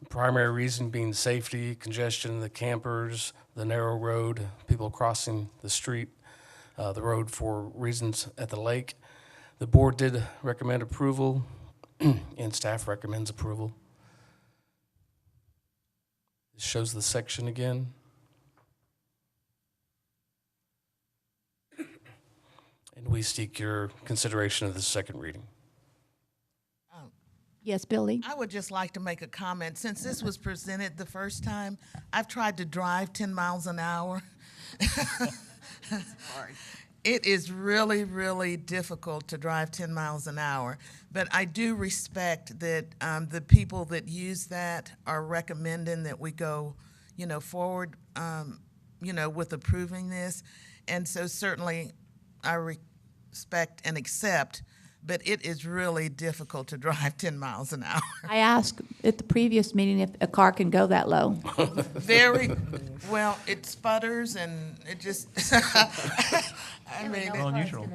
S6: Primary reason being safety, congestion of the campers, the narrow road, people crossing the street, the road for reasons at the lake. The board did recommend approval, and staff recommends approval. This shows the section again. And we seek your consideration of the second reading.
S1: Yes, Billy?
S4: I would just like to make a comment. Since this was presented the first time, I've tried to drive 10 miles an hour. It is really, really difficult to drive 10 miles an hour. But I do respect that the people that use that are recommending that we go, forward, with approving this. And so certainly I respect and accept, but it is really difficult to drive 10 miles an hour.
S1: I asked at the previous meeting if a car can go that low.
S4: Very well, it sputters and it just, I mean.
S12: Unusual.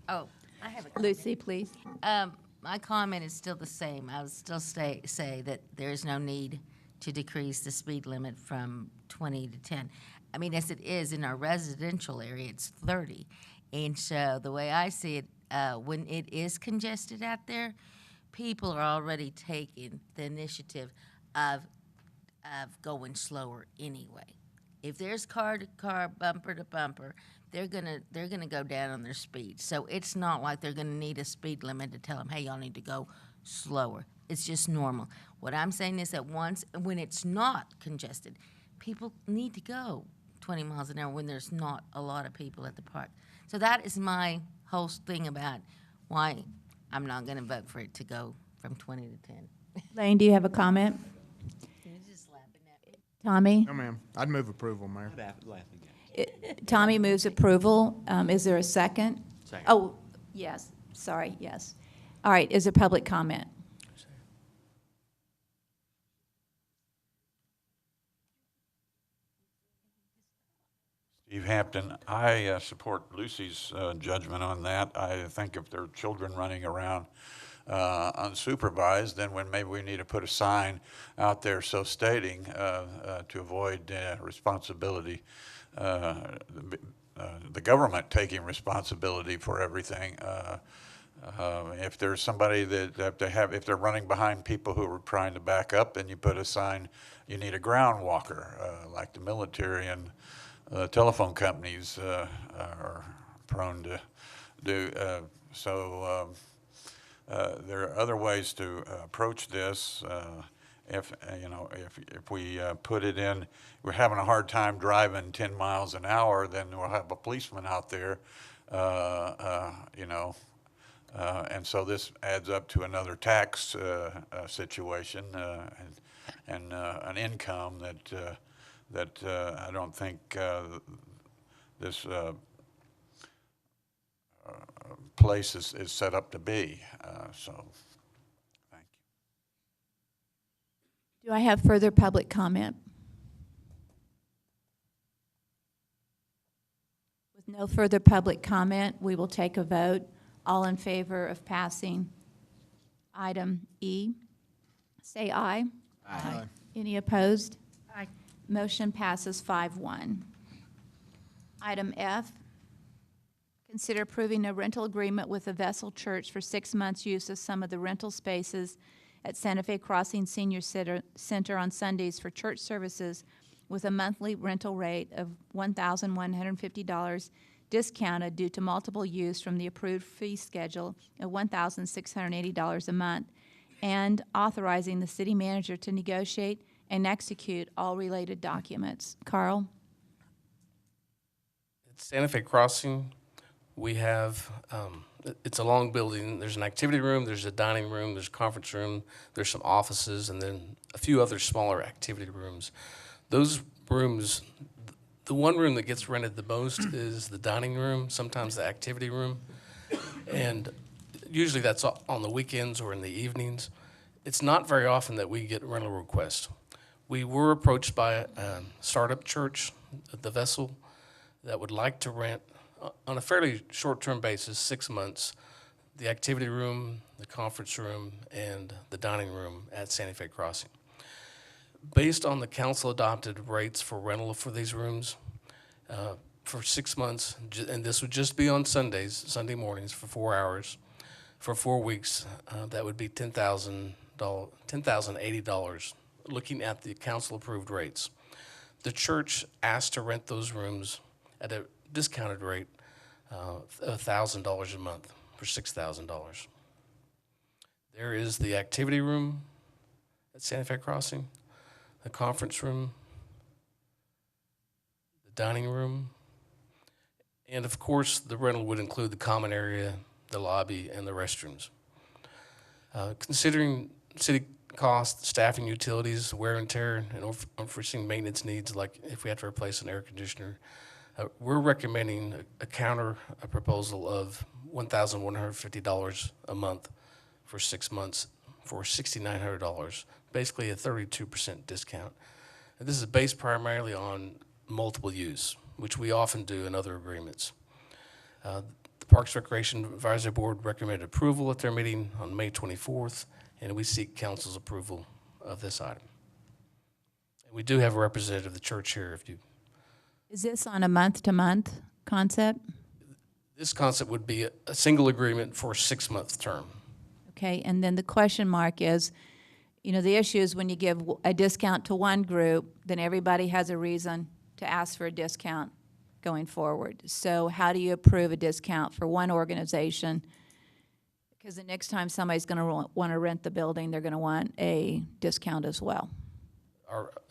S11: Oh, I have a
S1: Lucy, please.
S11: My comment is still the same. I would still say that there is no need to decrease the speed limit from 20 to 10. I mean, as it is in our residential area, it's 30. And so the way I see it, when it is congested out there, people are already taking the initiative of going slower anyway. If there's car to car, bumper to bumper, they're gonna go down on their speed. So it's not like they're gonna need a speed limit to tell them, hey, y'all need to go slower. It's just normal. What I'm saying is that when it's not congested, people need to go 20 miles an hour when there's not a lot of people at the park. So that is my whole thing about why I'm not gonna vote for it to go from 20 to 10.
S1: Lane, do you have a comment? Tommy?
S2: No, ma'am. I'd move approval, Mayor.
S1: Tommy moves approval. Is there a second?
S10: Second.
S1: Oh, yes, sorry, yes. All right, is there public comment?
S15: Steve Hampton, I support Lucy's judgment on that. I think if there are children running around unsupervised, then maybe we need to put a sign out there so stating to avoid responsibility, the government taking responsibility for everything. If there's somebody if they're running behind people who are trying to back up, then you put a sign, you need a ground walker, like the military and telephone companies are prone to do. There are other ways to approach this. If we put it in, we're having a hard time driving 10 miles an hour, then we'll have a policeman out there, and so this adds up to another tax situation and an income that I don't think this place is set up to be. So, thank you.
S1: Do I have further public comment? With no further public comment, we will take a vote. All in favor of passing item E, say aye.
S2: Aye.
S1: Any opposed?
S11: Aye.
S1: Motion passes 5-1. Item F, consider approving a rental agreement with the Vessel Church for 6 months' use of some of the rental spaces at Santa Fe Crossing Senior Center on Sundays for church services with a monthly rental rate of $1,150 discounted due to multiple use from the approved fee schedule of $1,680 a month, and authorizing the city manager to negotiate and execute all related documents. Carl?
S6: At Santa Fe Crossing, we have, it's a long building. There's an activity room, there's a dining room, there's a conference room, there's some offices, and then a few other smaller activity rooms. Those rooms, the one room that gets rented the most is the dining room, sometimes the activity room. And usually that's on the weekends or in the evenings. It's not very often that we get rental requests. We were approached by a startup church, the Vessel, that would like to rent on a fairly short-term basis, 6 months, the activity room, the conference room, and the dining room at Santa Fe Crossing. Based on the council-adopted rates for rental for these rooms, for 6 months, and this would just be on Sundays, Sunday mornings for 4 hours, for 4 weeks, that would be $10,080, looking at the council-approved rates. The church asked to rent those rooms at a discounted rate of $1,000 a month for $6,000. There is the activity room at Santa Fe Crossing, the conference room, the dining room, and of course the rental would include the common area, the lobby, and the restrooms. Considering city costs, staffing, utilities, wear and tear, and unforeseen maintenance needs, like if we have to replace an air conditioner, we're recommending a proposal of $1,150 a month for 6 months for $6,900, basically a 32% discount. And this is based primarily on multiple use, which we often do in other agreements. The Parks Recreation Advisory Board recommended approval at their meeting on May 24th, and we seek council's approval of this item. And we do have a representative of the church here if you.
S1: Is this on a month-to-month concept?
S6: This concept would be a single agreement for a 6-month term.
S1: Okay, and then the question mark is, the issue is when you give a discount to one group, then everybody has a reason to ask for a discount going forward. So how do you approve a discount for one organization? Because the next time somebody's going to want to rent the building, they're going to want a discount as well.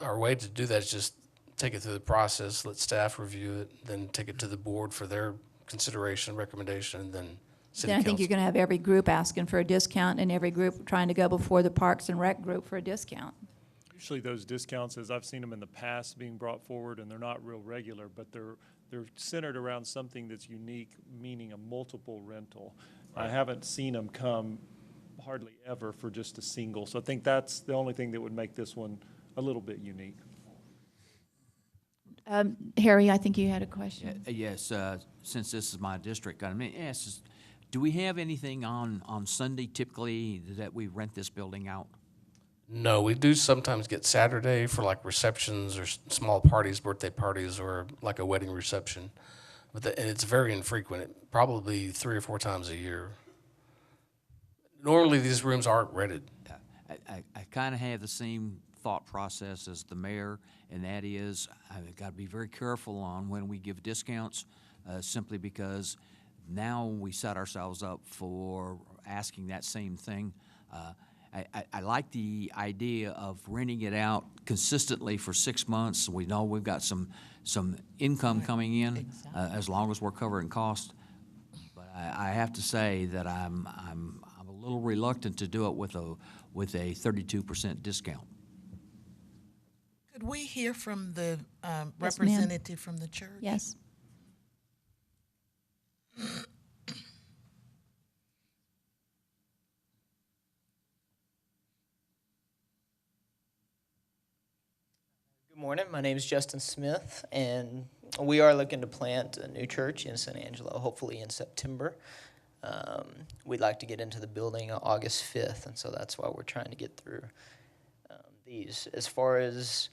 S6: Our way to do that is just take it through the process, let staff review it, then take it to the board for their consideration, recommendation, and then city
S1: Then I think
S6: council.
S1: you're going to have every group asking for a discount and every group trying to go before the Parks and Rec group for a discount.
S16: Usually those discounts, as I've seen them in the past being brought forward, and they're not real regular, but they're centered around something that's unique, meaning a multiple rental. I haven't seen them come hardly ever for just a single. So I think that's the only thing that would make this one a little bit unique.
S1: Harry, I think you had a question.
S10: Yes, since this is my district, I mean, yes, do we have anything on Sunday typically that we rent this building out?
S6: No, we do sometimes get Saturday for like receptions or small parties, birthday parties, or like a wedding reception. But and it's very infrequent, probably 3 or 4 times a year. Normally, these rooms aren't rented.
S10: I kind of have the same thought process as the mayor, and that is I've got to be very careful on when we give discounts, simply because now we set ourselves up for asking that same thing. I like the idea of renting it out consistently for 6 months. We know we've got some income coming in, as long as we're covering costs. But I have to say that I'm a little reluctant to do it with a 32% discount.
S4: Could we hear from the
S1: Yes,
S4: representative from the church?
S1: Yes.
S22: Good morning. My name is Justin Smith, and we are looking to plant a new church in San Angelo, hopefully in September. We'd like to get into the building on August 5th, and so that's why we're trying to get through these. As far as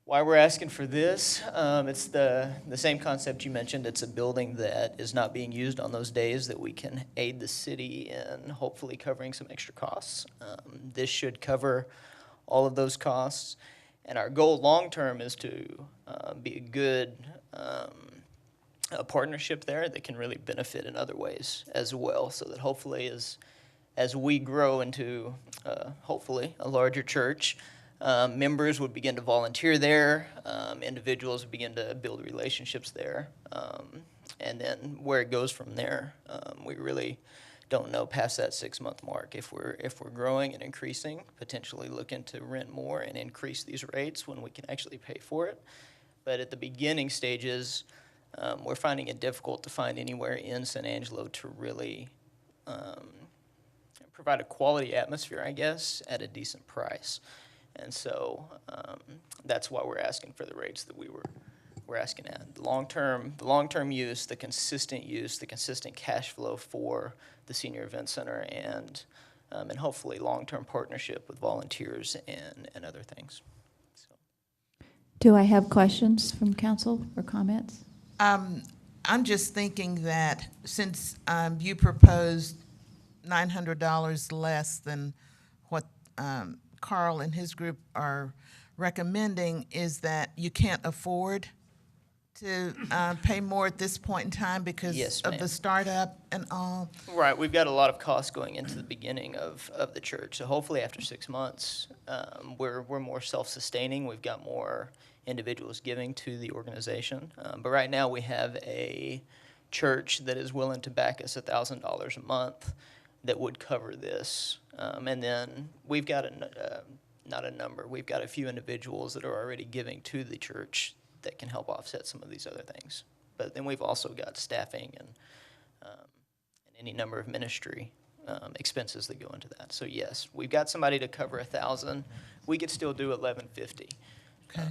S22: why we're asking for this, it's the same concept you mentioned. It's a building that is not being used on those days that we can aid the city in hopefully covering some extra costs. This should cover all of those costs. And our goal long-term is to be a good a partnership there that can really benefit in other ways as well, so that hopefully as we grow into hopefully a larger church, members would begin to volunteer there, individuals would begin to build relationships there, and then where it goes from there, we really don't know past that 6-month mark. If we're growing and increasing, potentially looking to rent more and increase these rates when we can actually pay for it. But at the beginning stages, we're finding it difficult to find anywhere in San Angelo to really provide a quality atmosphere, I guess, at a decent price. And so that's why we're asking for the rates that we're asking at. The long-term use, the consistent cash flow for the Senior Event Center, and hopefully long-term partnership with volunteers and other things. So.
S1: Do I have questions from council or comments?
S4: I'm just thinking that since you proposed $900 less than what Carl and his group are recommending, is that you can't afford to pay more at this point in time because
S22: Yes,
S4: of
S22: ma'am.
S4: the startup and all?
S22: Right, we've got a lot of costs going into the beginning of the church. So hopefully after 6 months, we're more self-sustaining. We've got more individuals giving to the organization. But right now we have a church that is willing to back us $1,000 a month that would cover this. And then we've got not a number. We've got a few individuals that are already giving to the church that can help offset some of these other things. But then we've also got staffing and any number of ministry expenses that go into that. So yes, we've got somebody to cover $1,000. We could still do $1,150.
S4: Okay.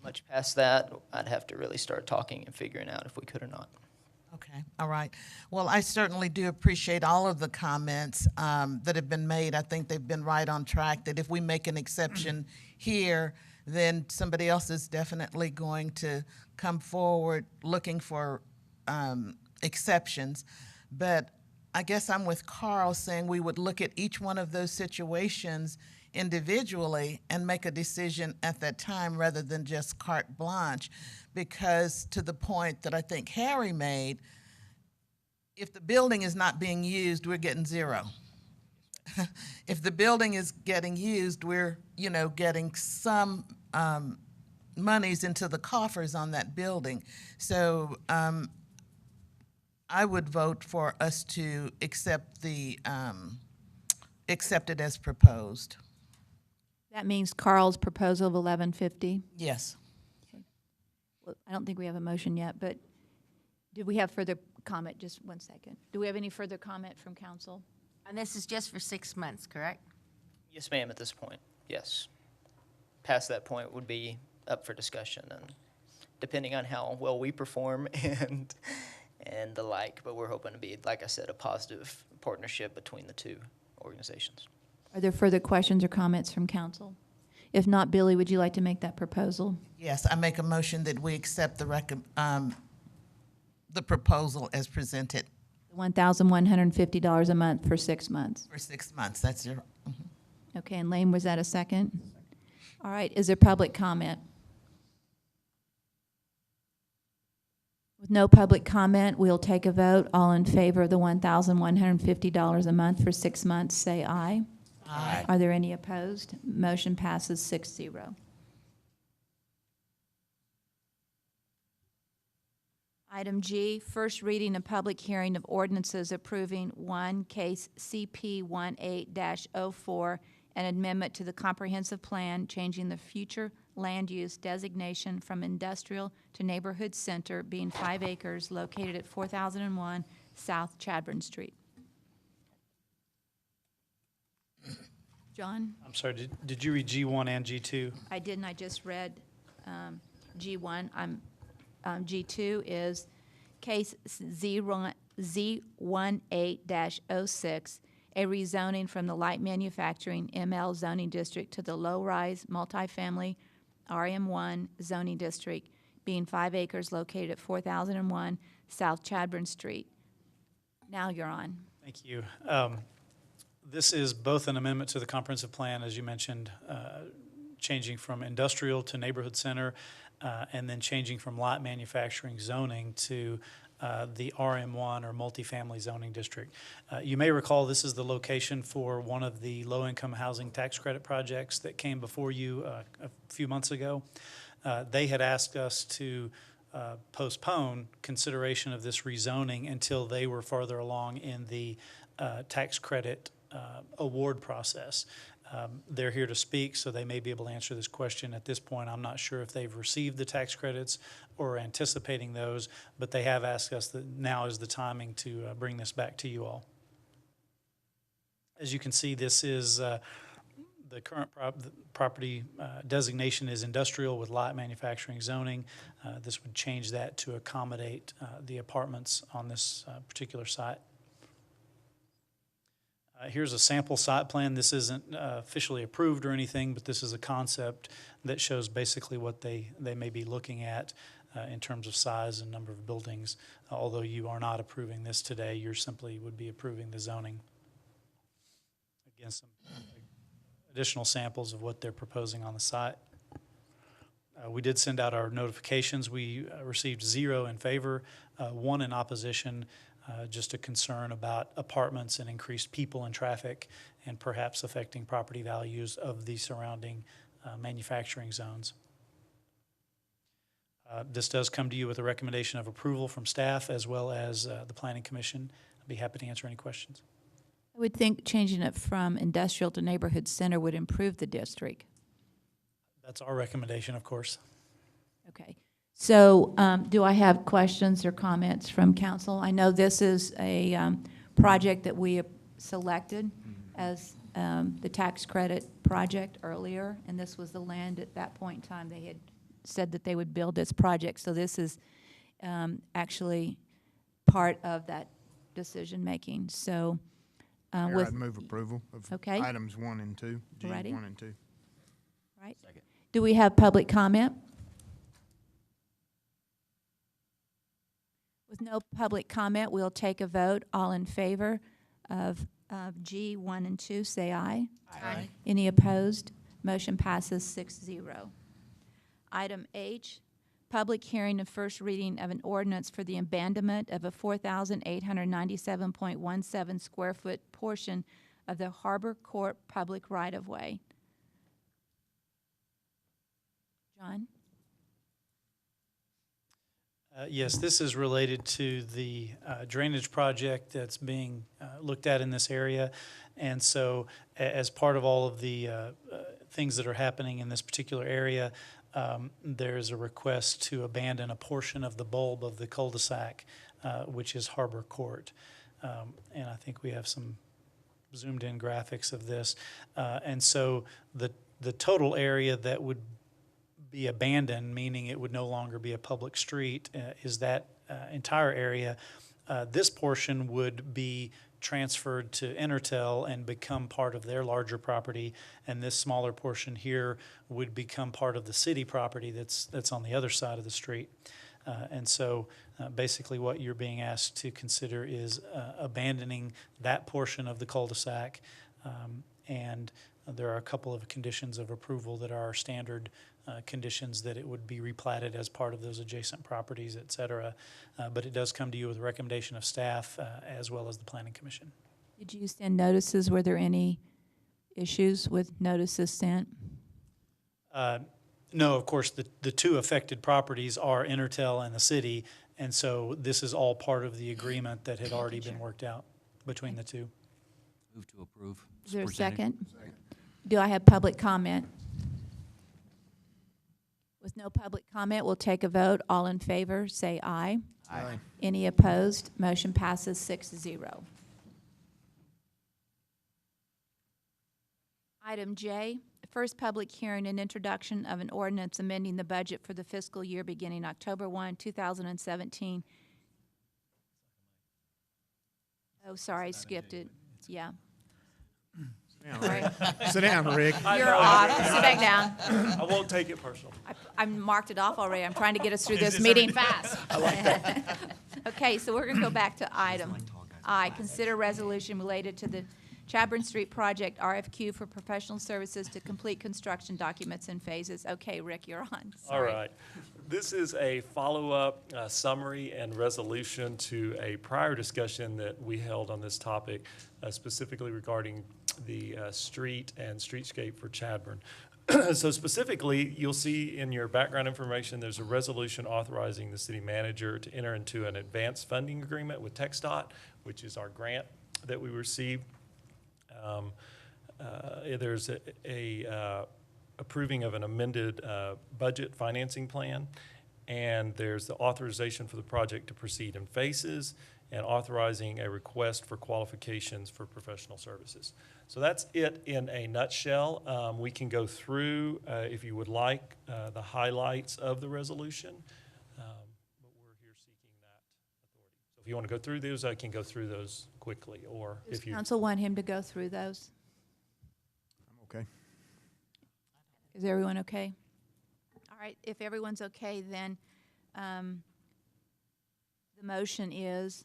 S22: Much past that, I'd have to really start talking and figuring out if we could or not.
S4: Okay, all right. Well, I certainly do appreciate all of the comments that have been made. I think they've been right on track, that if we make an exception here, then somebody else is definitely going to come forward looking for exceptions. But I guess I'm with Carl saying we would look at each one of those situations individually and make a decision at that time rather than just carte blanche. Because to the point that I think Harry made, if the building is not being used, we're getting zero. If the building is getting used, we're, getting some monies into the coffers on that building. So I would vote for us to accept it as proposed.
S1: That means Carl's proposal of 1150.
S4: Yes.
S1: Well, I don't think we have a motion yet, but do we have further comment? Just one second. Do we have any further comment from council?
S11: And this is just for 6 months, correct?
S22: Yes, ma'am, at this point, yes. Past that point would be up for discussion, and depending on how well we perform and the like, but we're hoping to be, like I said, a positive partnership between the two organizations.
S1: Are there further questions or comments from council? If not, Billy, would you like to make that proposal?
S4: Yes, I make a motion that we accept the proposal as presented.
S1: $1,150 a month for 6 months.
S4: For 6 months, that's your.
S1: Okay, and Lane, was that a second? All right, is there public comment? With no public comment, we'll take a vote. All in favor of the $1,150 a month for 6 months, say aye.
S4: Aye.
S1: Are there any opposed? Motion passes 6-0. Item G, first reading and public hearing of ordinances approving case CP 18-04, an amendment to the comprehensive plan changing the future land use designation from industrial to neighborhood center, being 5 acres located at 4001 South Chadbourne Street. John?
S17: I'm sorry, did you read G1 and G2?
S1: I didn't. I just read G1. G2 is case Z18-06, a rezoning from the light manufacturing ML zoning district to the low-rise multifamily RM1 zoning district, being 5 acres located at 4001 South Chadbourne Street. Now you're on.
S17: Thank you. This is both an amendment to the comprehensive plan, as you mentioned, changing from industrial to neighborhood center, and then changing from light manufacturing zoning to the RM1 or multifamily zoning district. You may recall this is the location for one of the low-income housing tax credit projects that came before you a few months ago. They had asked us to postpone consideration of this rezoning until they were further along in the tax credit award process. They're here to speak, so they may be able to answer this question. At this point, I'm not sure if they've received the tax credits or are anticipating those, but they have asked us that now is the timing to bring this back to you all. As you can see, this is the current property designation is industrial with light manufacturing zoning. This would change that to accommodate the apartments on this particular site. Here's a sample site plan. This isn't officially approved or anything, but this is a concept that shows basically what they may be looking at in terms of size and number of buildings. Although you are not approving this today, you simply would be approving the zoning. Again, some additional samples of what they're proposing on the site. We did send out our notifications. We received 0 in favor, 1 in opposition. Just a concern about apartments and increased people and traffic and perhaps affecting property values of the surrounding manufacturing zones. This does come to you with a recommendation of approval from staff as well as the Planning Commission. I'd be happy to answer any questions.
S1: I would think changing it from industrial to neighborhood center would improve the district.
S17: That's our recommendation, of course.
S1: Okay. So do I have questions or comments from council? I know this is a project that we have selected as the tax credit project earlier, and this was the land at that point in time they had said that they would build this project. So this is actually part of that decision-making. So
S2: Mayor, I'd move approval of
S1: okay.
S2: items 1 and 2, G
S1: Ready?
S2: 1 and 2.
S1: Right. Second. Do we have public comment? With no public comment, we'll take a vote. All in favor of G 1 and 2, say aye.
S4: Aye.
S1: Any opposed? Motion passes 6-0. Item H, public hearing and first reading of an ordinance for the abandonment of a 4,897.17 square foot portion of the Harbor Court public right-of-way. John?
S17: Yes, this is related to the drainage project that's being looked at in this area. And so as part of all of the things that are happening in this particular area, there's a request to abandon a portion of the bulb of the cul-de-sac, which is Harbor Court. And I think we have some zoomed-in graphics of this. And so the total area that would be abandoned, meaning it would no longer be a public street, is that entire area. This portion would be transferred to Intertel and become part of their larger property, and this smaller portion here would become part of the city property that's on the other side of the street. And so basically what you're being asked to consider is abandoning that portion of the cul-de-sac, and there are a couple of conditions of approval that are standard conditions, that it would be replatted as part of those adjacent properties, et cetera. But it does come to you with a recommendation of staff as well as the Planning Commission.
S1: Did you send notices? Were there any issues with notices sent?
S17: No, of course, the two affected properties are Intertel and the city, and so this is all part of the agreement that had already been worked out between the two.
S10: Move to approve.
S1: Is there a
S10: Presented.
S1: second? Do I have public comment? With no public comment, we'll take a vote. All in favor, say aye.
S2: Aye.
S1: Any opposed? Motion passes 6-0. Item J, first public hearing and introduction of an ordinance amending the budget for the fiscal year beginning October 1, 2017. Oh, sorry, I skipped it. Yeah.
S2: Sit down, Rick.
S1: You're off. Sit back down.
S16: I won't take it personal.
S1: I marked it off already. I'm trying to get us through this meeting fast.
S16: I like that.
S1: Okay, so we're going to go back to item I, consider resolution related to the Chadburn Street project RFQ for professional services to complete construction documents and phases. Okay, Rick, you're on.
S16: All right. This is a follow-up summary and resolution to a prior discussion that we held on this topic, specifically regarding the street and streetscape for Chadburn. So specifically, you'll see in your background information, there's a resolution authorizing the city manager to enter into an advanced funding agreement with TxDOT, which is our grant that we received. There's a approving of an amended budget financing plan, and there's the authorization for the project to proceed in phases, and authorizing a request for qualifications for professional services. So that's it in a nutshell. We can go through, if you would like, the highlights of the resolution, but we're here seeking that authority. So if you want to go through those, I can go through those quickly, or
S1: Does
S16: if you...
S1: council want him to go through those?
S2: I'm okay.
S1: Is everyone okay? All right, if everyone's okay, then the motion is?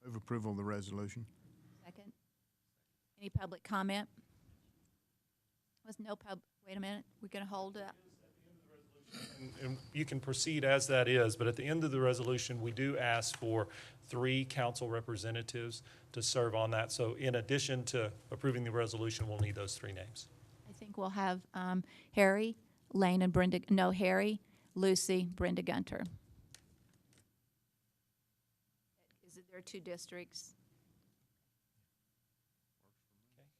S2: Move approval of the resolution.
S1: Second. Any public comment? Was no wait a minute, we're going to hold it up.
S16: And you can proceed as that is, but at the end of the resolution, we do ask for 3 council representatives to serve on that. So in addition to approving the resolution, we'll need those 3 names.
S1: I think we'll have Harry, Lane, and Brenda, no, Harry, Lucy, Brenda Gunter. Is it there are 2 districts?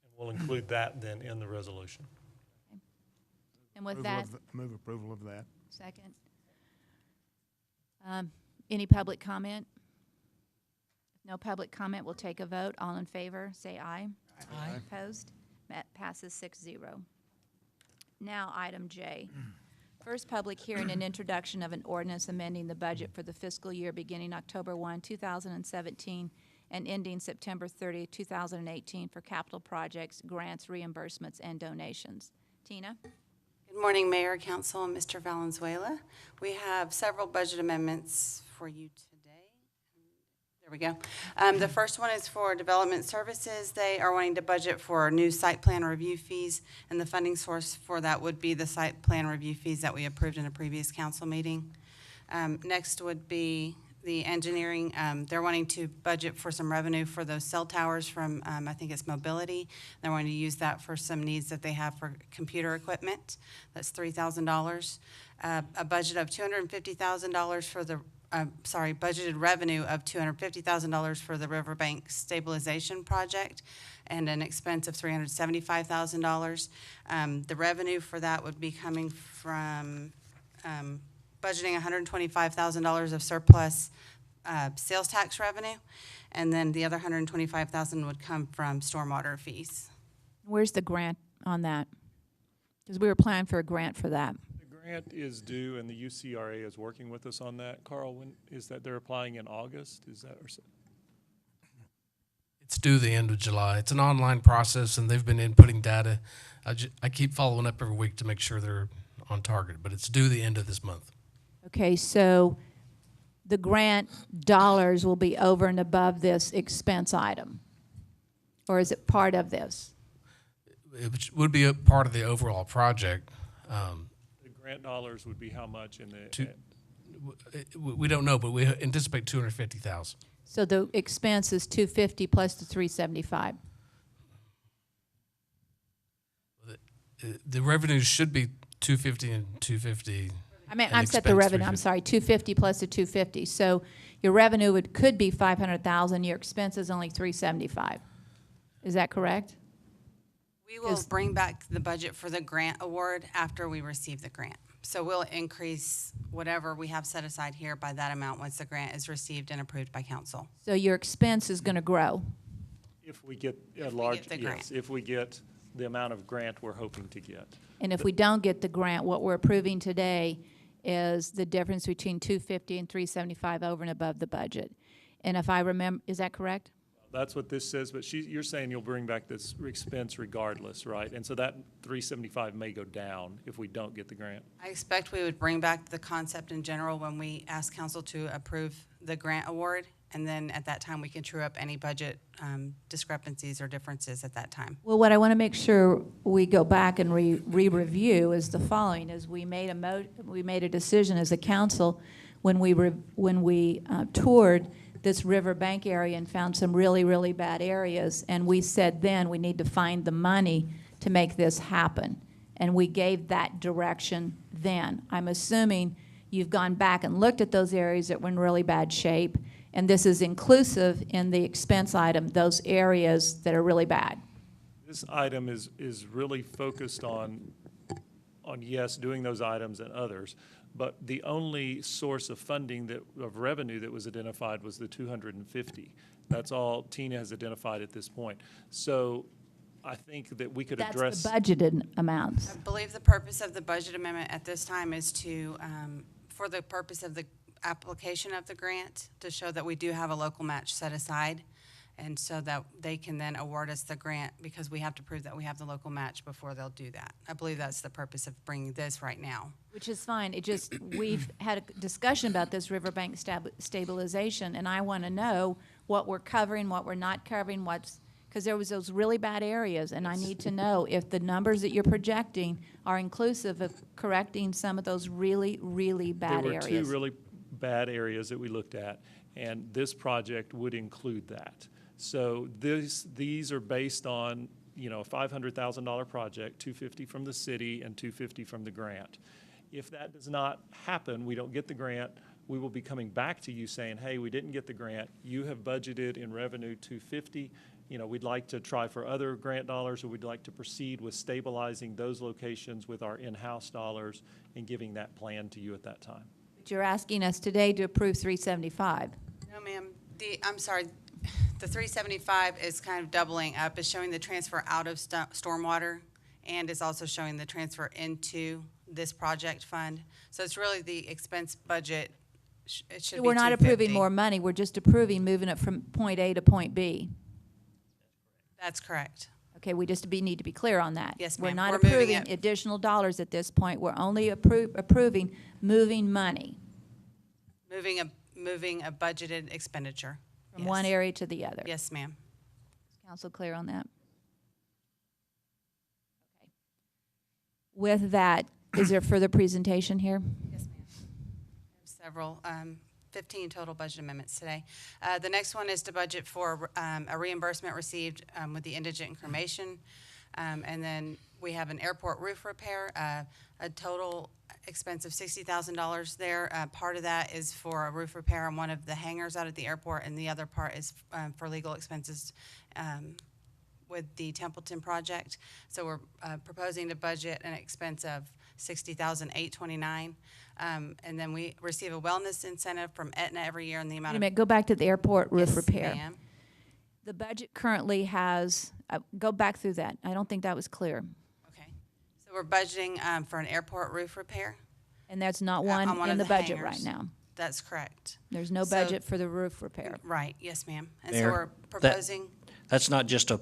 S16: And we'll include that then in the resolution.
S1: Okay. And with that,
S2: Move approval of that.
S1: second. Any public comment? If no public comment, we'll take a vote. All in favor, say aye.
S4: Aye.
S1: Opposed? Passes 6-0. Now, item J. First public hearing and introduction of an ordinance amending the budget for the fiscal year beginning October 1, 2017 and ending September 30, 2018 for capital projects, grants, reimbursements, and donations. Tina?
S8: Good Good morning, Mayor, Council, and Mr. Valenzuela. We have several budget amendments for you today. There we go. The first one is for Development Services. They are wanting to budget for new site plan review fees, and the funding source for that would be the site plan review fees that we approved in a previous council meeting. Next would be the engineering. They're wanting to budget for some revenue for those cell towers from, I think it's mobility. They're wanting to use that for some needs that they have for computer equipment. That's $3,000. A budget of $250,000 for the, budgeted revenue of $250,000 for the Riverbank Stabilization Project, and an expense of $375,000. The revenue for that would be coming from budgeting $125,000 of surplus sales tax revenue, and then the other $125,000 would come from stormwater fees.
S14: Where's the grant on that? Because we were planning for a grant for that.
S16: The grant is due, and the UCRA is working with us on that. Carl, when is that? They're applying in August? Is that? Or so?
S6: It's due the end of July. It's an online process, and they've been inputting data. I keep following up every week to make sure they're on target, but it's due the end of this month.
S14: Okay, so the grant dollars will be over and above this expense item? Or is it part of this?
S6: It would be a part of the overall project.
S16: The grant dollars would be how much in the?
S6: We don't know, but we anticipate $250,000.
S14: So the expense is $250 plus the $375.
S6: The revenues should be $250 and $250.
S14: I mean, I'm set the revenue. I'm sorry, $250 plus the $250. So your revenue could be $500,000. Your expense is only $375. Is that correct?
S8: We will bring back the budget for the grant award after we receive the grant. So we'll increase whatever we have set aside here by that amount once the grant is received and approved by council.
S14: So your expense is going to grow.
S16: If we get a large, yes, if we get the amount of grant we're hoping to get.
S14: And if we don't get the grant, what we're approving today is the difference between $250 and $375 over and above the budget. And if I remember, is that correct?
S16: That's what this says, but you're saying you'll bring back this expense regardless, right? And so that $375 may go down if we don't get the grant.
S8: I expect we would bring back the concept in general when we ask council to approve the grant award, and then at that time we can true up any budget discrepancies or differences at that time.
S14: Well, what I want to make sure we go back and re-review is the following: is we made a decision as a council when we toured this riverbank area and found some really, really bad areas, and we said then we need to find the money to make this happen, and we gave that direction then. I'm assuming you've gone back and looked at those areas that were in really bad shape, and this is inclusive in the expense item, those areas that are really bad.
S16: This item is really focused on yes, doing those items and others, but the only source of funding of revenue that was identified was the $250. That's all Tina has identified at this point. So I think that we could address.
S14: That's the budgeted amounts.
S8: I believe the purpose of the budget amendment at this time is to, for the purpose of the application of the grant, to show that we do have a local match set aside, and so that they can then award us the grant, because we have to prove that we have the local match before they'll do that. I believe that's the purpose of bringing this right now.
S14: Which is fine. It just, we've had a discussion about this riverbank stabilization, and I want to know what we're covering, what we're not covering, because there was those really bad areas, and I need to know if the numbers that you're projecting are inclusive of correcting some of those really, really bad areas.
S16: There were two really bad areas that we looked at, and this project would include that. So these are based on, a $500,000 project, $250 from the city and $250 from the grant. If that does not happen, we don't get the grant, we will be coming back to you saying, hey, we didn't get the grant. You have budgeted in revenue $250. We'd like to try for other grant dollars, or we'd like to proceed with stabilizing those locations with our in-house dollars and giving that plan to you at that time.
S14: But you're asking us today to approve $375.
S8: No, ma'am. I'm sorry. The $375 is kind of doubling up. It's showing the transfer out of stormwater, and it's also showing the transfer into this project fund. So it's really the expense budget. It should be
S14: We're not
S8: $250.
S14: approving more money. We're just approving moving it from point A to point B.
S8: That's correct.
S14: Okay, we just need to be clear on that.
S8: Yes,
S14: We're
S8: ma'am.
S14: not
S8: We're moving
S14: approving
S8: it.
S14: additional dollars at this point. We're only approving moving money
S8: Moving a budgeted expenditure.
S14: from one
S8: Yes.
S14: area to the other.
S8: Yes, ma'am.
S14: Is council clear on that? Okay. With that, is there further presentation here?
S8: Yes, ma'am. Several, 15 total budget amendments today. The next one is to budget for a reimbursement received with the indigent cremation. And then we have an airport roof repair, a total expense of $60,000 there. Part of that is for a roof repair on one of the hangars out at the airport, and the other part is for legal expenses with the Templeton project. So we're proposing to budget an expense of $60,829. And then we receive a wellness incentive from Aetna every year in the
S14: Wait
S8: amount
S14: a
S8: of.
S14: minute, go back to the airport roof
S8: Yes,
S14: repair.
S8: ma'am.
S14: The budget currently has, go back through that. I don't think that was clear.
S8: Okay. So we're budgeting for an airport roof repair.
S14: And that's not
S8: on
S14: one
S8: one
S14: in
S8: of
S14: the
S8: the
S14: budget right
S8: hangars.
S14: now.
S8: That's correct.
S14: There's no
S8: So-
S14: budget for the roof repair.
S8: Right, yes, ma'am. And so
S10: Mayor,
S8: we're
S10: that-
S8: proposing,
S10: That's not just a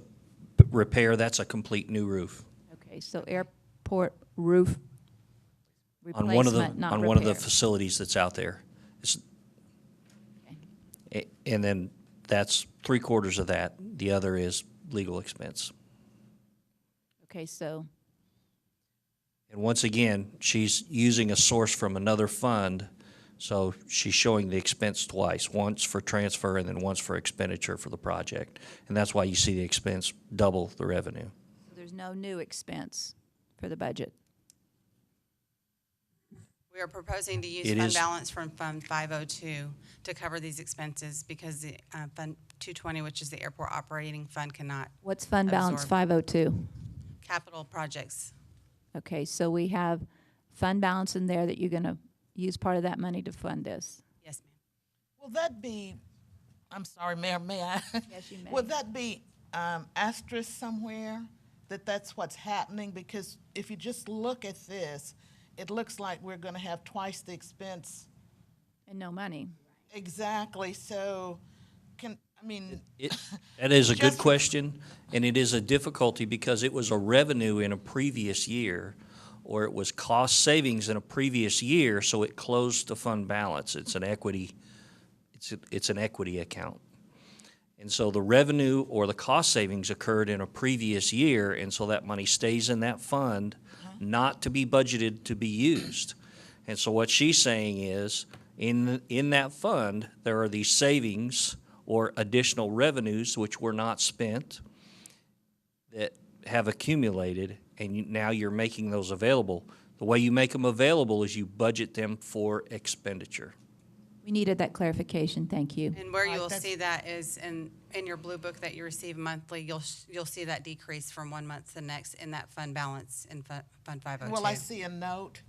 S10: repair, that's a complete new roof.
S14: Okay, so airport roof
S10: On one of the,
S14: replacement, not
S10: on one of the
S14: repair.
S10: facilities that's out there. And then that's 3/4 of that. The other is legal expense.
S14: Okay, so,
S10: And once again, she's using a source from another fund, so she's showing the expense twice, once for transfer and then once for expenditure for the project. And that's why you see the expense double the revenue.
S14: there's no new expense for the budget.
S8: we are proposing to use
S10: It
S8: fund
S10: is-
S8: balance from Fund 502 to cover these expenses because the Fund 220, which is the airport operating fund, cannot
S14: What's fund balance
S8: absorb
S14: 502?
S8: capital projects.
S14: Okay, so we have fund balance in there that you're gonna use part of that money to fund this.
S8: Yes, ma'am.
S4: Will that be, I'm sorry, Mayor, may I?
S14: Yes, you may.
S4: Would that be asterisk somewhere, that that's what's happening? Because if you just look at this, it looks like we're gonna have twice the expense.
S14: And no money.
S4: Exactly, so I mean.
S10: That is a good
S4: Just-
S10: question, and it is a difficulty because it was a revenue in a previous year, or it was cost savings in a previous year, so it closed the fund balance. It's an equity, it's an equity account. And so the revenue or the cost savings occurred in a previous year, and so that money stays in that fund, not to be budgeted to be used. And so what she's saying is, in that fund, there are these savings or additional revenues which were not spent that have accumulated, and now you're making those available. The way you make them available is you budget them for expenditure.
S14: We needed that clarification, thank you.
S8: And where
S4: Right,
S8: you'll
S4: that's-
S8: see that is in your blue book that you receive monthly, you'll see that decrease from one month to the next in that fund balance in Fund 502.
S4: Will I see a note?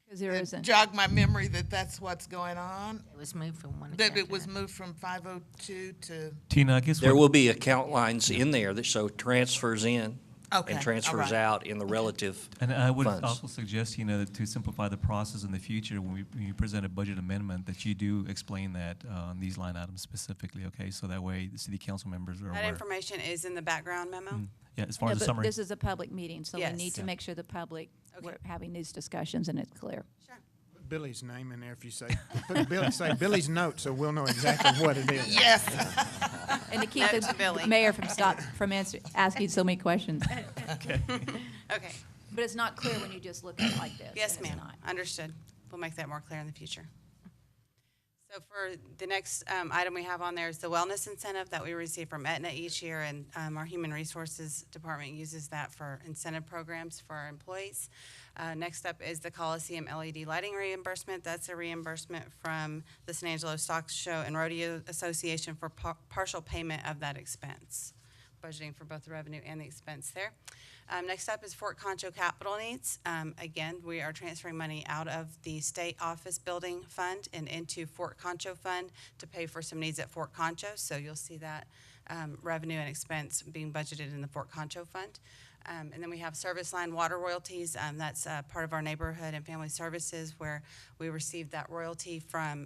S14: Because there isn't.
S4: Jog my memory that that's what's going on?
S11: It was moved from one
S4: That
S11: account
S4: it
S11: to
S4: was
S11: another.
S4: moved from 502 to,
S12: Tina, I guess
S10: There
S12: what-
S10: will be account lines in there that show transfers in
S4: Okay,
S10: and
S4: all
S10: transfers
S4: right.
S10: out in the relative
S12: And I would
S10: funds.
S12: also suggest, to simplify the process in the future, when you present a budget amendment, that you do explain that on these line items specifically, okay? So that way the city council members are
S8: That
S12: aware.
S8: information is in the background memo.
S12: Yeah, as far
S14: Yeah,
S12: as the
S14: but
S12: summary.
S14: this is a public meeting, so we
S8: Yes.
S14: need to
S8: Yeah.
S14: make sure the public,
S8: Okay.
S14: we're having these discussions and it's clear.
S8: Sure.
S2: Put Billy's name in there if you say, say Billy's note, so we'll know exactly what it is.
S4: yes.
S14: And to keep
S8: Note to
S14: the
S8: Billy.
S14: mayor from asking so many questions.
S8: Okay.
S14: But it's not clear when you just look at it like this.
S8: Yes,
S14: and it's
S8: ma'am.
S14: not.
S8: Understood. We'll make that more clear in the future. So for the next item we have on there is the wellness incentive that we receive from Aetna each year, and our Human Resources Department uses that for incentive programs for our employees. Next up is the Coliseum LED lighting reimbursement. That's a reimbursement from the San Angelo Stock Show and Rodeo Association for partial payment of that expense, budgeting for both the revenue and the expense there. Next up is Fort Concho capital needs. Again, we are transferring money out of the state office building fund and into Fort Concho fund to pay for some needs at Fort Concho. So you'll see that revenue and expense being budgeted in the Fort Concho fund. And then we have service line water royalties. That's part of our neighborhood and family services where we receive that royalty from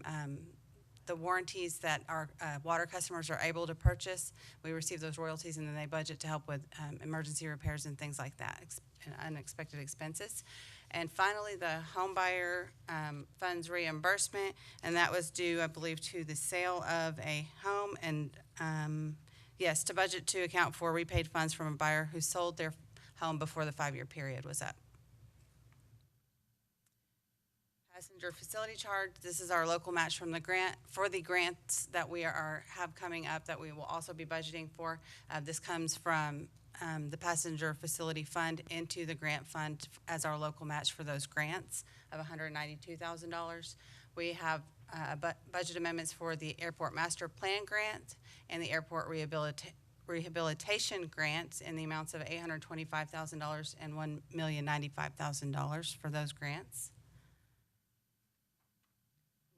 S8: the warranties that our water customers are able to purchase. We receive those royalties, and then they budget to help with emergency repairs and things like that, and unexpected expenses. And finally, the home buyer funds reimbursement, and that was due, I believe, to the sale of a home, and yes, to budget to account for repaid funds from a buyer who sold their home before the 5-year period was up. Passenger facility charge, this is our local match from the grant, for the grants that we have coming up that we will also be budgeting for. This comes from the passenger facility fund into the grant fund as our local match for those grants of $192,000. We have budget amendments for the airport master plan grant and the airport rehabilitation grants in the amounts of $825,000 and $1,095,000 for those grants.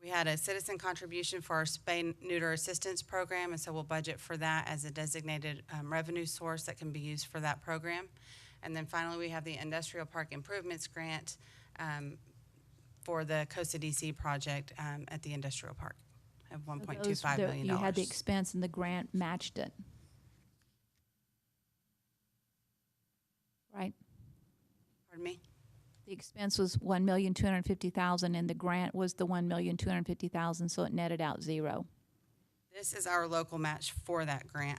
S8: We had a citizen contribution for our spay-neuter assistance program, and so we'll budget for that as a designated revenue source that can be used for that program. And then finally, we have the industrial park improvements grant for the Costa DC project at the industrial park of $1.25 million.
S14: You had the expense and the grant matched it. Right?
S8: Pardon me?
S14: The expense was $1,250,000 and the grant was the $1,250,000, so it netted out zero.
S8: This is our local match for that grant.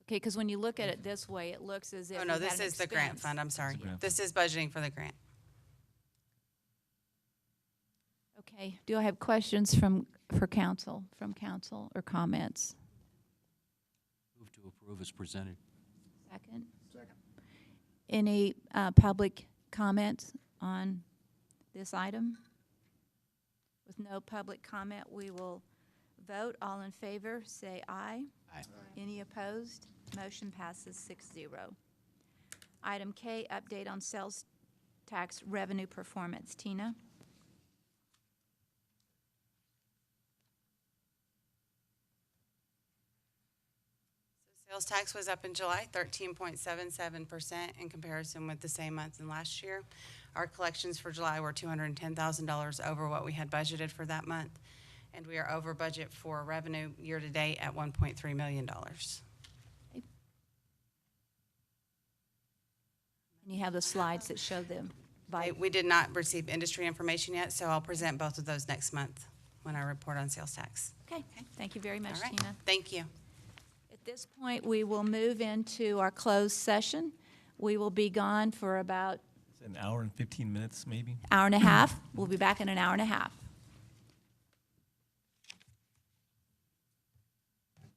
S14: Okay, because when you look at it this way, it looks as if
S8: Oh, no,
S14: we had
S8: this
S14: an
S8: is the grant
S14: expense.
S8: fund, I'm sorry. This is budgeting for the grant.
S14: Okay, do I have questions from council or comments?
S10: Move to approve as presented.
S14: Second. Any public comments on this item? With no public comment, we will vote. All in favor, say aye.
S10: Aye.
S14: Any opposed? Motion passes 6-0. Item K, update on sales tax revenue performance. Tina?
S8: Sales tax was up in July, 13.77% in comparison with the same month in last year. Our collections for July were $210,000 over what we had budgeted for that month, and we are over budget for revenue year-to-date at $1.3 million.
S14: And you have the slides that show them.
S8: We did not receive industry information yet, so I'll present both of those next month when I report on sales tax.
S14: Okay, thank you very much,
S8: All right.
S14: Tina.
S8: Thank you.
S14: At this point, we will move into our closed session. We will be gone for about
S12: An hour and 15 minutes, maybe?
S14: hour and a half. We'll be back in an hour and a half.
S12: Oh,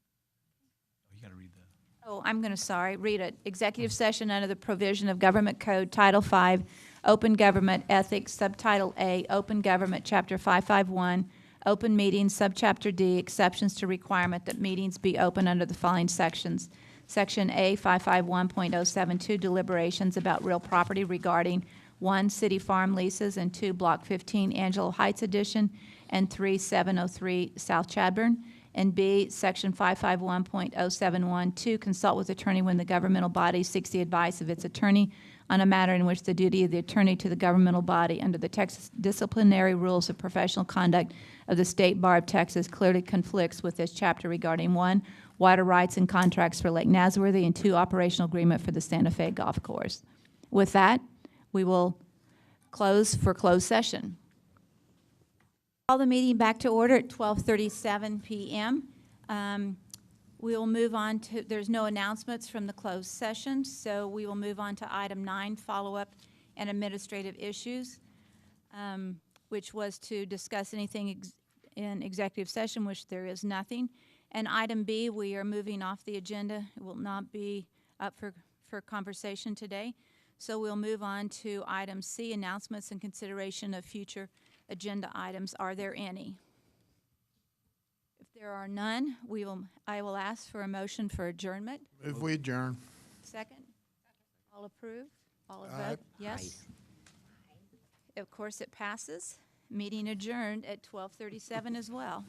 S12: you got to read that.
S14: Oh, I'm going to, read it. Executive session under the provision of Government Code Title V, Open Government Ethics, Subtitle A, Open Government, Chapter 551, Open Meetings, Subchapter D, Exceptions to Requirement that meetings be open under the following sections. Section A, 551.072, deliberations about real property regarding 1, city farm leases, and 2, Block 15, Angelo Heights Edition, and 3, 703 South Chadbourn. And B, Section 551.071, 2, consult with attorney when the governmental body seeks the advice of its attorney on a matter in which the duty of the attorney to the governmental body under the Texas disciplinary rules of professional conduct of the State Bar of Texas clearly conflicts with this chapter regarding 1, water rights and contracts for Lake Nasworthy, and 2, operational agreement for the Santa Fe Golf Course. With that, we will close for closed session. Call the meeting back to order at 12:37 p.m. We will move on to, there's no announcements from the closed session, so we will move on to item 9, follow-up and administrative issues, which was to discuss anything in executive session, which there is nothing. And item B, we are moving off the agenda. It will not be up for conversation today. So we'll move on to item C, announcements and consideration of future agenda items. Are there any? If there are none, I will ask for a motion for adjournment.
S2: If we adjourn.
S14: Second? All approve? All
S2: Aye.
S14: vote yes? Of course, it passes. Meeting adjourned at 12:37 as well.